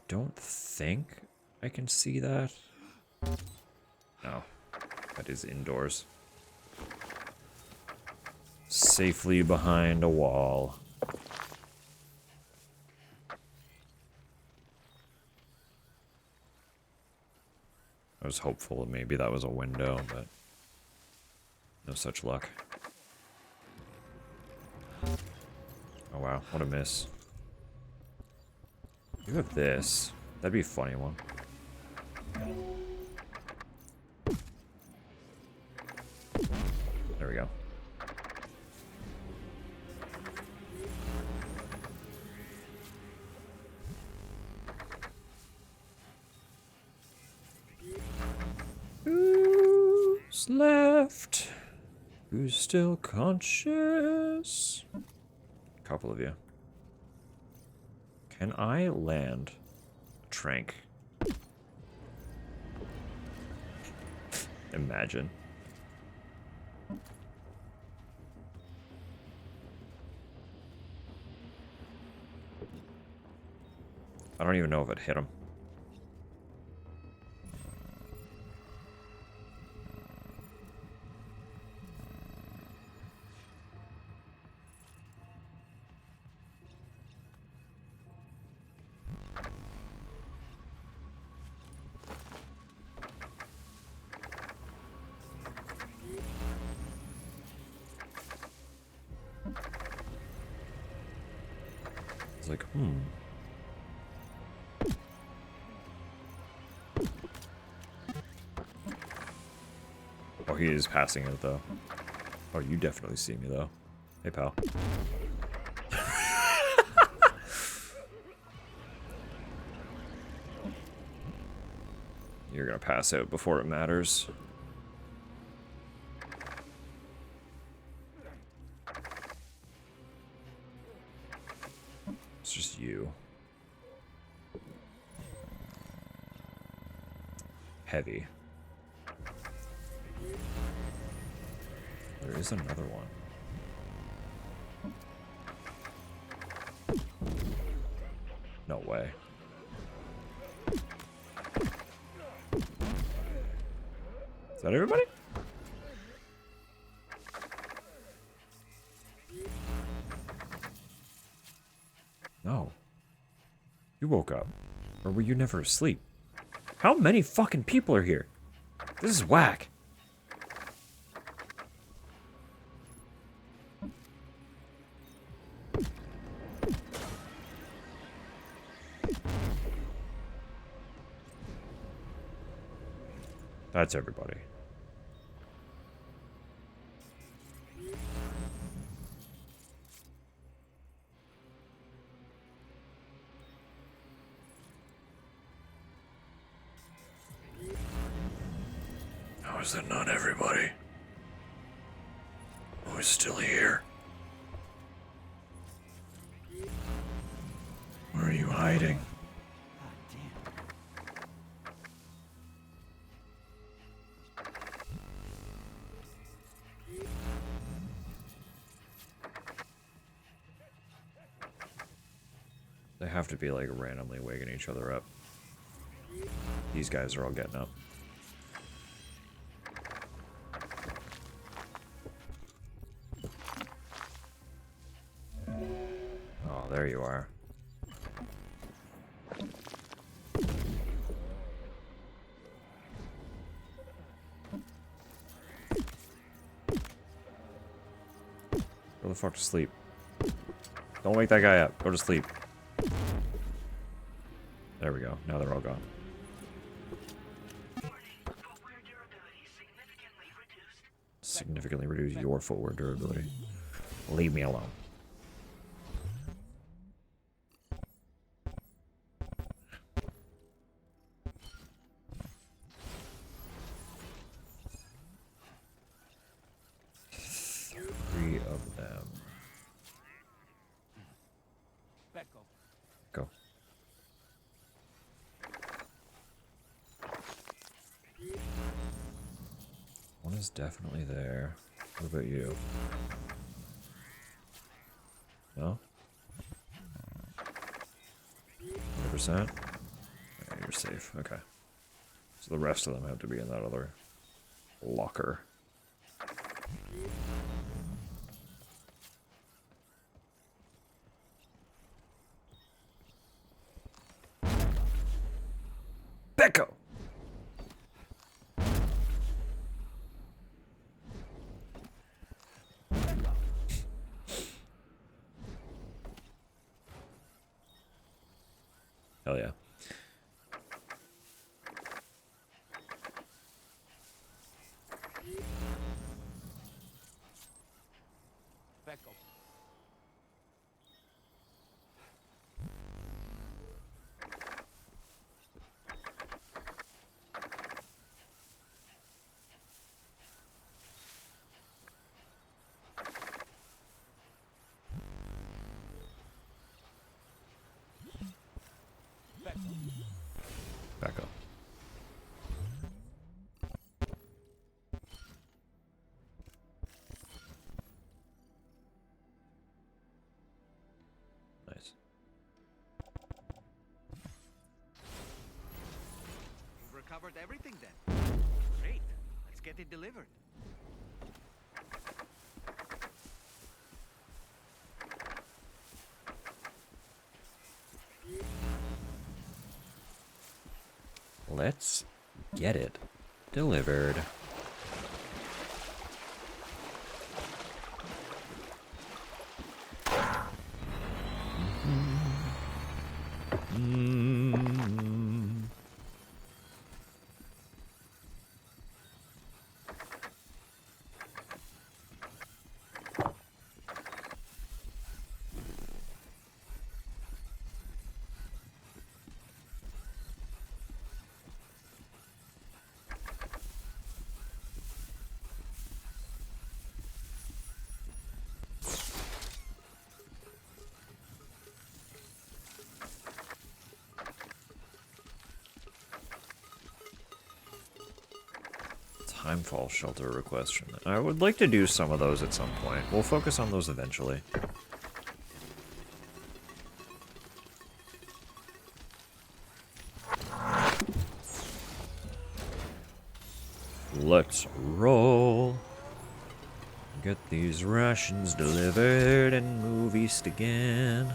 Don't think I can see that. No, that is indoors. Safely behind a wall. I was hopeful that maybe that was a window, but no such luck. Oh wow, what a miss. You have this. That'd be a funny one. There we go. Who's left? Who's still conscious? A couple of you. Can I land a trank? Imagine. I don't even know if it hit him. It's like, Oh, he is passing it, though. Oh, you definitely see me, though. Hey, pal. You're gonna pass out before it matters. It's just you. Heavy. There is another one. No way. Is that everybody? No. You woke up. Or were you never asleep? How many fucking people are here? This is whack. That's everybody. How is that not everybody? Who is still here? Where are you hiding? They have to be like randomly waking each other up. These guys are all getting up. Oh, there you are. Go the fuck to sleep. Don't wake that guy up. Go to sleep. There we go. Now they're all gone. Significantly reduce your footwear durability. Leave me alone. Three of them. Go. One is definitely there. What about you? No? 100%? Yeah, you're safe. Okay. So the rest of them have to be in that other locker. Becco! Hell yeah. Back up. Nice. You've recovered everything then. Great. Let's get it delivered. Let's get it delivered. Timefall shelter request from that. I would like to do some of those at some point. We'll focus on those eventually. Let's roll. Get these rations delivered and move east again.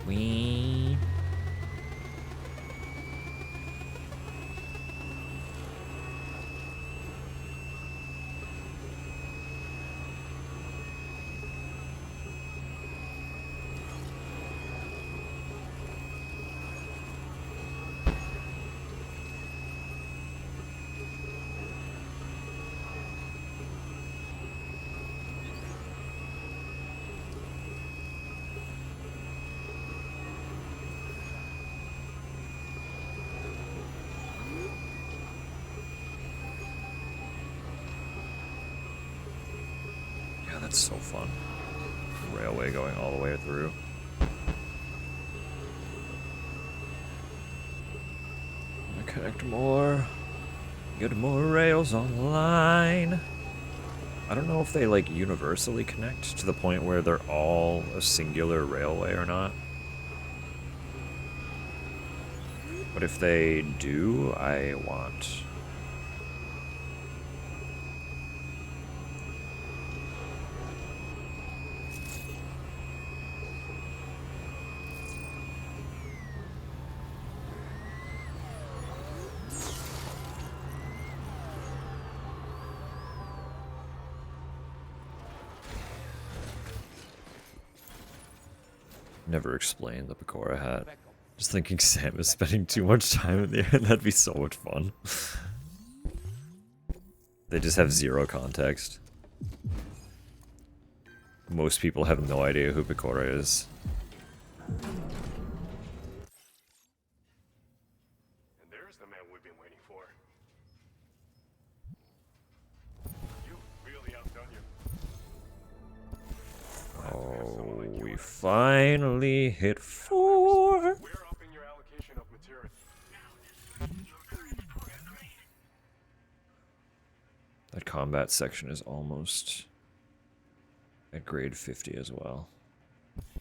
Wee. Yeah, that's so fun. Railway going all the way through. Connect more. Get more rails online. I don't know if they like universally connect to the point where they're all a singular railway or not. But if they do, I want. Never explained the Pecora hat. Just thinking Sam is spending too much time in there. That'd be so much fun. They just have zero context. Most people have no idea who Pecora is. And there's the man we've been waiting for. You really outdone you. Oh, we finally hit 4. We're upping your allocation of material. That combat section is almost at grade 50 as well.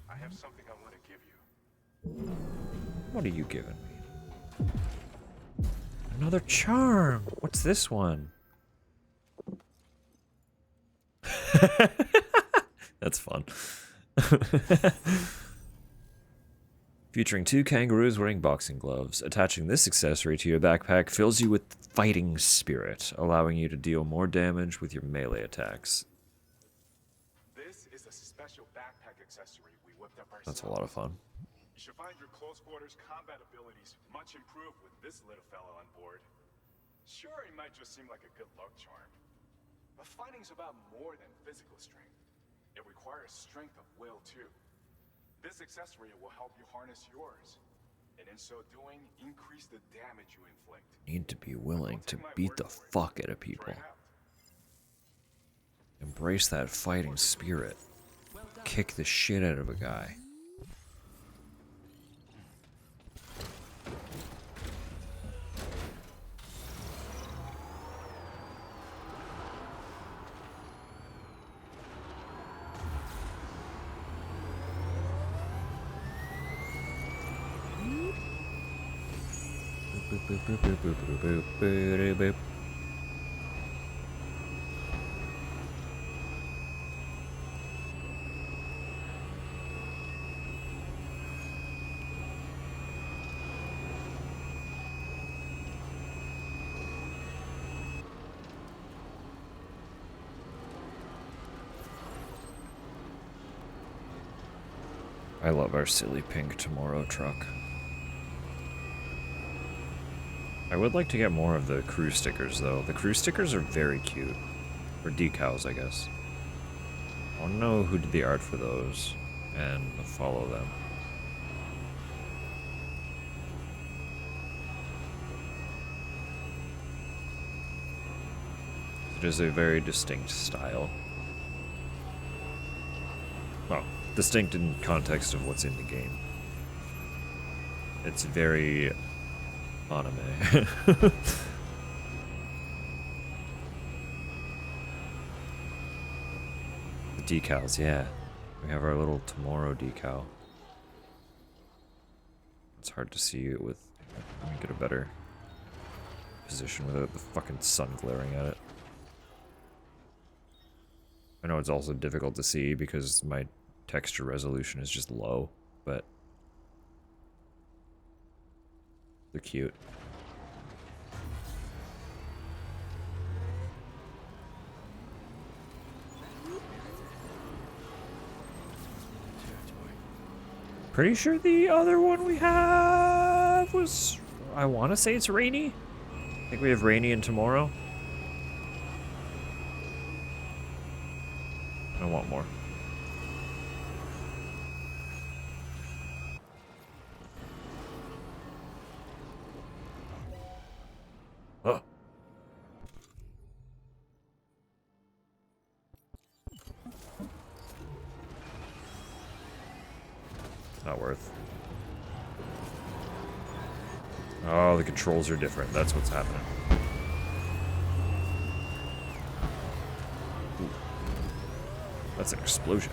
I have something I want to give you. What are you giving me? Another charm. What's this one? That's fun. Featuring 2 kangaroos wearing boxing gloves. Attaching this accessory to your backpack fills you with fighting spirit, allowing you to deal more damage with your melee attacks. This is a special backpack accessory we whipped up ourselves. That's a lot of fun. You should find your close quarters combat abilities much improved with this little fellow on board. Sure, it might just seem like a good luck charm, but fighting's about more than physical strength. It requires strength of will too. This accessory will help you harness yours, and in so doing, increase the damage you inflict. Need to be willing to beat the fuck out of people. Embrace that fighting spirit. Kick the shit out of a guy. Boop, boop, boop, boop, boop, boop, boop, boop, boop. I love our silly pink Tomorrow truck. I would like to get more of the crew stickers, though. The crew stickers are very cute. Or decals, I guess. I want to know who did the art for those, and follow them. It is a very distinct style. Well, distinct in context of what's in the game. It's very Anime. The decals, yeah. We have our little tomorrow decal. It's hard to see it with. Let me get a better position without the fucking sun glaring at it. I know it's also difficult to see because my texture resolution is just low, but they're cute. Pretty sure the other one we have was, I want to say it's rainy. I think we have rainy and tomorrow. I want more. Oh. Not worth. Oh, the controls are different. That's what's happening. Ooh. That's an explosion.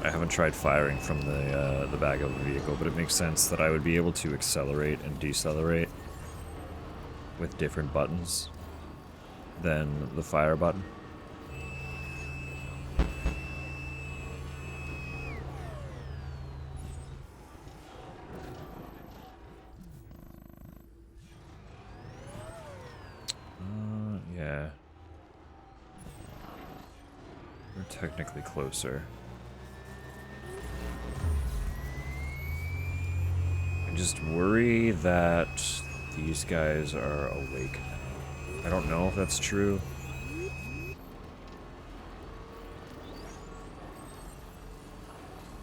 I haven't tried firing from the back of the vehicle, but it makes sense that I would be able to accelerate and decelerate with different buttons than the fire button. Yeah. We're technically closer. I just worry that these guys are awake now. I don't know if that's true.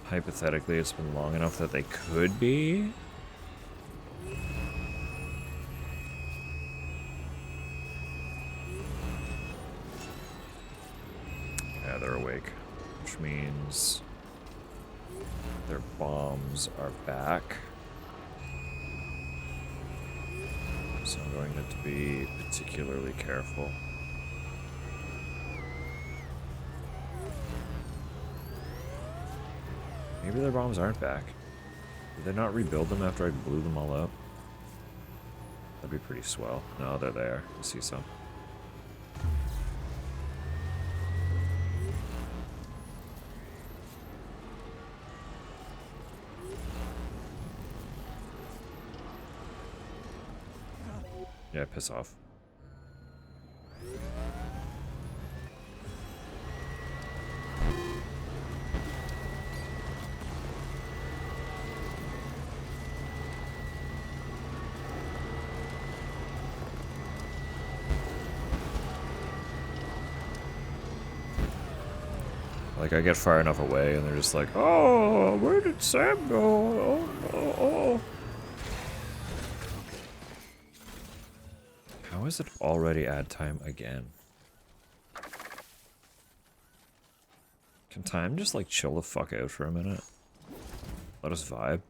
Hypothetically, it's been long enough that they could be. Yeah, they're awake, which means their bombs are back. So I'm going to have to be particularly careful. Maybe their bombs aren't back. Did they not rebuild them after I blew them all up? That'd be pretty swell. No, they're there. I see some. Yeah, piss off. Like, I get far enough away and they're just like, oh, where did Sam go? Oh, oh, oh. How is it already ad time again? Can time just like chill the fuck out for a minute? Let us vibe.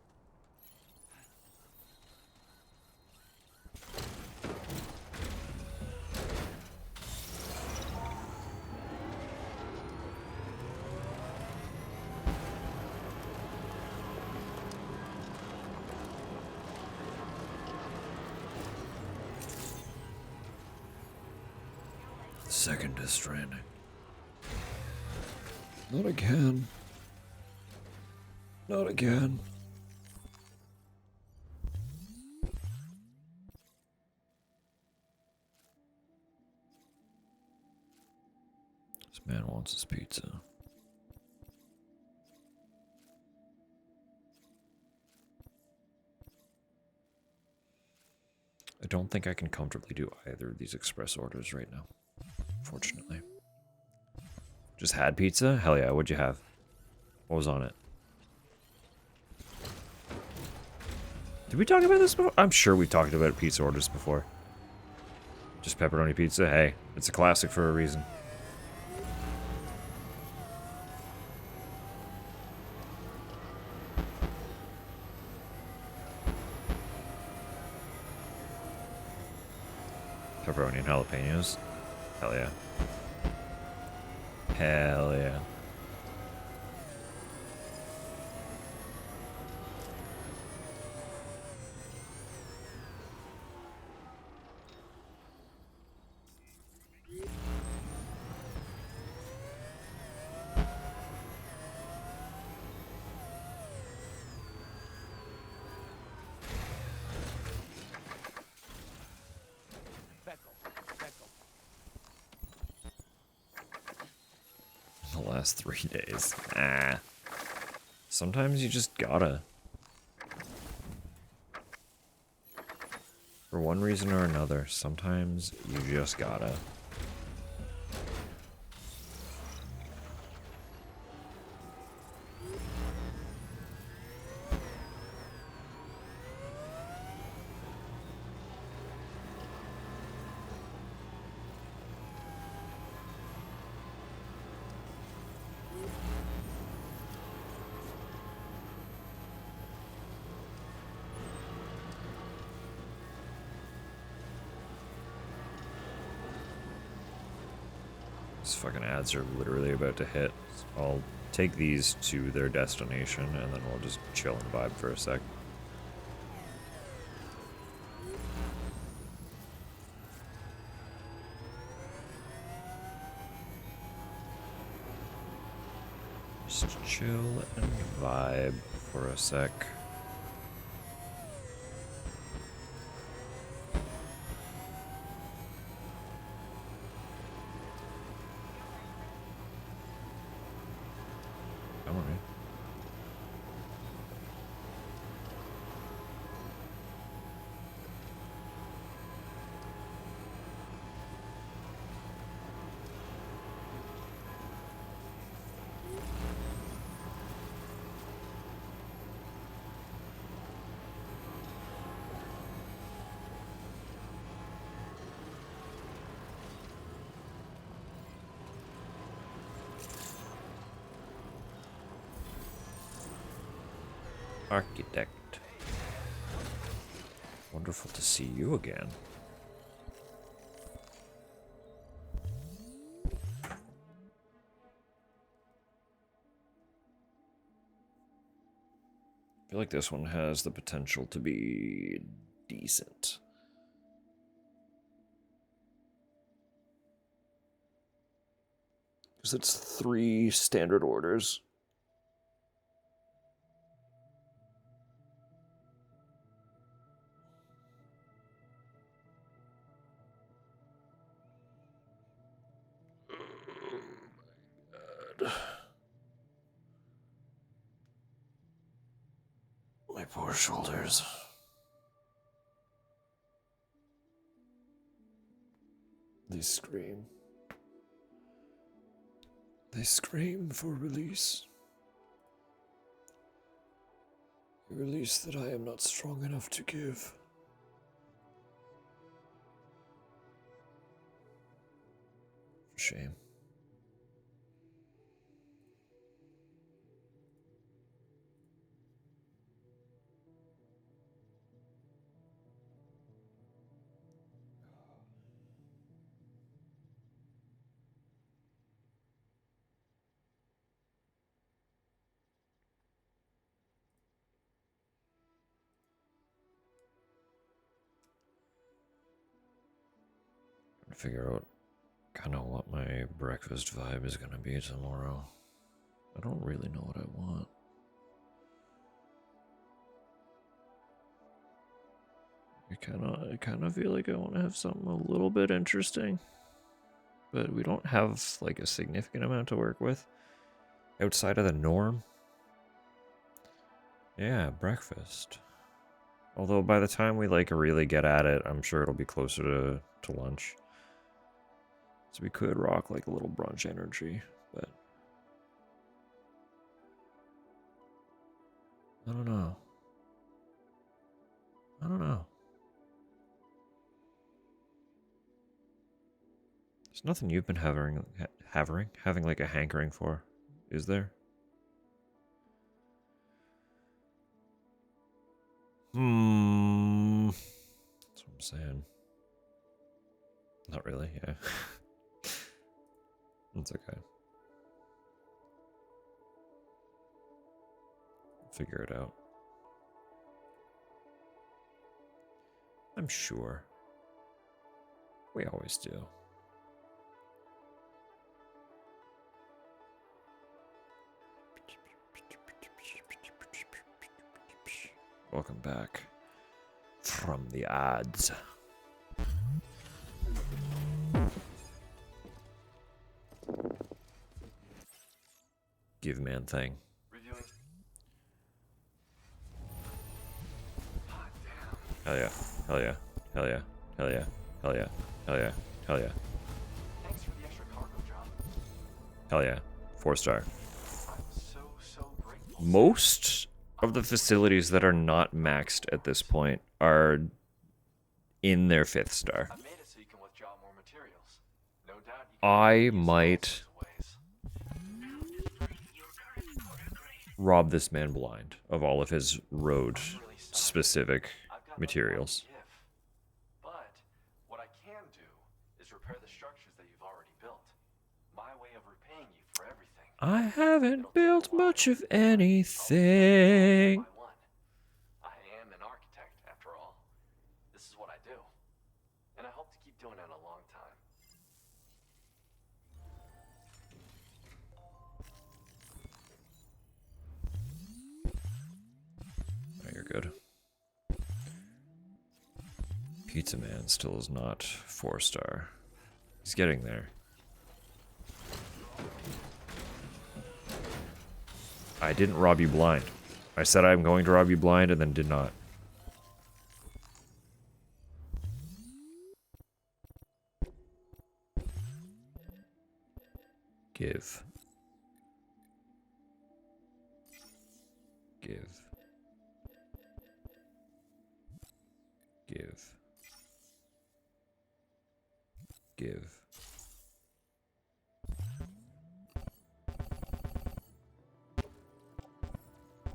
Second Death Stranding. Not again. Not again. This man wants his pizza. I don't think I can comfortably do either of these express orders right now. Fortunately. Just had pizza? Hell yeah, what'd you have? What was on it? Did we talk about this before? I'm sure we talked about pizza orders before. Just pepperoni pizza? Hey, it's a classic for a reason. Pepperoni and jalapenos. Hell yeah. Hell yeah. The last 3 days. Ah. Sometimes you just gotta. For one reason or another, sometimes you just gotta. These fucking ads are literally about to hit. I'll take these to their destination and then we'll just chill and vibe for a sec. Just chill and vibe for a sec. Come on, man. Architect. Wonderful to see you again. I feel like this one has the potential to be decent. Because it's 3 standard orders. My poor shoulders. They scream. They scream for release. A release that I am not strong enough to give. Shame. Figure out kind of what my breakfast vibe is gonna be tomorrow. I don't really know what I want. I kind of feel like I want to have something a little bit interesting, but we don't have like a significant amount to work with outside of the norm. Yeah, breakfast. Although by the time we like really get at it, I'm sure it'll be closer to lunch. So we could rock like a little brunch energy, but I don't know. I don't know. There's nothing you've been having like a hankering for, is there? That's what I'm saying. Not really, yeah. That's okay. Figure it out. I'm sure. We always do. Welcome back from the ads. Give man thing. Reviewing. Hell yeah. Hell yeah. Hell yeah. Hell yeah. Hell yeah. Hell yeah. Hell yeah. Thanks for the extra cargo job. Hell yeah. 4-star. I'm so grateful. Most of the facilities that are not maxed at this point are in their 5th star. I made it so you can withdraw more materials. No doubt you I use all might sorts of ways. rob this man blind of all of his road specific I've got materials. nothing more to give. But what I can do is repair the structures that you've already built. My way of repaying you for everything. I haven't built much of anything. One by one. I am an architect, after all. This is what I do. And I hope to keep doing it a long time. Oh, you're good. Pizza Man still is not 4-star. He's getting there. I didn't rob you blind. I said I'm going to rob you blind and then did not. Give. Give. Give. Give.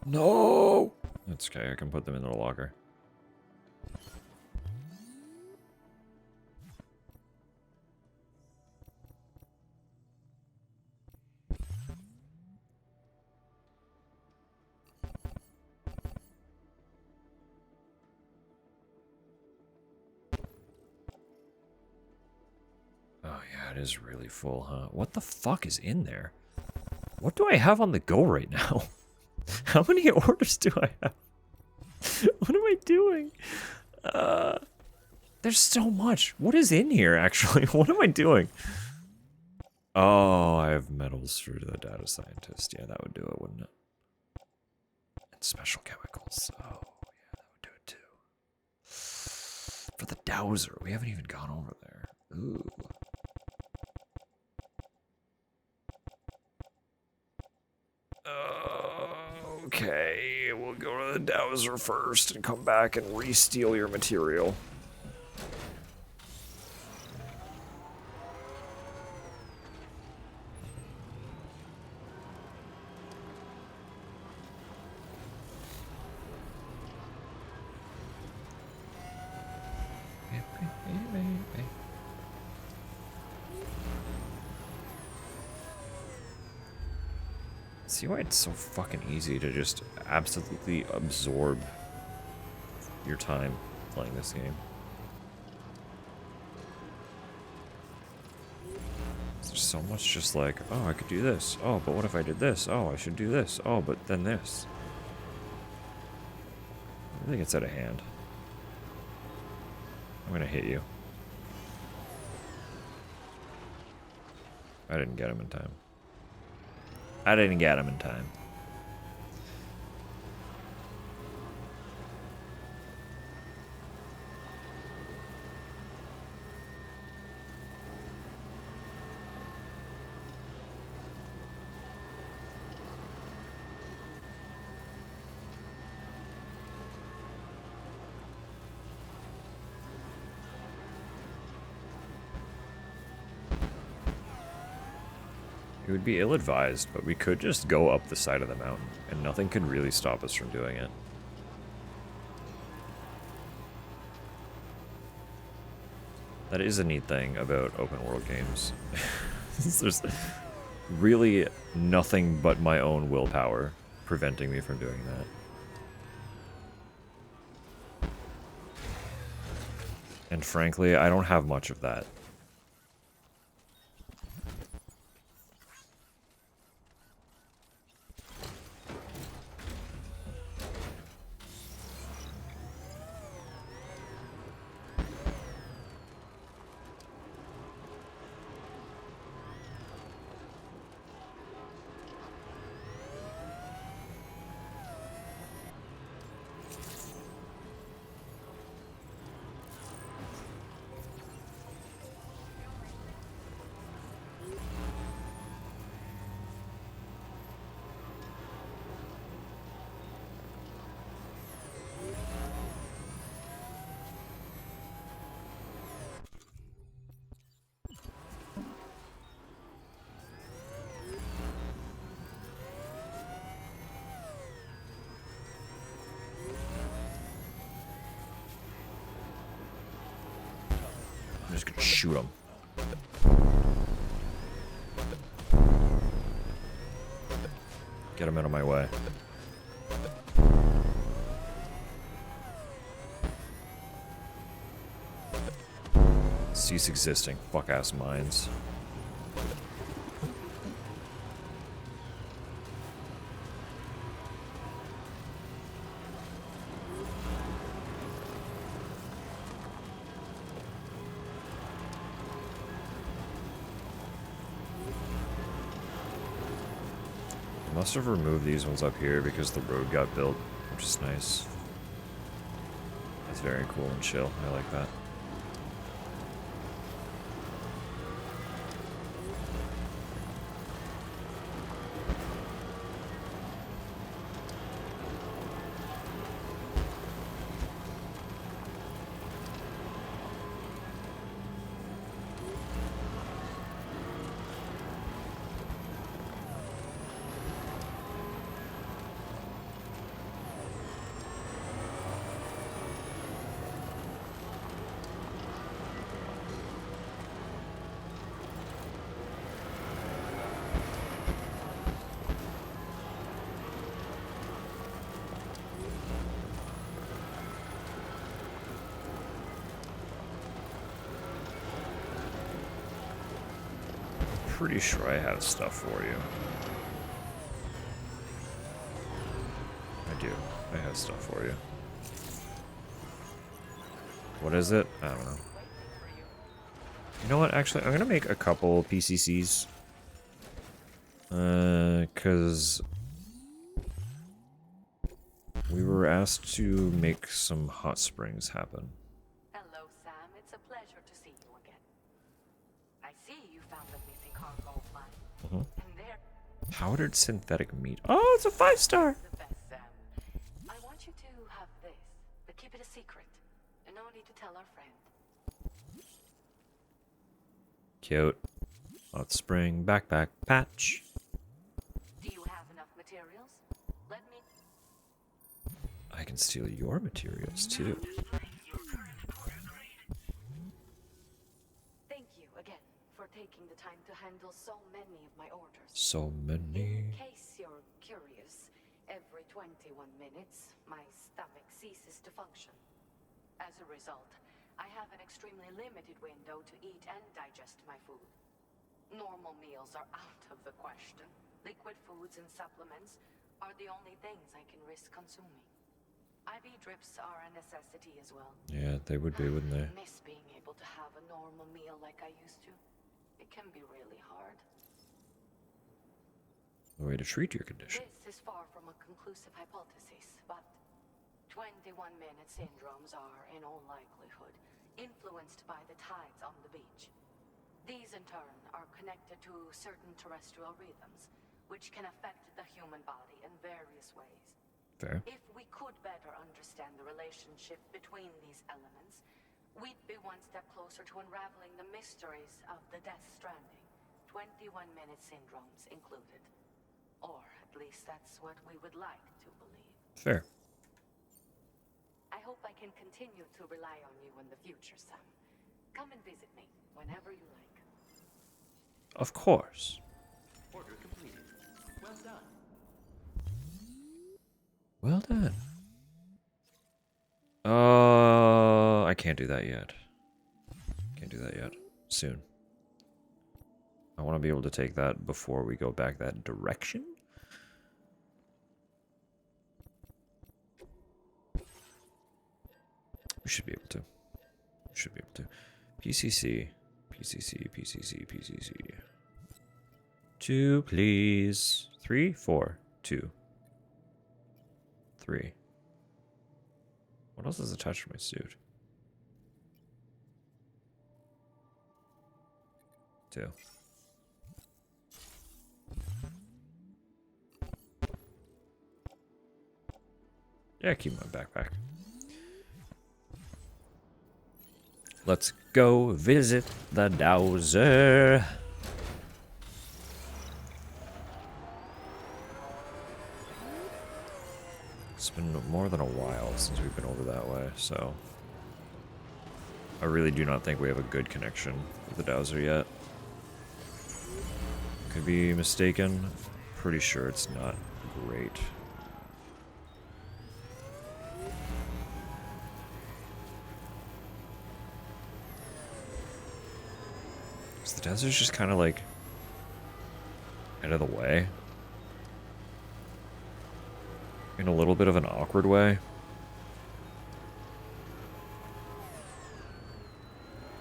No! That's okay, I can put them in the locker. Oh yeah, it is really full, huh? What the fuck is in there? What do I have on the go right now? How many orders do I have? What am I doing? There's so much. What is in here, actually? What am I doing? Oh, I have metals for the data scientist. Yeah, that would do it, wouldn't it? And special chemicals. Oh, yeah, that would do it too. For the dowser, we haven't even gone over there. Ooh. Okay, we'll go to the dowser first and come back and re-steal your material. See why it's so fucking easy to just absolutely absorb your time playing this game. There's so much just like, oh, I could do this. Oh, but what if I did this? Oh, I should do this. Oh, but then this. I think it's out of hand. I'm gonna hit you. I didn't get him in time. I didn't get him in time. It would be ill-advised, but we could just go up the side of the mountain, and nothing could really stop us from doing it. That is a neat thing about open world games. There's really nothing but my own willpower preventing me from doing that. And frankly, I don't have much of that. I'm just gonna shoot him. Get him out of my way. Cease existing. Fuck ass mines. Must have removed these ones up here because the road got built, which is nice. That's very cool and chill. I like that. Pretty sure I have stuff for you. I do. I have stuff for you. What is it? I don't know. You know what? Actually, I'm gonna make a couple PCCs. Cause we were asked to make some hot springs happen. Hello, Sam. It's a pleasure to see you again. I see you found the missing cargo of mine. And there, Powdered synthetic meat. Oh, it's a 5-star. the best, Sam. I want you to have this, but keep it a secret. And no need to tell our friend. Cute. Hot spring backpack patch. Do you have enough materials? Let me... I can steal your materials too. Thank you again for taking the time to handle so many of my orders. So many. In case you're curious, every 21 minutes, my stomach ceases to function. As a result, I have an extremely limited window to eat and digest my food. Normal meals are out of the question. Liquid foods and supplements are the only things I can risk consuming. IV drips are a necessity as well. Yeah, they would be, wouldn't they? I miss being able to have a normal meal like I used to. It can be really hard. The way to treat your condition. This is far from a conclusive hypothesis, but 21-minute syndromes are, in all likelihood, influenced by the tides on the beach. These, in turn, are connected to certain terrestrial rhythms, which can affect the human body in various ways. Fair. If we could better understand the relationship between these elements, we'd be one step closer to unraveling the mysteries of the Death Stranding, 21-minute syndromes included. Or at least that's what we would like to believe. Fair. I hope I can continue to rely on you in the future, Sam. Come and visit me whenever you like. Of course. Order completed. Well done. Well done. I can't do that yet. Can't do that yet. Soon. I want to be able to take that before we go back that direction. We should be able to. We should be able to. PCC. PCC. PCC. PCC. 2, please. 3, 4, 2. 3. What else is attached to my suit? 2. Yeah, keep my backpack. Let's go visit the Dowser. It's been more than a while since we've been over that way, so I really do not think we have a good connection with the Dowser yet. Could be mistaken. Pretty sure it's not great. The desert's just kind of like out of the way in a little bit of an awkward way.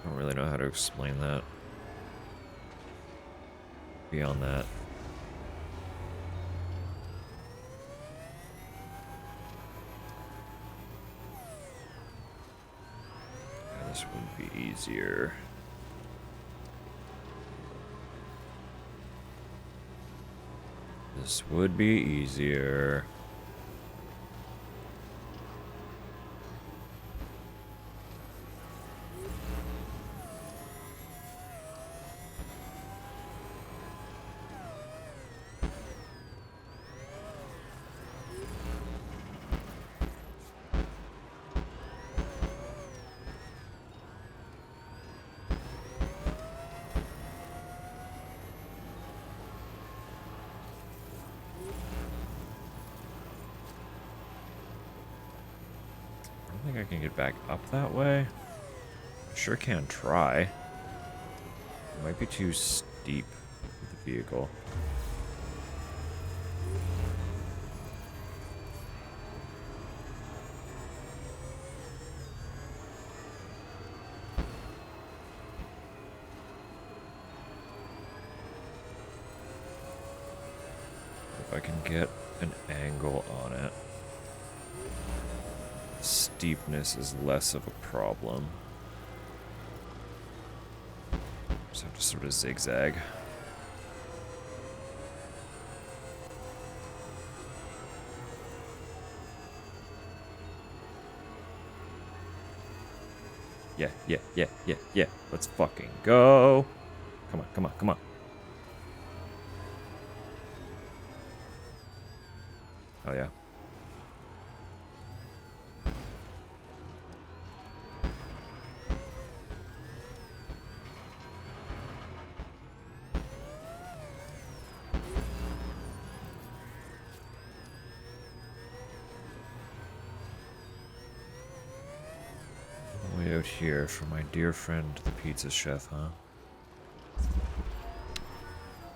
I don't really know how to explain that beyond that. Yeah, this would be easier. This would be easier. I don't think I can get back up that way. I sure can try. It might be too steep with the vehicle. If I can get an angle on it. Steepness is less of a problem. Just have to sort of zigzag. Yeah, yeah, yeah, yeah, yeah. Let's fucking go. Come on, come on, come on. Oh yeah. Way out here for my dear friend, the pizza chef, huh?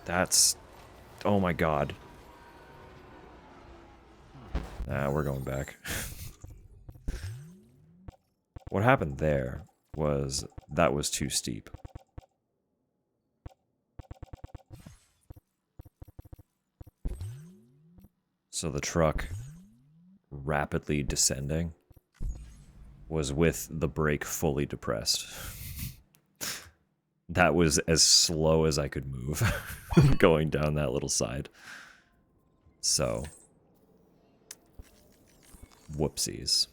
That's... Oh my god. Nah, we're going back. What happened there was that was too steep. So the truck rapidly descending was with the brake fully depressed. That was as slow as I could move going down that little side. So, whoopsies.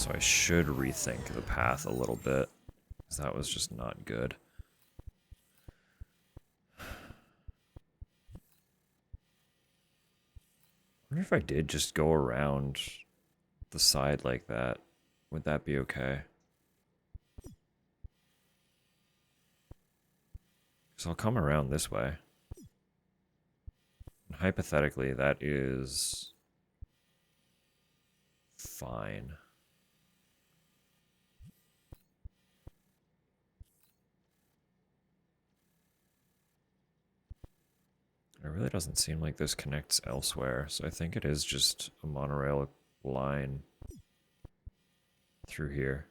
So I should rethink the path a little bit, because that was just not good. I wonder if I did just go around the side like that, would that be okay? So I'll come around this way. And hypothetically, that is fine. It really doesn't seem like this connects elsewhere, so I think it is just a monorail line through here.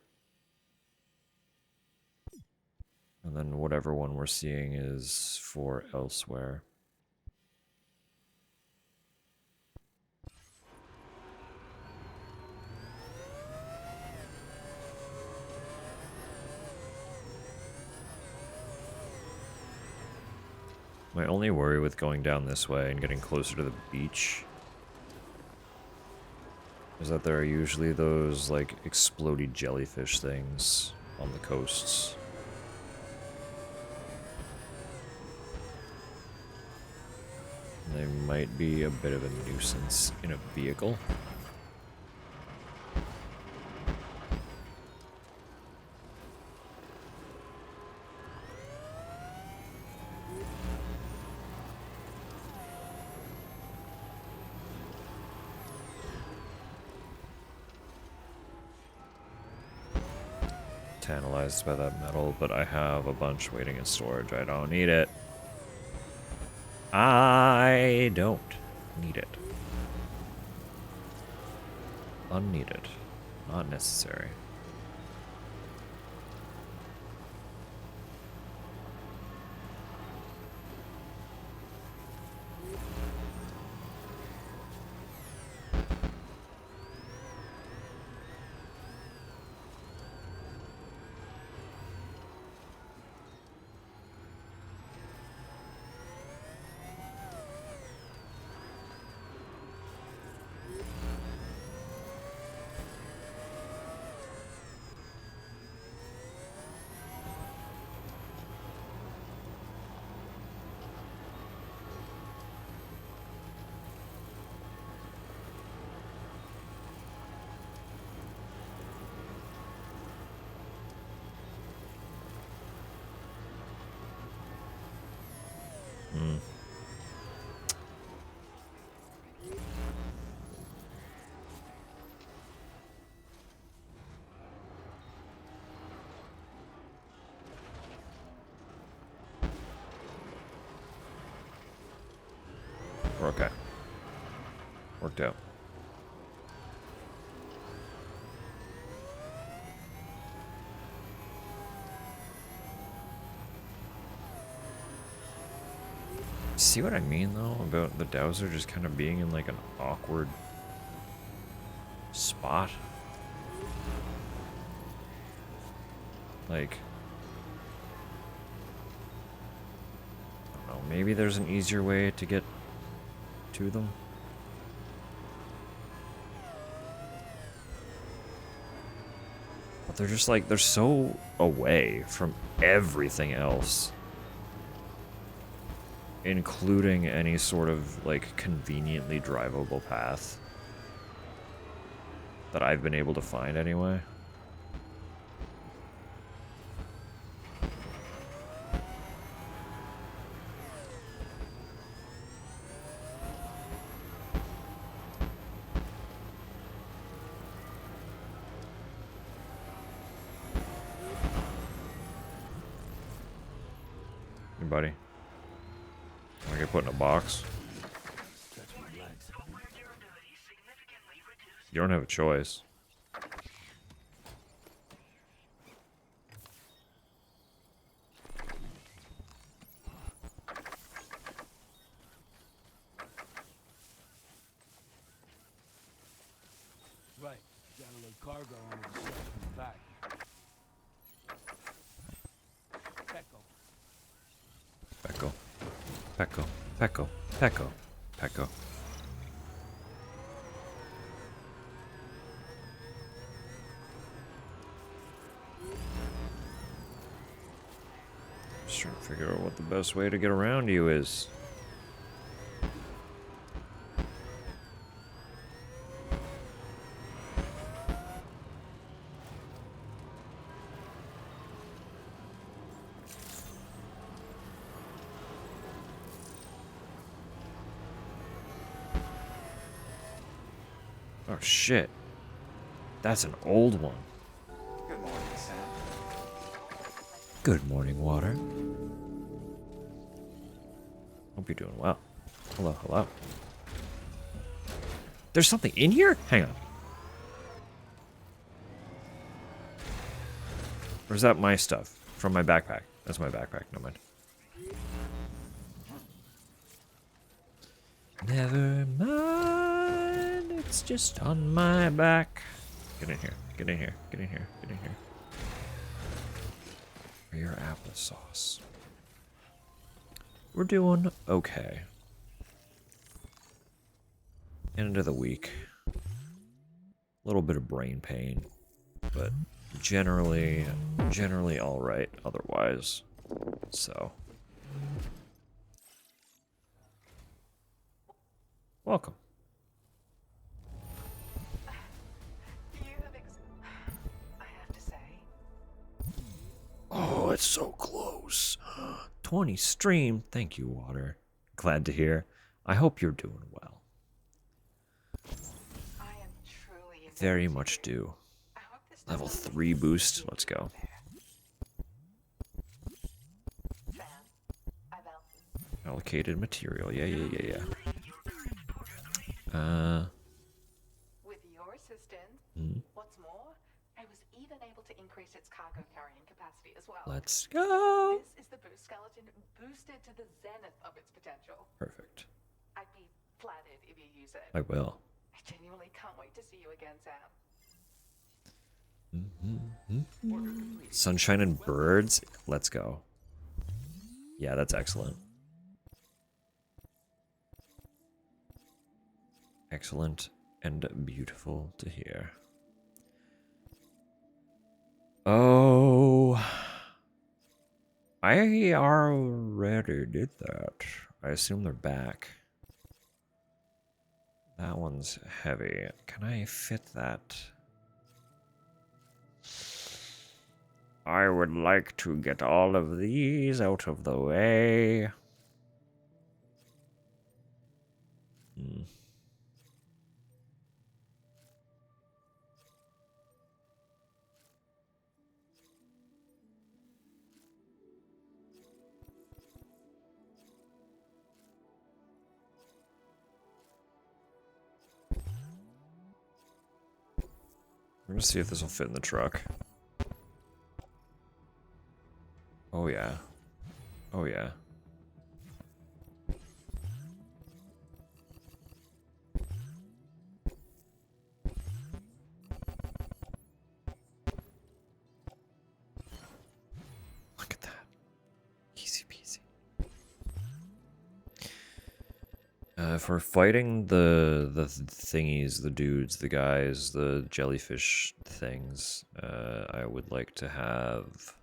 And then whatever one we're seeing is for elsewhere. My only worry with going down this way and getting closer to the beach is that there are usually those, like, explodey jellyfish things on the coasts. They might be a bit of a nuisance in a vehicle. Tantalized by that metal, but I have a bunch waiting in storage. I don't need it. I don't need it. Unneeded. Not necessary. We're okay. Worked out. See what I mean, though, about the Dowser just kind of being in, like, an awkward spot? Like, I don't know, maybe there's an easier way to get to them? But they're just, like, they're so away from everything else. Including any sort of, like, conveniently drivable path that I've been able to find anyway. Hey, buddy. I get put in a box. You don't have a choice. Right. Got a little cargo on the shelf in the back. Pecco. Pecco. Pecco. Pecco. Pecco. Just trying to figure out what the best way to get around you is. Oh shit. That's an old one. Good morning, Sam. Good morning, water. Hope you're doing well. Hello, hello. There's something in here? Hang on. Or is that my stuff? From my backpack. That's my backpack, no mind. Never mind, it's just on my back. Get in here, get in here, get in here, get in here. For your applesauce. We're doing okay. End of the week. A little bit of brain pain, but generally all right otherwise. So, welcome. I have to say. Oh, it's so close. 20 stream. Thank you, Water. Glad to hear. I hope you're doing well. I am truly Very much do. I hope this Level doesn't 3 boost. Let's go. Sam, I've Allocated material. Yeah. with your assistance. Hmm. What's more, I was even able to increase its cargo carrying capacity as well. Let's go. This is the boost skeleton boosted to the zenith of its potential. Perfect. I'd be flattered if you use it. I will. I genuinely can't wait to see you again, Sam. Sunshine and birds. Let's go. Yeah, that's excellent. Excellent and beautiful to hear. Oh, I already did that. I assume they're back. That one's heavy. Can I fit that? I would like to get all of these out of the way. We're gonna see if this will fit in the truck. Oh yeah. Oh yeah. Look at that. Easy peasy. If we're fighting the thingies, the dudes, the guys, the jellyfish things, I would like to have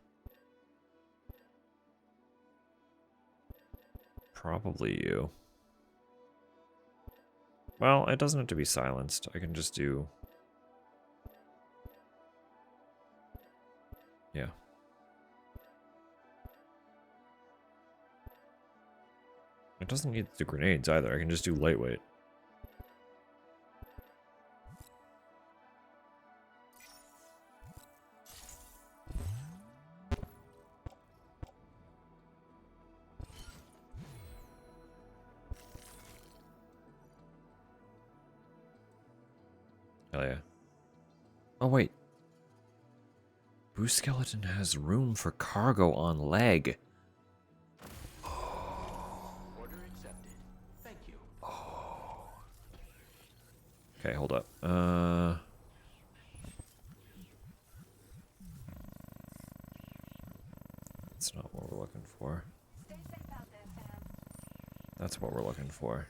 probably you. Well, it doesn't have to be silenced. I can just do... Yeah. It doesn't need the grenades either. I can just do lightweight. Hell yeah. Oh, wait. Boost Skeleton has room for cargo on leg. Order accepted. Thank you. Okay, hold up. That's not what we're looking for. Stay safe out there, Sam. That's what we're looking for.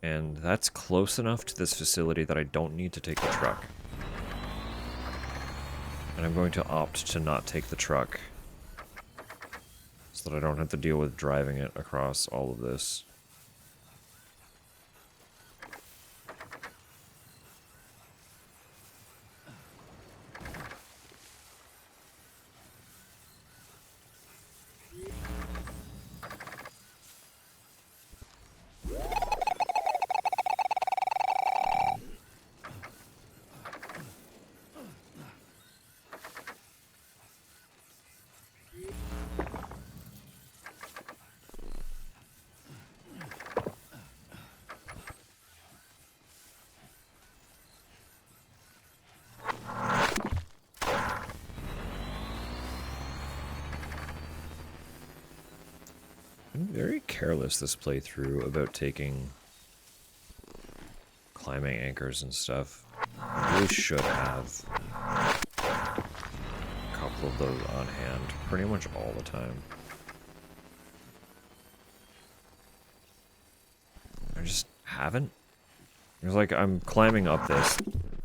And that's close enough to this facility that I don't need to take the truck. And I'm going to opt to not take the truck. So that I don't have to deal with driving it across all of this. I'm very careless this playthrough about taking climbing anchors and stuff. I really should have a couple of those on hand pretty much all the time. I just haven't. It's like I'm climbing up this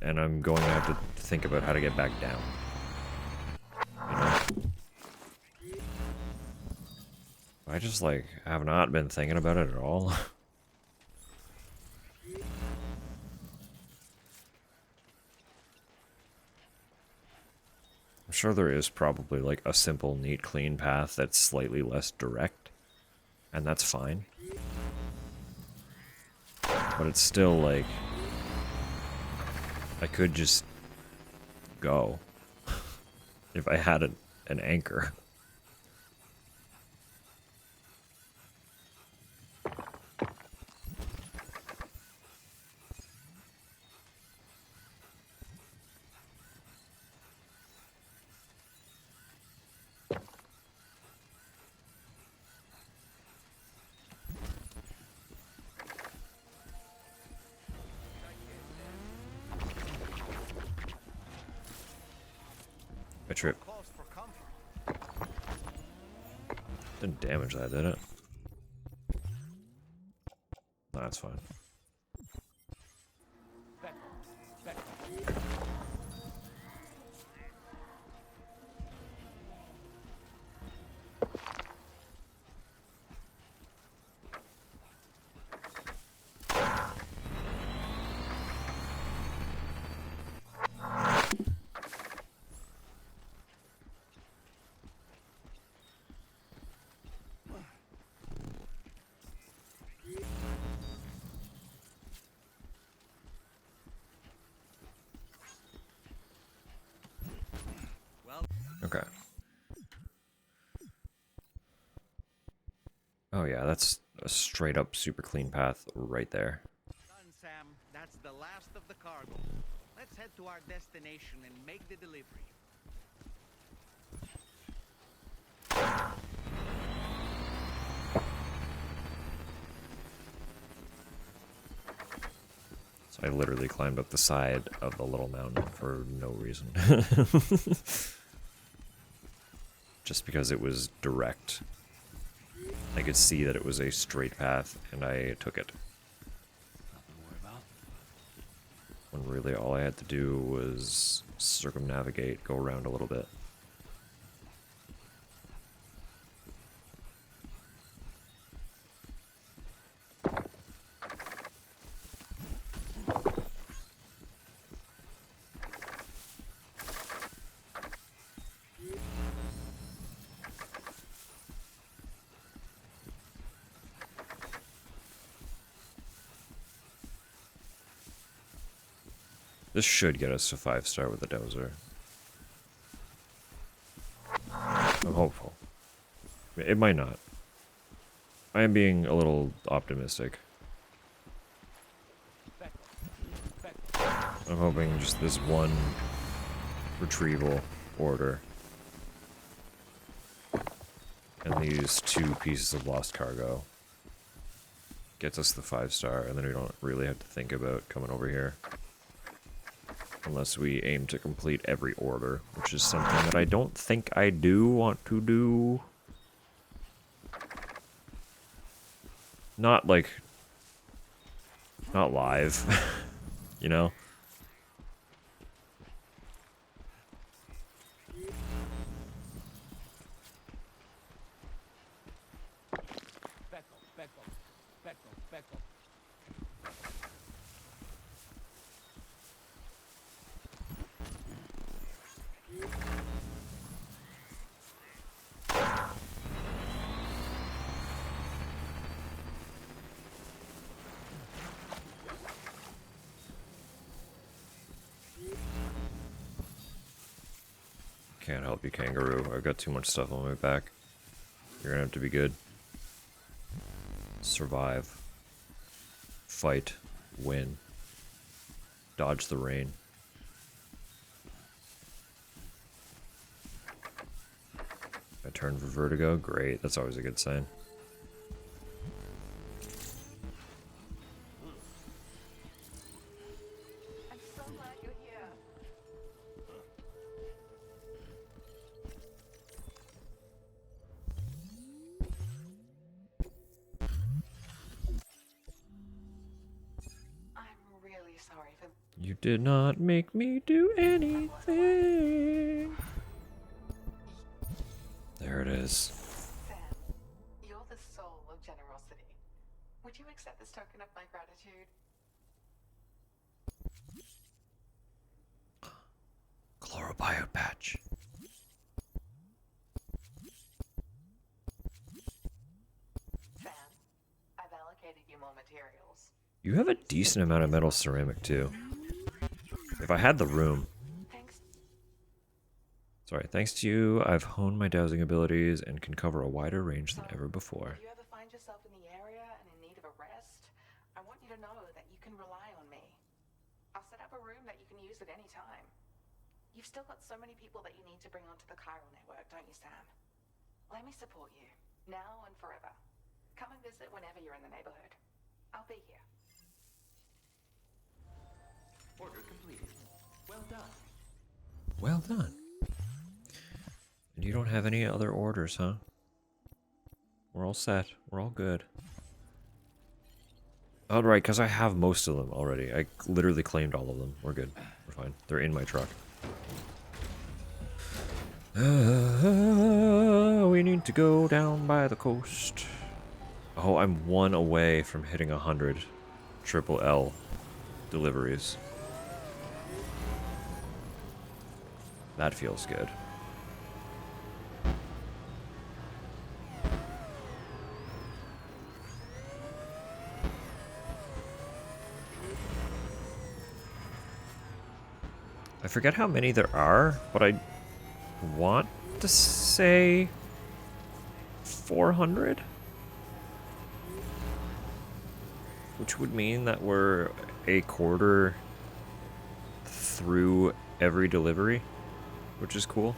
and I'm going to have to think about how to get back down. You know? I just like have not been thinking about it at all. I'm sure there is probably like a simple, neat, clean path that's slightly less direct, and that's fine. But it's still like, I could just go if I had an anchor. I tripped. Calls for comfort. Didn't damage that, did it? No, that's fine. Well, Okay. Oh yeah, that's a straight up super clean path right there. done, Sam. That's the last of the cargo. Let's head to our destination and make the delivery. So I literally climbed up the side of the little mountain for no reason. Just because it was direct. I could see that it was a straight path, and I took it. Nothing to worry about. When really all I had to do was circumnavigate, go around a little bit. This should get us to 5-star with the dozer. I'm hopeful. It might not. I am being a little optimistic. I'm hoping just this one retrieval order and these 2 pieces of lost cargo gets us the 5-star, and then we don't really have to think about coming over here. Unless we aim to complete every order, which is something that I don't think I do want to do. Not like... not live, you know? Peckle. Peckle. Peckle. Can't help you, kangaroo. I've got too much stuff on my back. You're gonna have to be good. Survive. Fight. Win. Dodge the rain. I turn for vertigo. Great. That's always a good sign. I'm so glad you're here. I'm really sorry for You did not make me do anything. There it is. Sam. You're the soul of generosity. Would you accept this token of my gratitude? Chlorobio patch. Sam, I've allocated you more materials. You have a decent amount of metal ceramic too. If I had the room. Thanks. Sorry, thanks to you, I've honed my dowsing abilities and can cover a wider range than ever before. If you ever find yourself in the area and in need of a rest, I want you to know that you can rely on me. I'll set up a room that you can use at any time. You've still got so many people that you need to bring onto the chiral network, don't you, Sam? Let me support you, now and forever. Come and visit whenever you're in the neighborhood. I'll be here. Order completed. Well done. Well done. And you don't have any other orders, huh? We're all set. We're all good. Oh, right, because I have most of them already. I literally claimed all of them. We're good. We're fine. They're in my truck. We need to go down by the coast. Oh, I'm 1 away from hitting 100 triple L deliveries. That feels good. I forget how many there are, but I want to say 400? Which would mean that we're a quarter through every delivery, which is cool.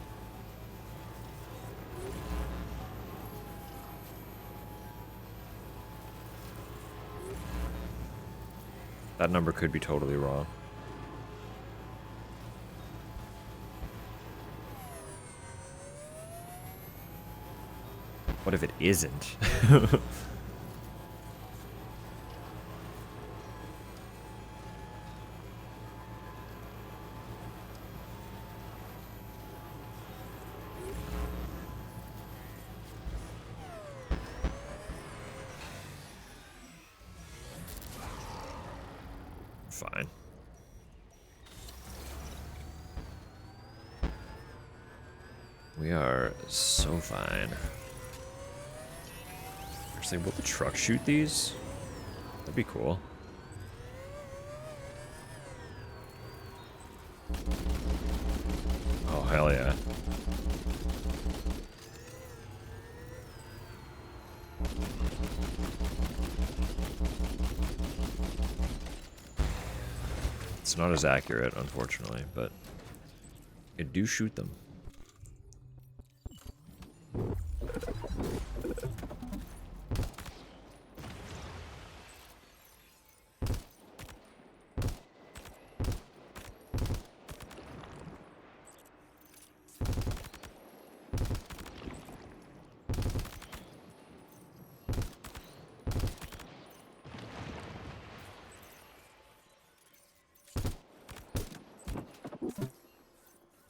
That number could be totally wrong. What if it isn't? Fine. We are so fine. Actually, will the truck shoot these? That'd be cool. Oh, hell yeah. It's not as accurate, unfortunately, but it do shoot them.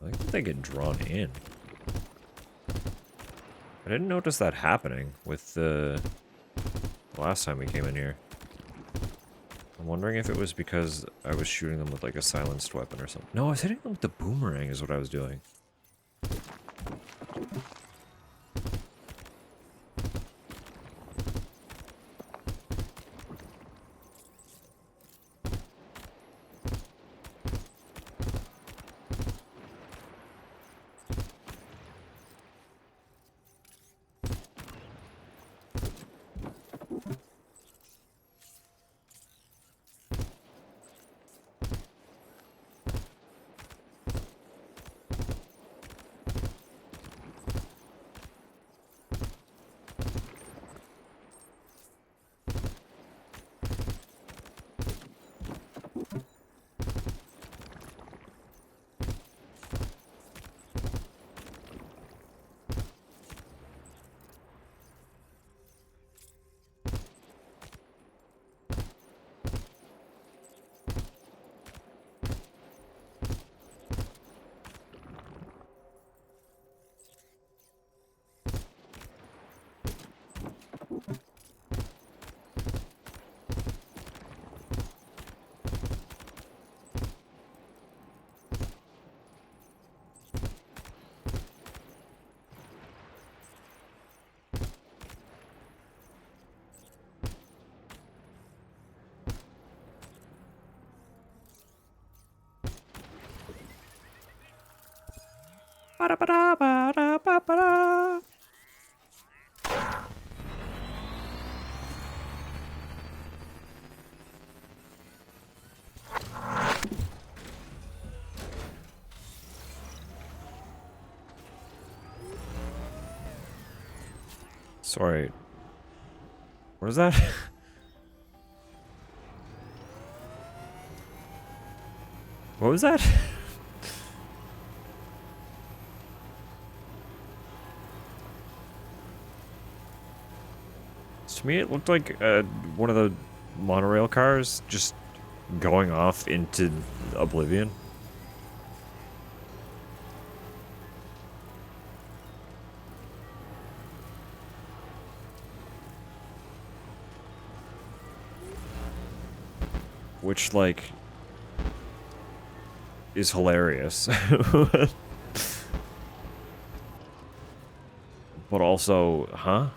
I think they get drawn in. I didn't notice that happening with the last time we came in here. I'm wondering if it was because I was shooting them with like a silenced weapon or something. No, I was hitting them with the boomerang is what I was doing. Ba-da-ba-da-ba-da-ba-ba-da. Sorry. What is that? What was that? To me, it looked like one of the monorail cars just going off into oblivion. Which, like, is hilarious. But also, huh?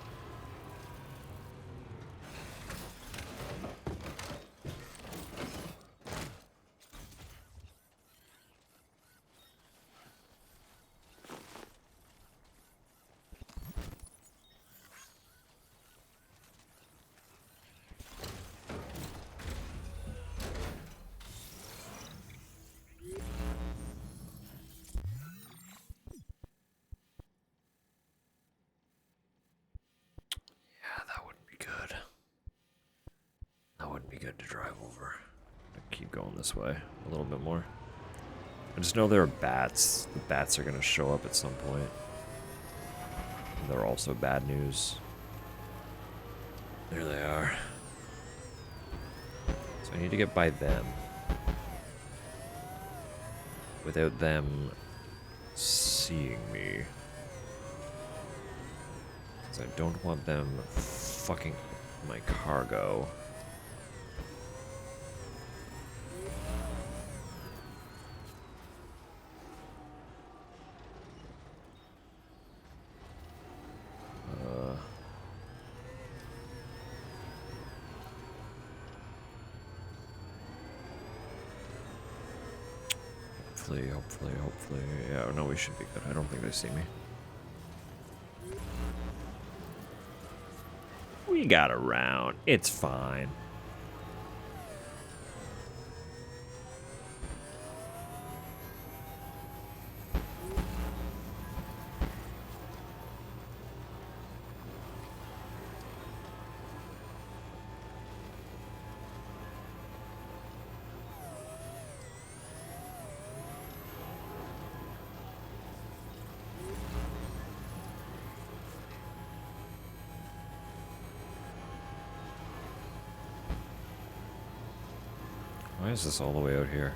Yeah, that wouldn't be good. That wouldn't be good to drive over. Keep going this way a little bit more. I just know there are bats. The bats are gonna show up at some point. And they're also bad news. There they are. So I need to get by them. Without them seeing me. Because I don't want them fucking my cargo. Hopefully. Yeah, no, we should be good. I don't think they see me. We got around. It's fine. Why is this all the way out here?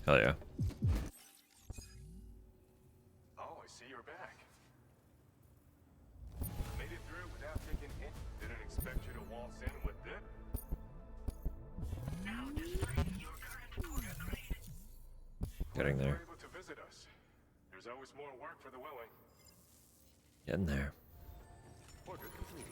Hell yeah. Oh, I see you're back. Made it through without taking hit. Didn't expect you to waltz in with it. Now displaying your current order grade. Getting Glad you there. were able to visit us. There's always more work for the willing. Getting there. Order completed.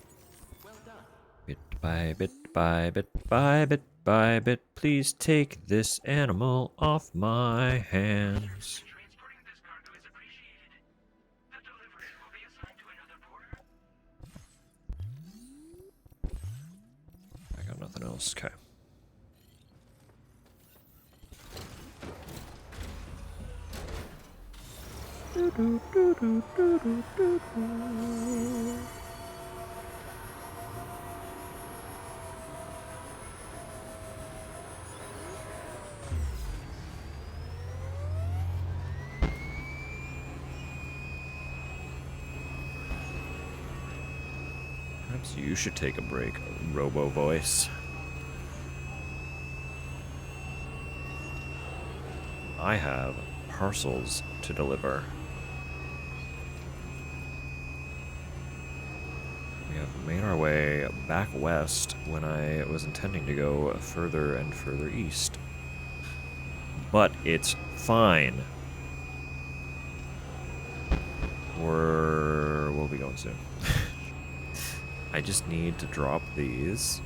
Well done. Bit by bit by bit by bit by bit, please take this animal off my hands. Transporting this cargo is appreciated. The delivery will be assigned to another porter. I got nothing else. Okay. Perhaps you should take a break, Robo Voice. I have parcels to deliver. We have made our way back west when I was intending to go further and further east. But it's fine. We'll be going soon. I just need to drop these.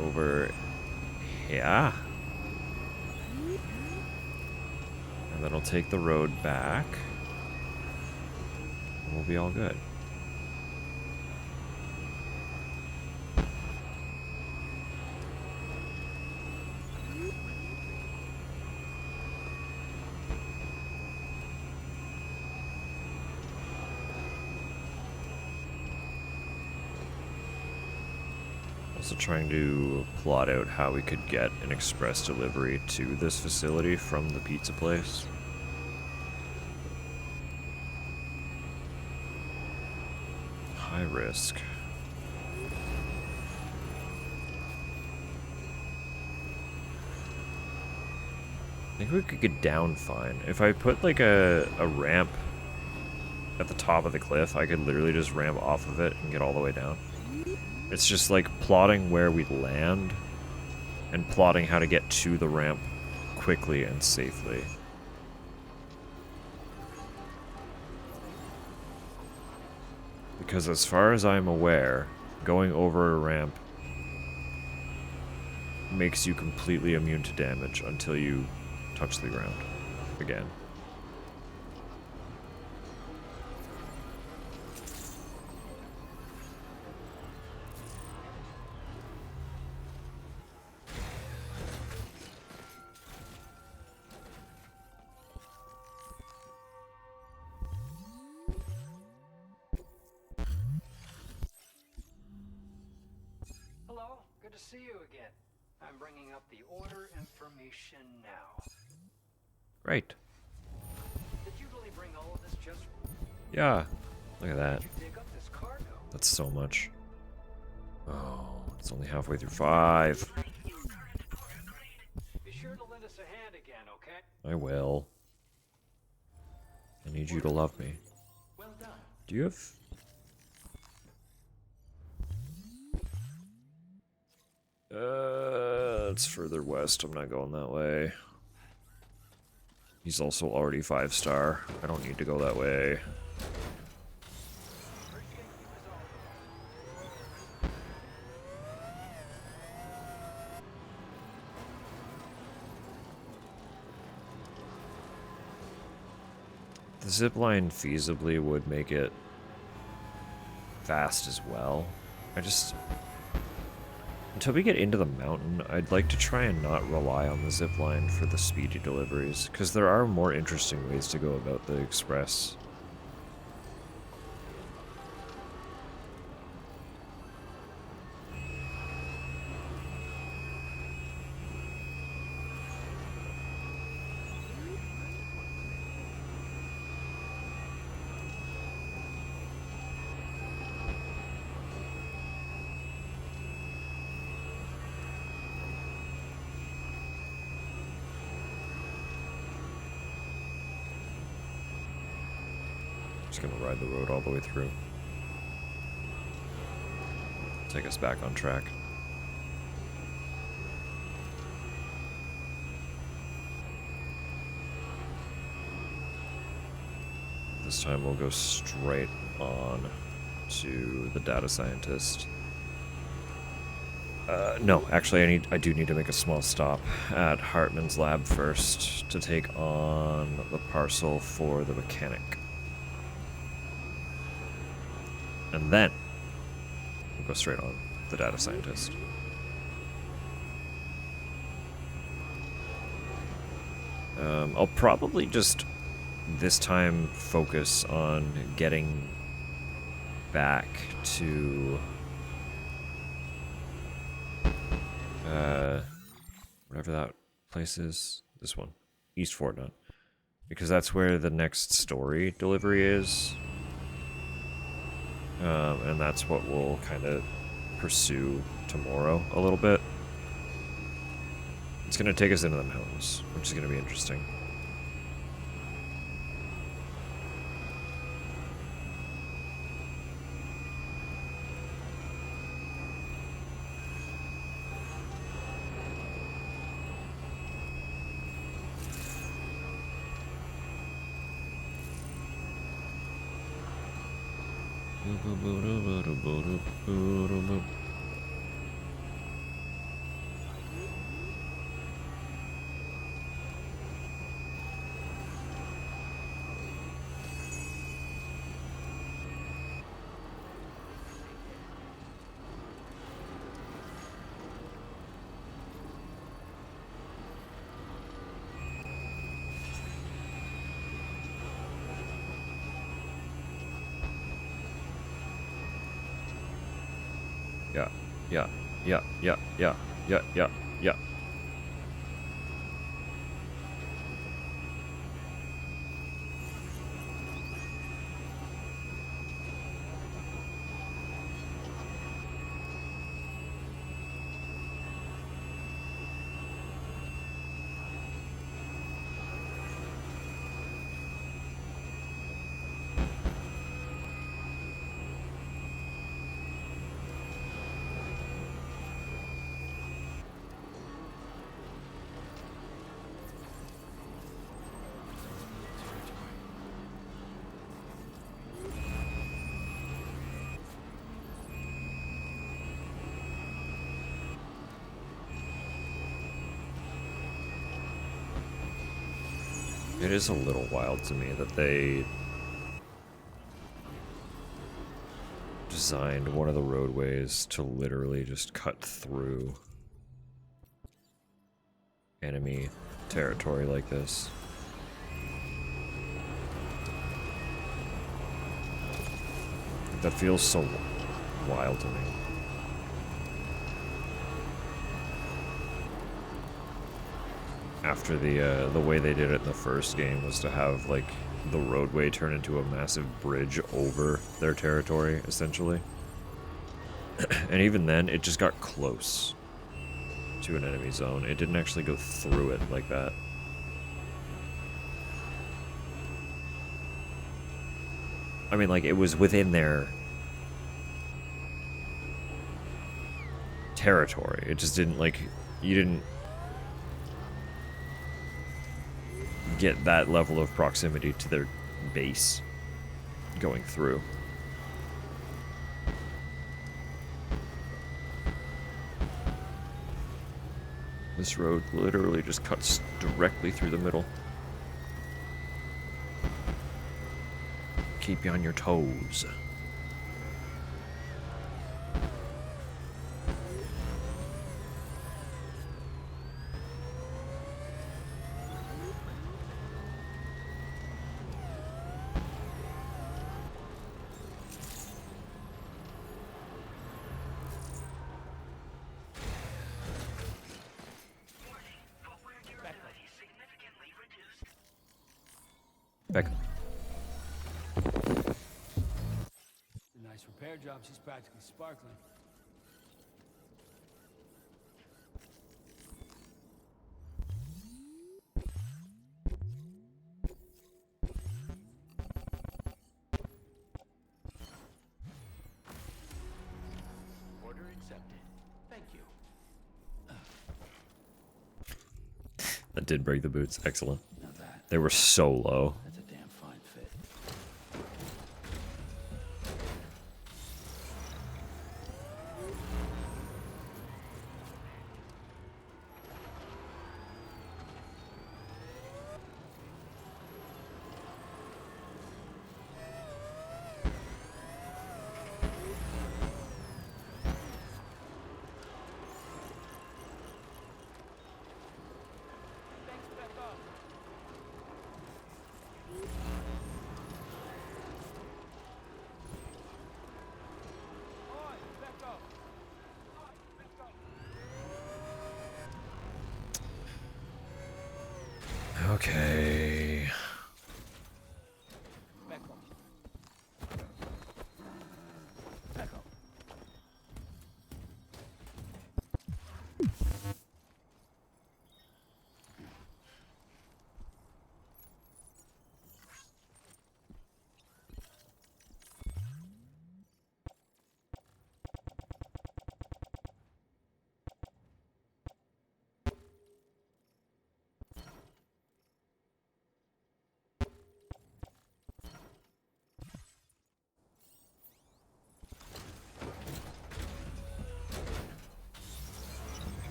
Over here. And then I'll take the road back. And we'll be all good. Also trying to plot out how we could get an express delivery to this facility from the pizza place. High risk. I think we could get down fine. If I put like a ramp at the top of the cliff, I could literally just ramp off of it and get all the way down. It's just like plotting where we land and plotting how to get to the ramp quickly and safely. Because as far as I'm aware, going over a ramp makes you completely immune to damage until you touch the ground again. Hello, good to see you again. I'm bringing up the order information now. Great. Did you really bring all of this just? Yeah. Look at that. Did you dig up this cargo? That's so much. Oh, it's only halfway through 5. Be sure to lend us a hand again, okay? I will. I need you to love me. Well done. Do you have... it's further west. I'm not going that way. He's also already 5-star. I don't need to go that way. The zipline feasibly would make it fast as well. Until we get into the mountain, I'd like to try and not rely on the zipline for the speedy deliveries, because there are more interesting ways to go about the express. Just gonna ride the road all the way through. Take us back on track. This time we'll go straight on to the data scientist. No, actually I do need to make a small stop at Hartman's lab first to take on the parcel for the mechanic. And then we'll go straight on the data scientist. I'll probably just this time focus on getting back to whatever that place is. This one, East Fortnite, because that's where the next story delivery is, and that's what we'll kind of pursue tomorrow a little bit. It's gonna take us into the mountains, which is gonna be interesting. Yeah. It is a little wild to me that they designed one of the roadways to literally just cut through enemy territory like this. That feels so wild to me. After the way they did it in the first game was to have like the roadway turn into a massive bridge over their territory, essentially. And even then, it just got close to an enemy zone. It didn't actually go through it like that. I mean, like, it was within their territory. It just didn't, like, you didn't get that level of proximity to their base going through. This road literally just cuts directly through the middle. Keep you on your toes. Back. A nice repair job. She's practically sparkling. That did break the boots. Excellent. Now that, They were so low. that's a damn fine fit. Okay.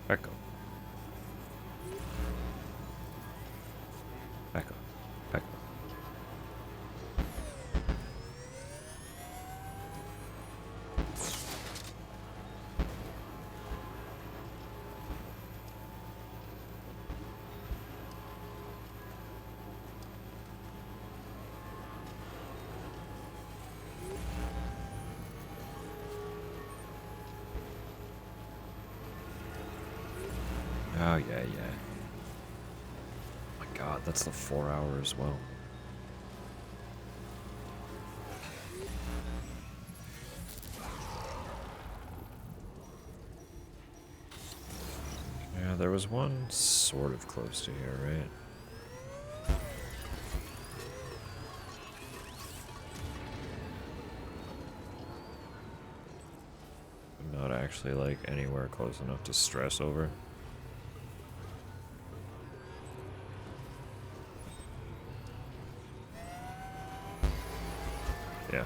Back up. Back up. Back up. Oh, yeah, yeah. Oh my god, that's the 4 hour as well. Yeah, there was one sort of close to here, right? Not actually, like, anywhere close enough to stress over. Yeah.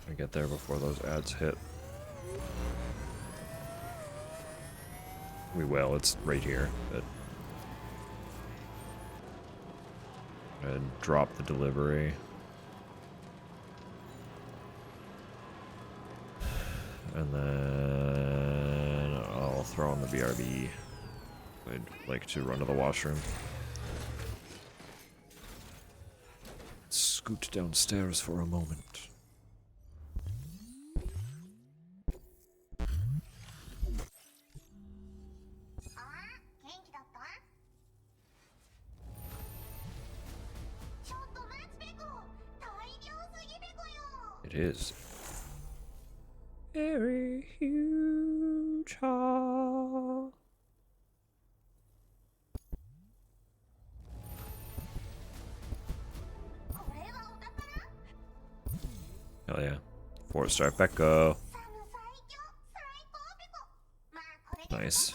I get there before those ads hit. We will, it's right here, but and drop the delivery. And then I'll throw on the BRB. I'd like to run to the washroom. Scoot downstairs for a moment. It is. Very huge. Hall. Hell yeah. 4-star Pekko. Nice.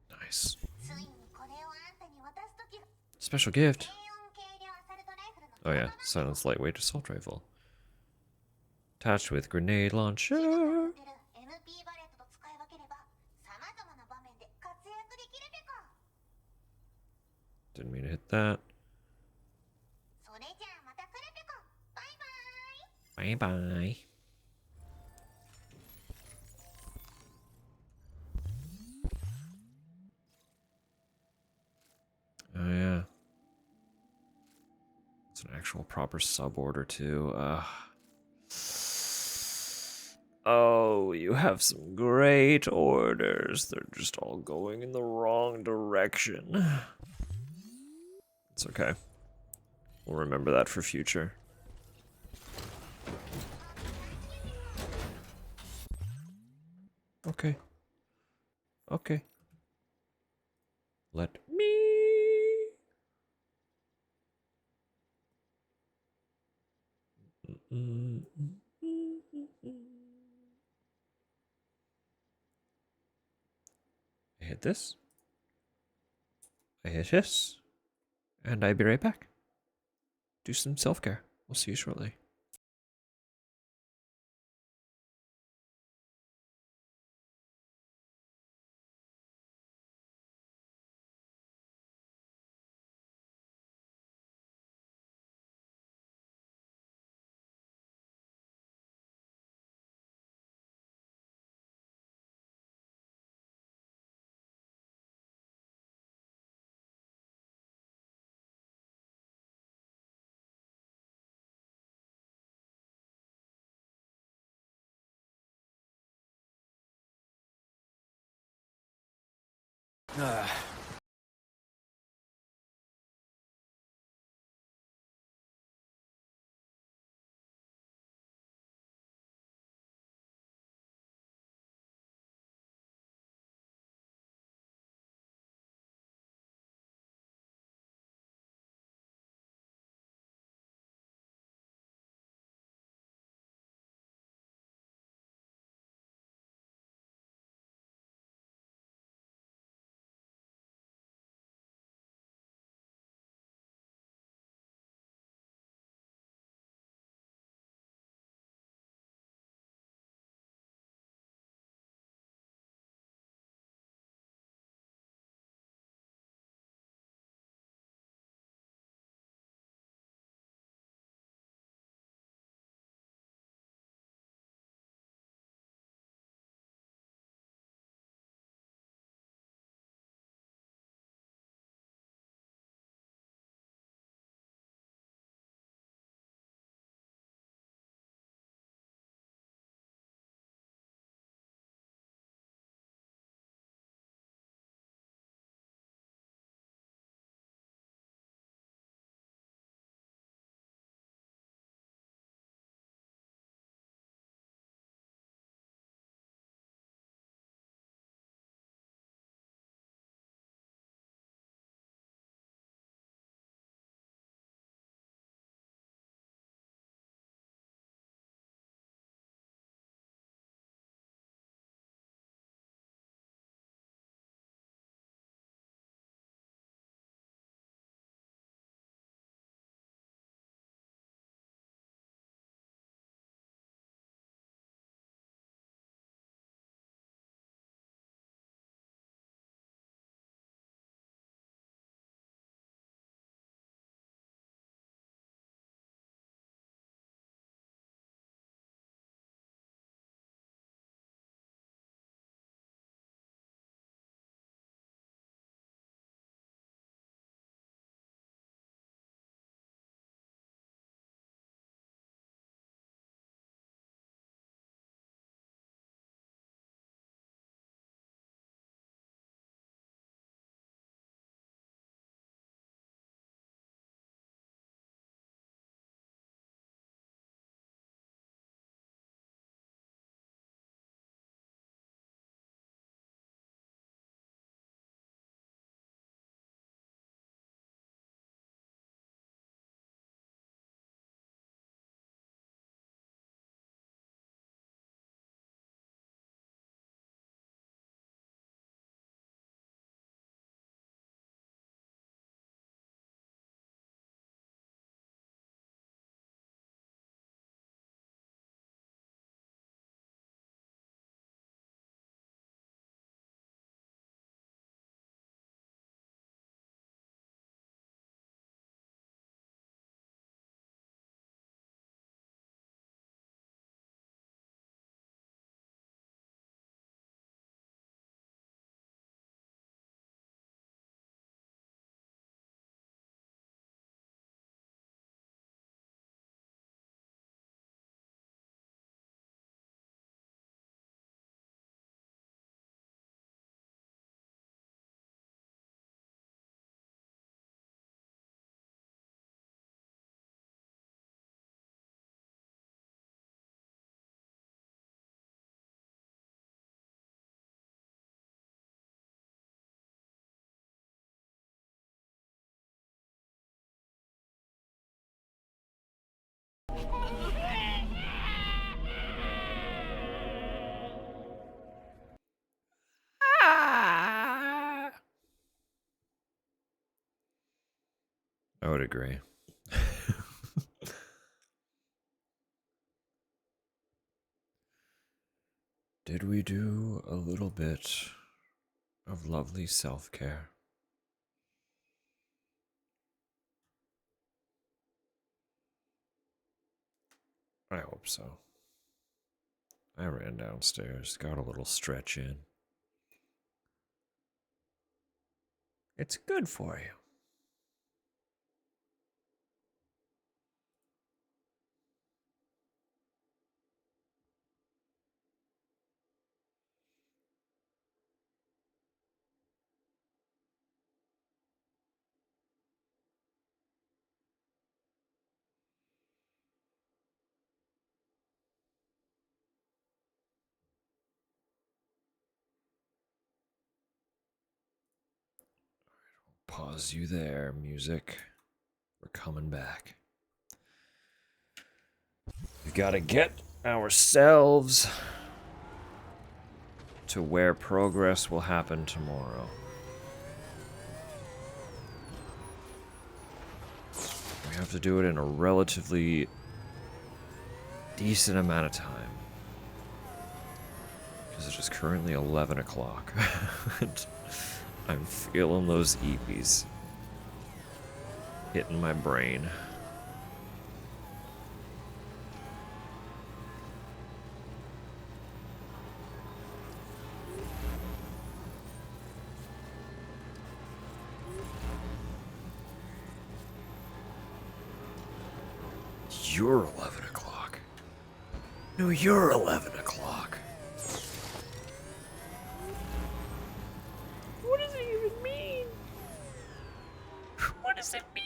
Nice. Special gift. Oh yeah, silenced lightweight assault rifle. Attached with grenade launcher. Didn't mean to hit that. Bye bye. an actual proper sub order too. Oh, you have some great orders. They're just all going in the wrong direction. It's okay. We'll remember that for future. Okay. Okay. Let me. I hit this. I hit this. And I'll be right back. Do some self-care. We'll see you shortly. I would agree. Did we do a little bit of lovely self-care? I hope so. I ran downstairs, got a little stretch in. It's good for you. Pause you there, music. We're coming back. We've got to get ourselves to where progress will happen tomorrow. We have to do it in a relatively decent amount of time. Because it is currently 11 o'clock. And I'm feeling those EPs hitting my brain. You're 11 o'clock. No, you're 11 o'clock. What does it even mean? What does it mean?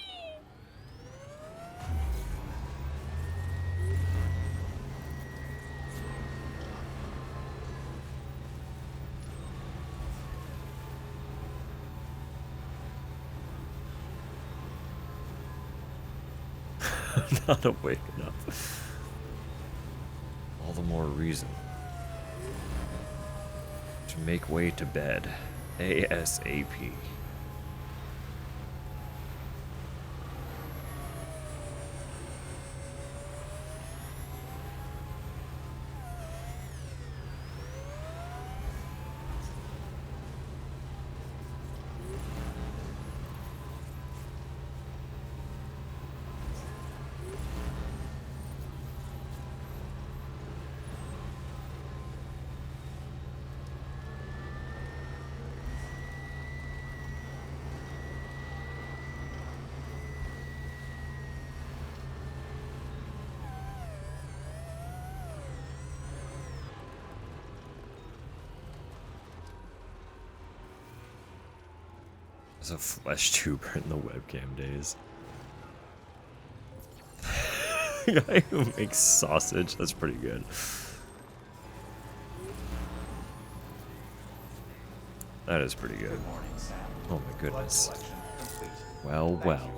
Not awake enough. All the more reason to make way to bed ASAP. As a flesh tuber in the webcam days. The guy who makes sausage, that's pretty good. That is pretty good. Oh my goodness. Well, well.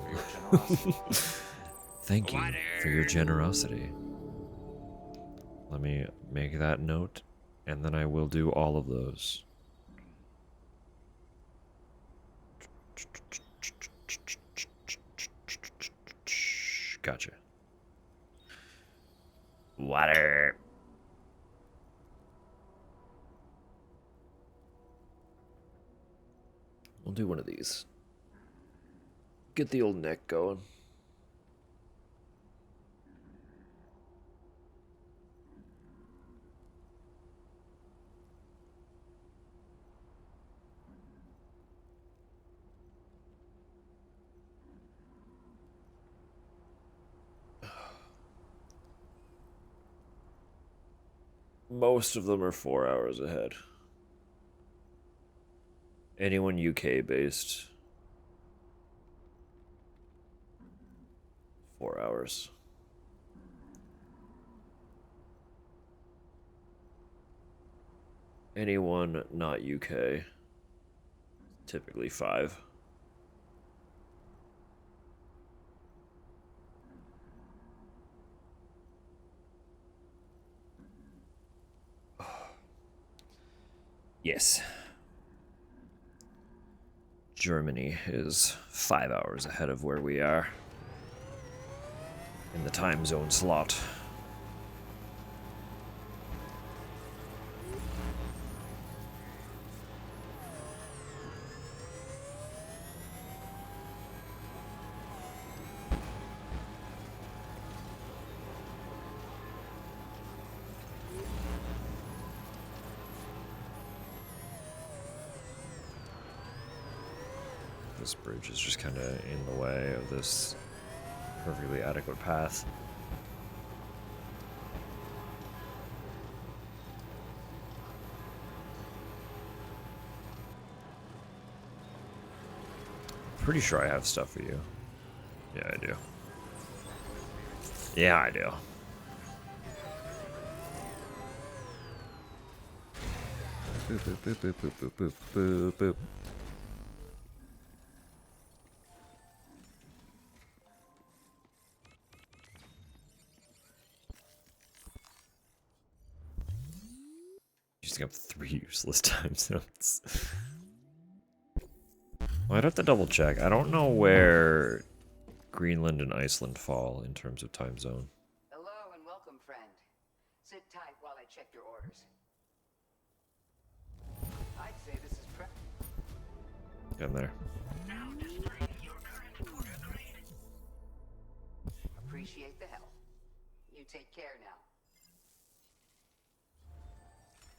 Thank you for your generosity. Let me make that note, and then I will do all of those. Gotcha. Water. We'll do one of these. Get the old neck going. Most of them are 4 hours ahead. Anyone UK based, 4 hours. Anyone not UK, typically 5. Yes. Germany is 5 hours ahead of where we are in the time zone slot. This bridge is just kind of in the way of this perfectly adequate path. Pretty sure I have stuff for you. Yeah, I do. Yeah, I do. Boop, boop, boop, boop, boop, boop, boop, boop, boop. Using up 3 useless time zones. Well, I'd have to double check. I don't know where Greenland and Iceland fall in terms of time zone. Hello and welcome, friend. Sit tight while I check your orders. I'd say this is In there. Now displaying your current order grade. Appreciate the help. You take care now.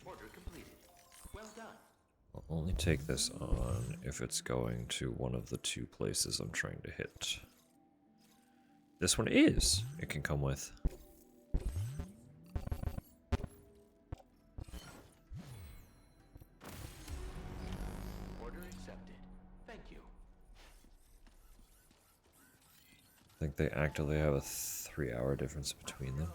Order completed. Well done. I'll only take this on if it's going to one of the 2 places I'm trying to hit. This one is. It can come with. Order accepted. Thank you. I think they actively have a 3-hour difference between them.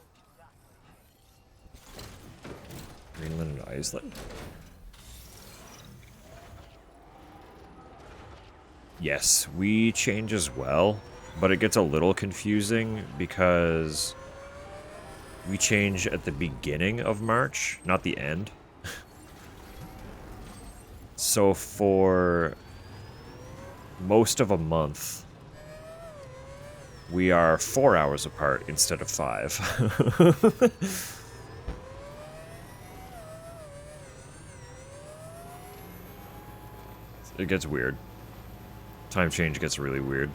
Greenland and Iceland? Yes, we change as well, but it gets a little confusing because we change at the beginning of March, not the end. So for most of a month, we are 4 hours apart instead of 5. It gets weird. Time change gets really weird.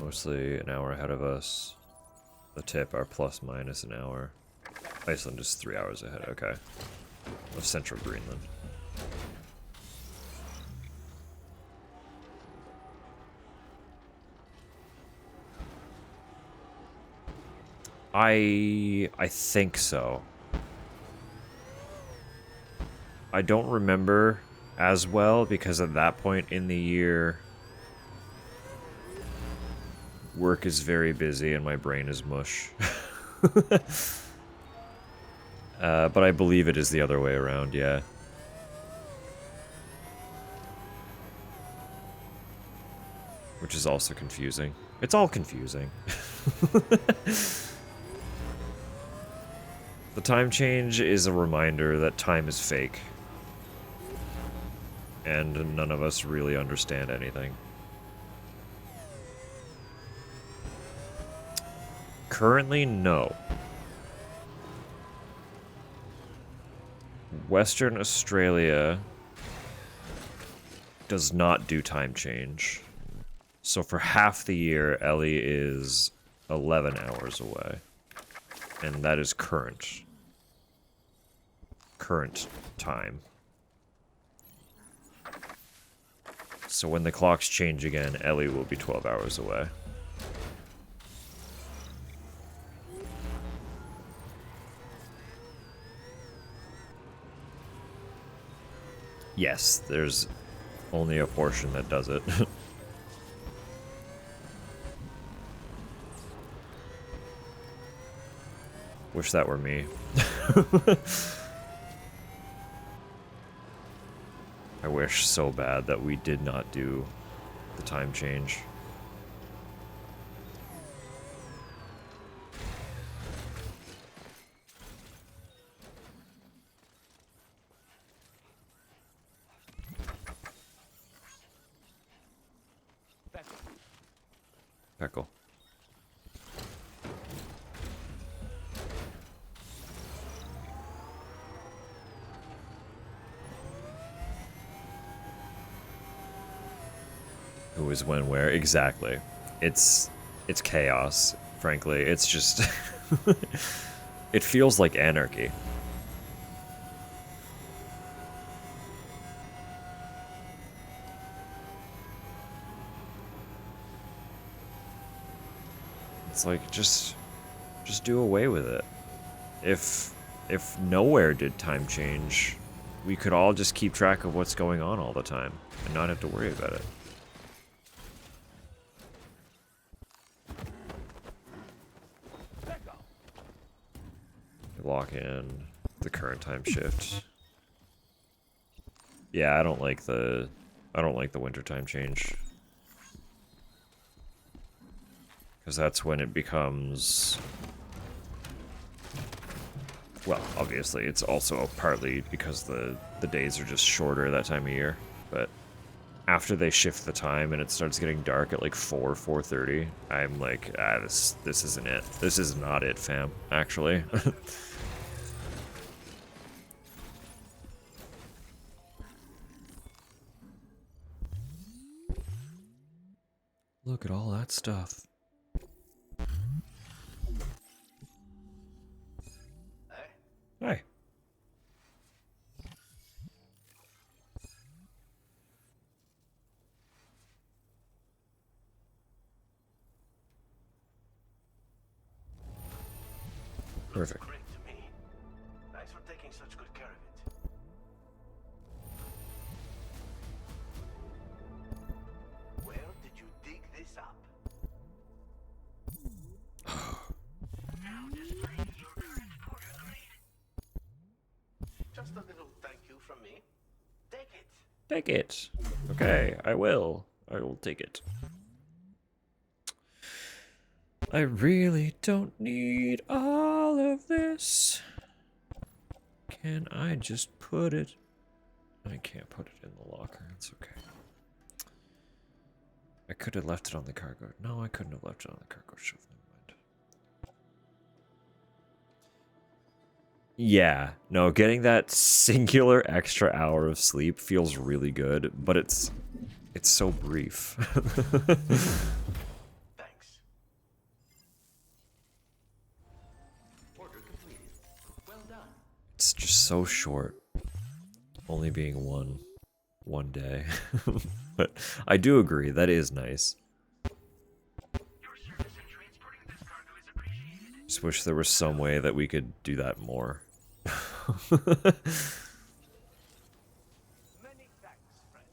Mostly an hour ahead of us. The tip are plus minus an hour. Iceland is 3 hours ahead, okay. Of central Greenland. I think so. I don't remember as well because at that point in the year work is very busy and my brain is mush. But I believe it is the other way around, yeah. Which is also confusing. It's all confusing. The time change is a reminder that time is fake. And none of us really understand anything. Currently, no. Western Australia does not do time change. So for half the year, Ellie is 11 hours away. And that is current. Current time. So when the clocks change again, Ellie will be 12 hours away. Yes, there's only a portion that does it. Wish that were me. I wish so bad that we did not do the time change. Peckle. Who is when where exactly? It's chaos, frankly. It's just it feels like anarchy. It's like just do away with it. If nowhere did time change, we could all just keep track of what's going on all the time and not have to worry about it. Lock in the current time shift. Yeah, I don't like the winter time change. Because that's when it becomes, well, obviously it's also partly because the days are just shorter that time of year, but after they shift the time and it starts getting dark at like 4:30, I'm like, this isn't it. This is not it, fam, actually. Look at all that stuff. Hi. Perfect. Great to me. Thanks for taking such good care of it. Where did you dig this up? Now displaying your current porter grade. Just a little thank you from me. Take it. Take it. Okay, I will. I will take it. I really don't need all of this. Can I just put it? I can't put it in the locker. It's okay. I could have left it on the cargo. No, I couldn't have left it on the cargo shelf. Never mind. Yeah, no, getting that singular extra hour of sleep feels really good, but it's so brief. Thanks. Order completed. Well done. It's just so short. Only being one day. But I do agree, that is nice. Your service in transporting this cargo is appreciated. Just wish there was some way that we could do that more. Many thanks, friend.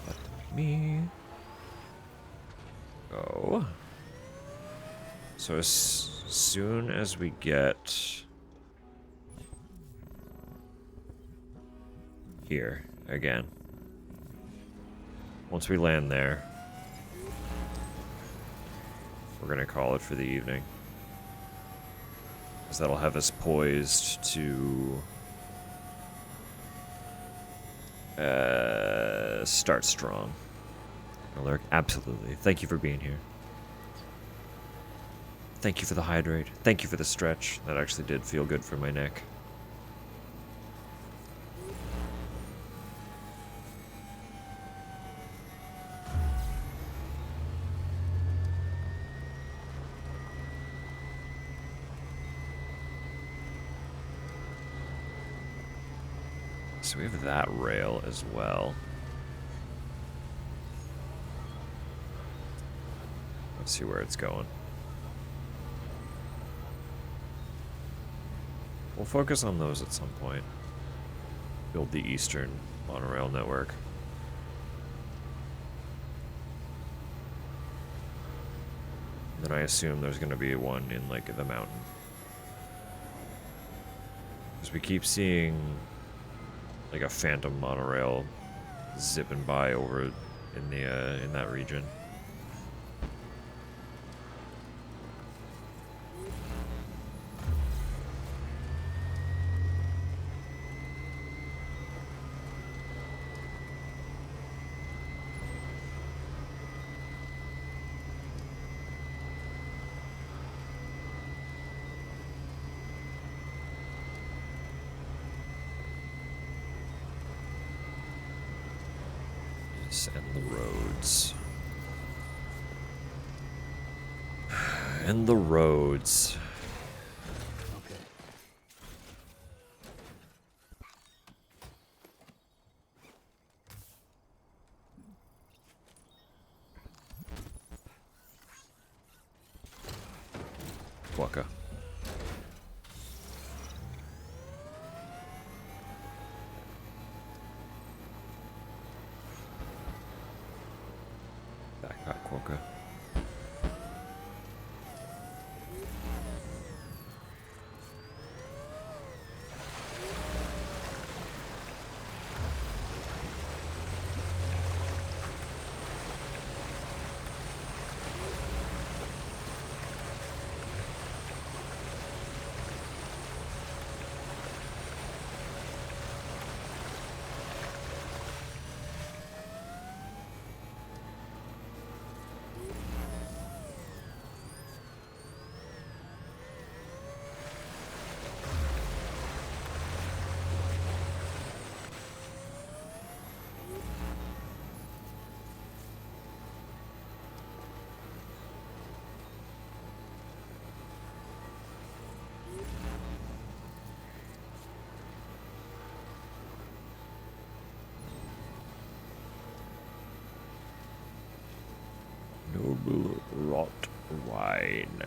Let me go. So as soon as we get here again, once we land there, we're gonna call it for the evening, because that'll have us poised to start strong. Lurk, absolutely. Thank you for being here. Thank you for the hydrate. Thank you for the stretch. That actually did feel good for my neck. So we have that rail as well. Let's see where it's going. We'll focus on those at some point. Build the Eastern monorail network. And then I assume there's going to be one in, like, the mountain. Because we keep seeing, like, a phantom monorail zipping by over in the, in that region. And the roads. And the roads. Okay. Quokka. Backpack Quokka. Noble rot wine. I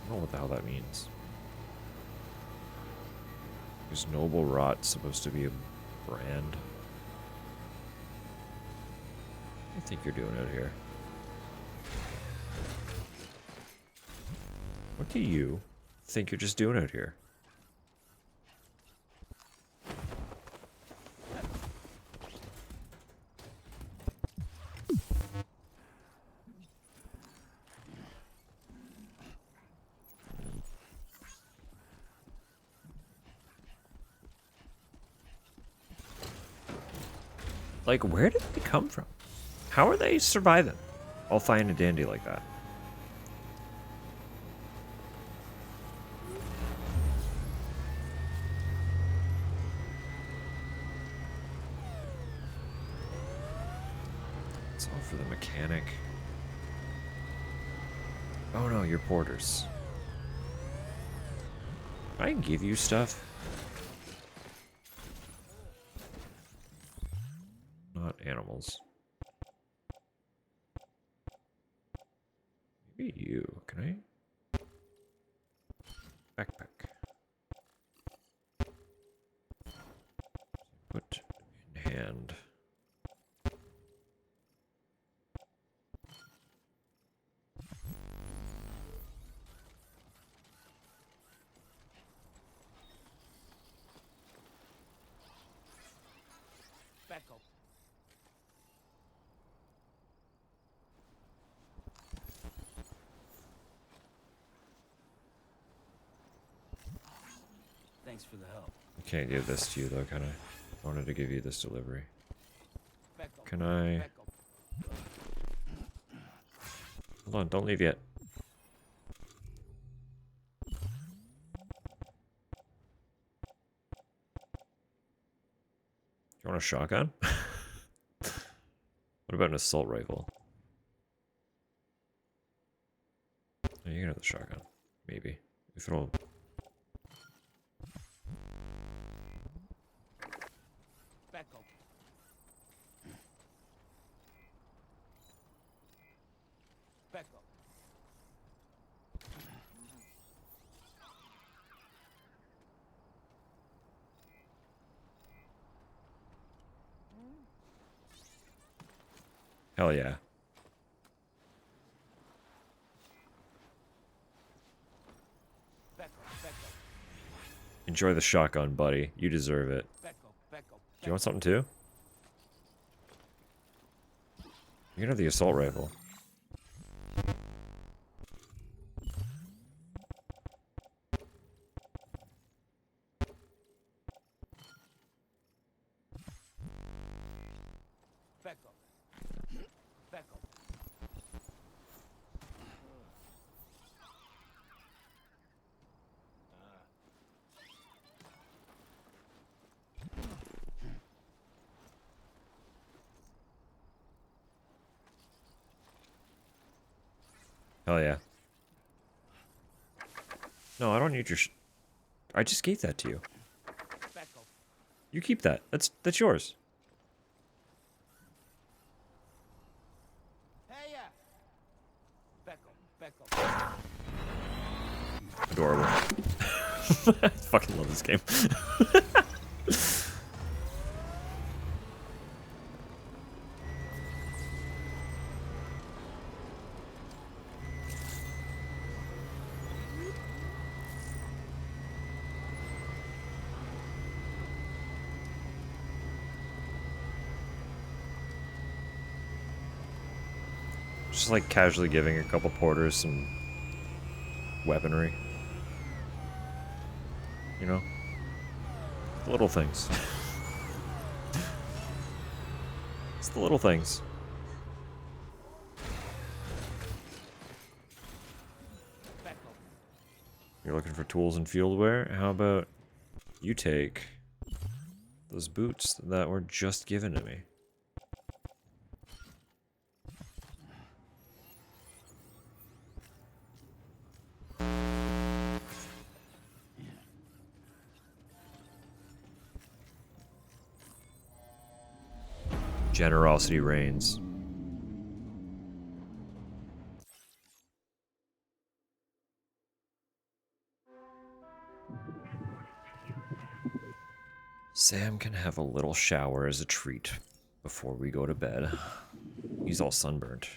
don't know what the hell that means. Is noble rot supposed to be a brand? I think you're doing it here. What do you think you're just doing out here? Like, where did they come from? How are they surviving? All fine and dandy like that. It's all for the mechanic. Oh no, you're porters. I can give you stuff. Not animals. Maybe you. Can I? Backpack. Put in hand. Back up. Thanks for the help. I can't give this to you though, can I? I wanted to give you this delivery. Back up. Can I? Back up. Hold on, don't leave yet. You want a shotgun? What about an assault rifle? Oh, you can have the shotgun. Maybe. If it'll... Back up. Back up. Hell yeah. Enjoy the shotgun, buddy. You deserve it. Do you want something too? You can have the assault rifle. Hell yeah. No, I don't need your I just gave that to you. You keep that. That's yours. Adorable. I fucking love this game. Just like casually giving a couple porters some weaponry. You know? The little things. It's the little things. You're looking for tools and field wear? How about you take those boots that were just given to me? Generosity reigns. Sam can have a little shower as a treat before we go to bed. He's all sunburnt.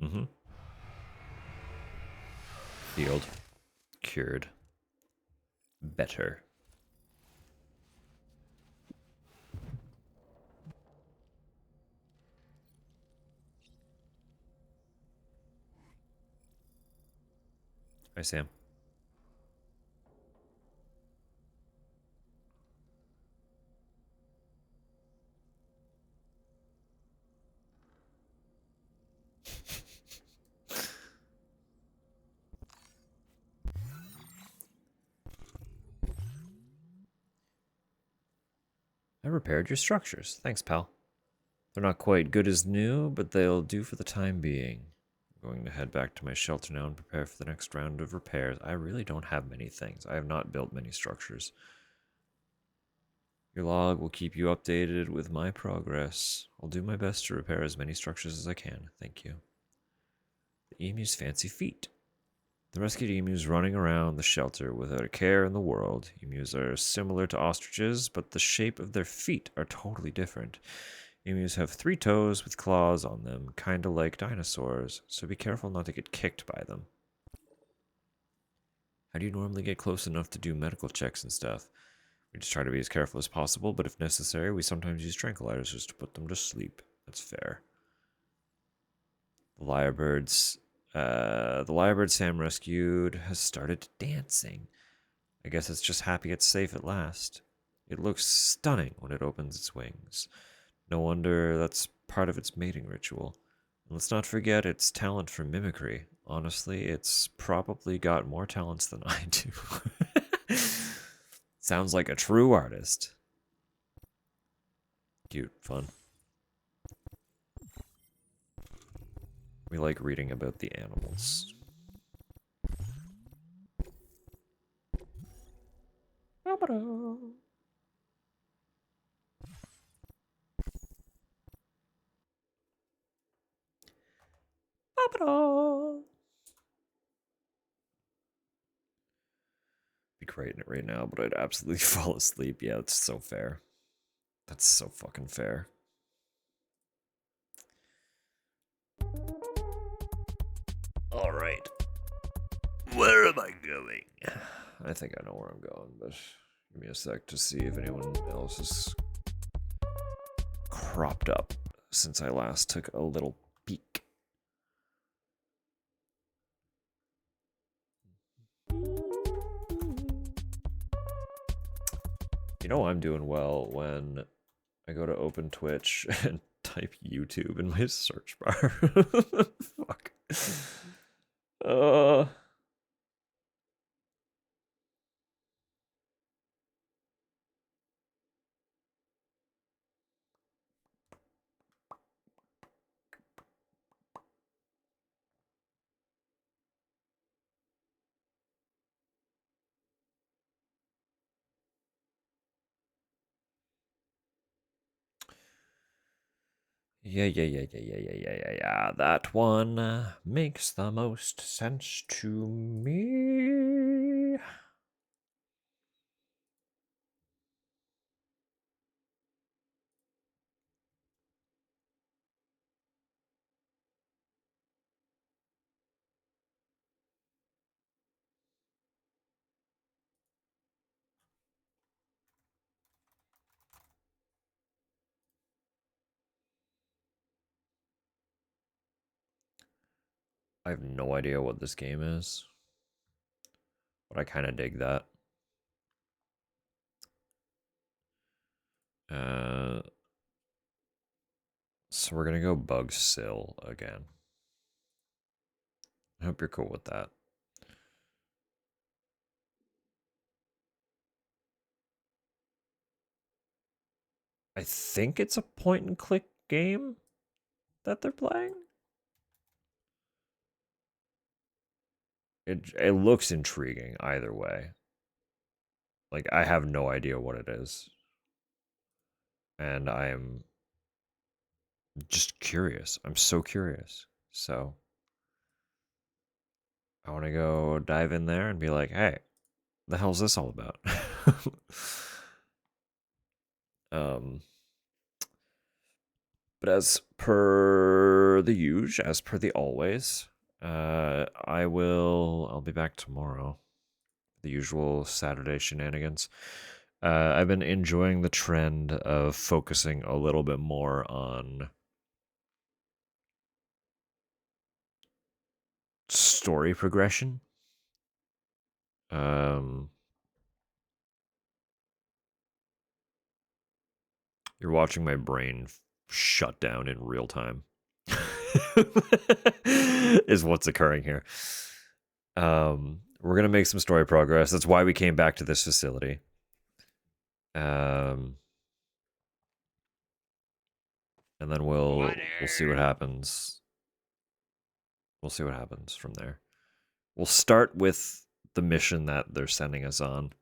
Mm-hmm. Healed. Cured. Better. Hi, Sam. I repaired your structures. Thanks, pal. They're not quite good as new, but they'll do for the time being. I'm going to head back to my shelter now and prepare for the next round of repairs. I really don't have many things. I have not built many structures. Your log will keep you updated with my progress. I'll do my best to repair as many structures as I can. Thank you. The emu's fancy feet. The rescued emus running around the shelter without a care in the world. Emus are similar to ostriches, but the shape of their feet are totally different. Emus have 3 toes with claws on them, kinda like dinosaurs, so be careful not to get kicked by them. How do you normally get close enough to do medical checks and stuff? We just try to be as careful as possible, but if necessary, we sometimes use tranquilizers to put them to sleep. That's fair. The lyrebird Sam rescued has started dancing. I guess it's just happy it's safe at last. It looks stunning when it opens its wings. No wonder that's part of its mating ritual. And let's not forget its talent for mimicry. Honestly, it's probably got more talents than I do. Sounds like a true artist. Cute, fun. We like reading about the animals. Be creating it right now, but I'd absolutely fall asleep. Yeah, that's so fair. That's so fucking fair. All right. Where am I going? I think I know where I'm going, but give me a sec to see if anyone else has cropped up since I last took a little peek. You know I'm doing well when I go to open Twitch and type YouTube in my search bar. Fuck. Yeah. That one makes the most sense to me. I have no idea what this game is, but I kind of dig that. So we're gonna go Bug Sill again. I hope you're cool with that. I think it's a point and click game that they're playing. It looks intriguing either way. Like I have no idea what it is. And I am just curious. I'm so curious. So I want to go dive in there and be like, "Hey, the hell's this all about?" But as per the usual, as per the always, I'll be back tomorrow. The usual Saturday shenanigans. I've been enjoying the trend of focusing a little bit more on story progression. You're watching my brain shut down in real time. Is what's occurring here. We're gonna make some story progress. That's why we came back to this facility. And then we'll see what happens. We'll see what happens from there. We'll start with the mission that they're sending us on.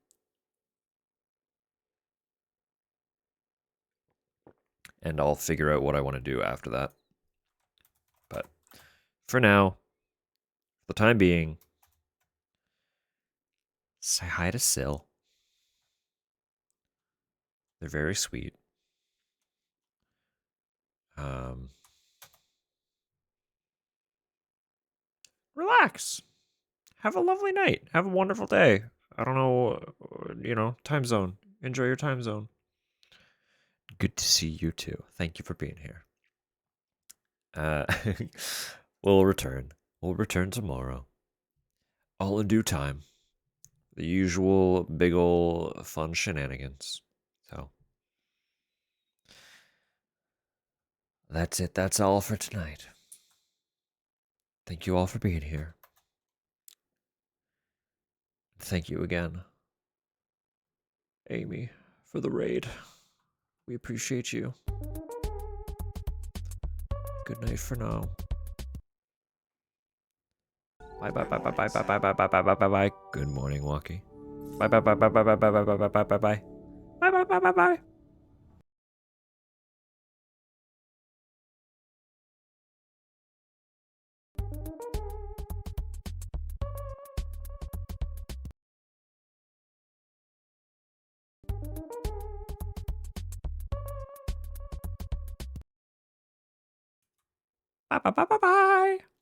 And I'll figure out what I want to do after that. But for now, for the time being, say hi to Syl. They're very sweet. Relax. Have a lovely night. Have a wonderful day. I don't know, time zone. Enjoy your time zone. Good to see you too. Thank you for being here. We'll return. We'll return tomorrow. All in due time. The usual big ol' fun shenanigans. So that's it. That's all for tonight. Thank you all for being here. Thank you again, Amy, for the raid. We appreciate you. Good night for now. Bye. Good morning, Walkie. Bye bye bye bye bye bye bye bye bye bye bye bye bye bye bye bye bye. Bye bye bye bye bye.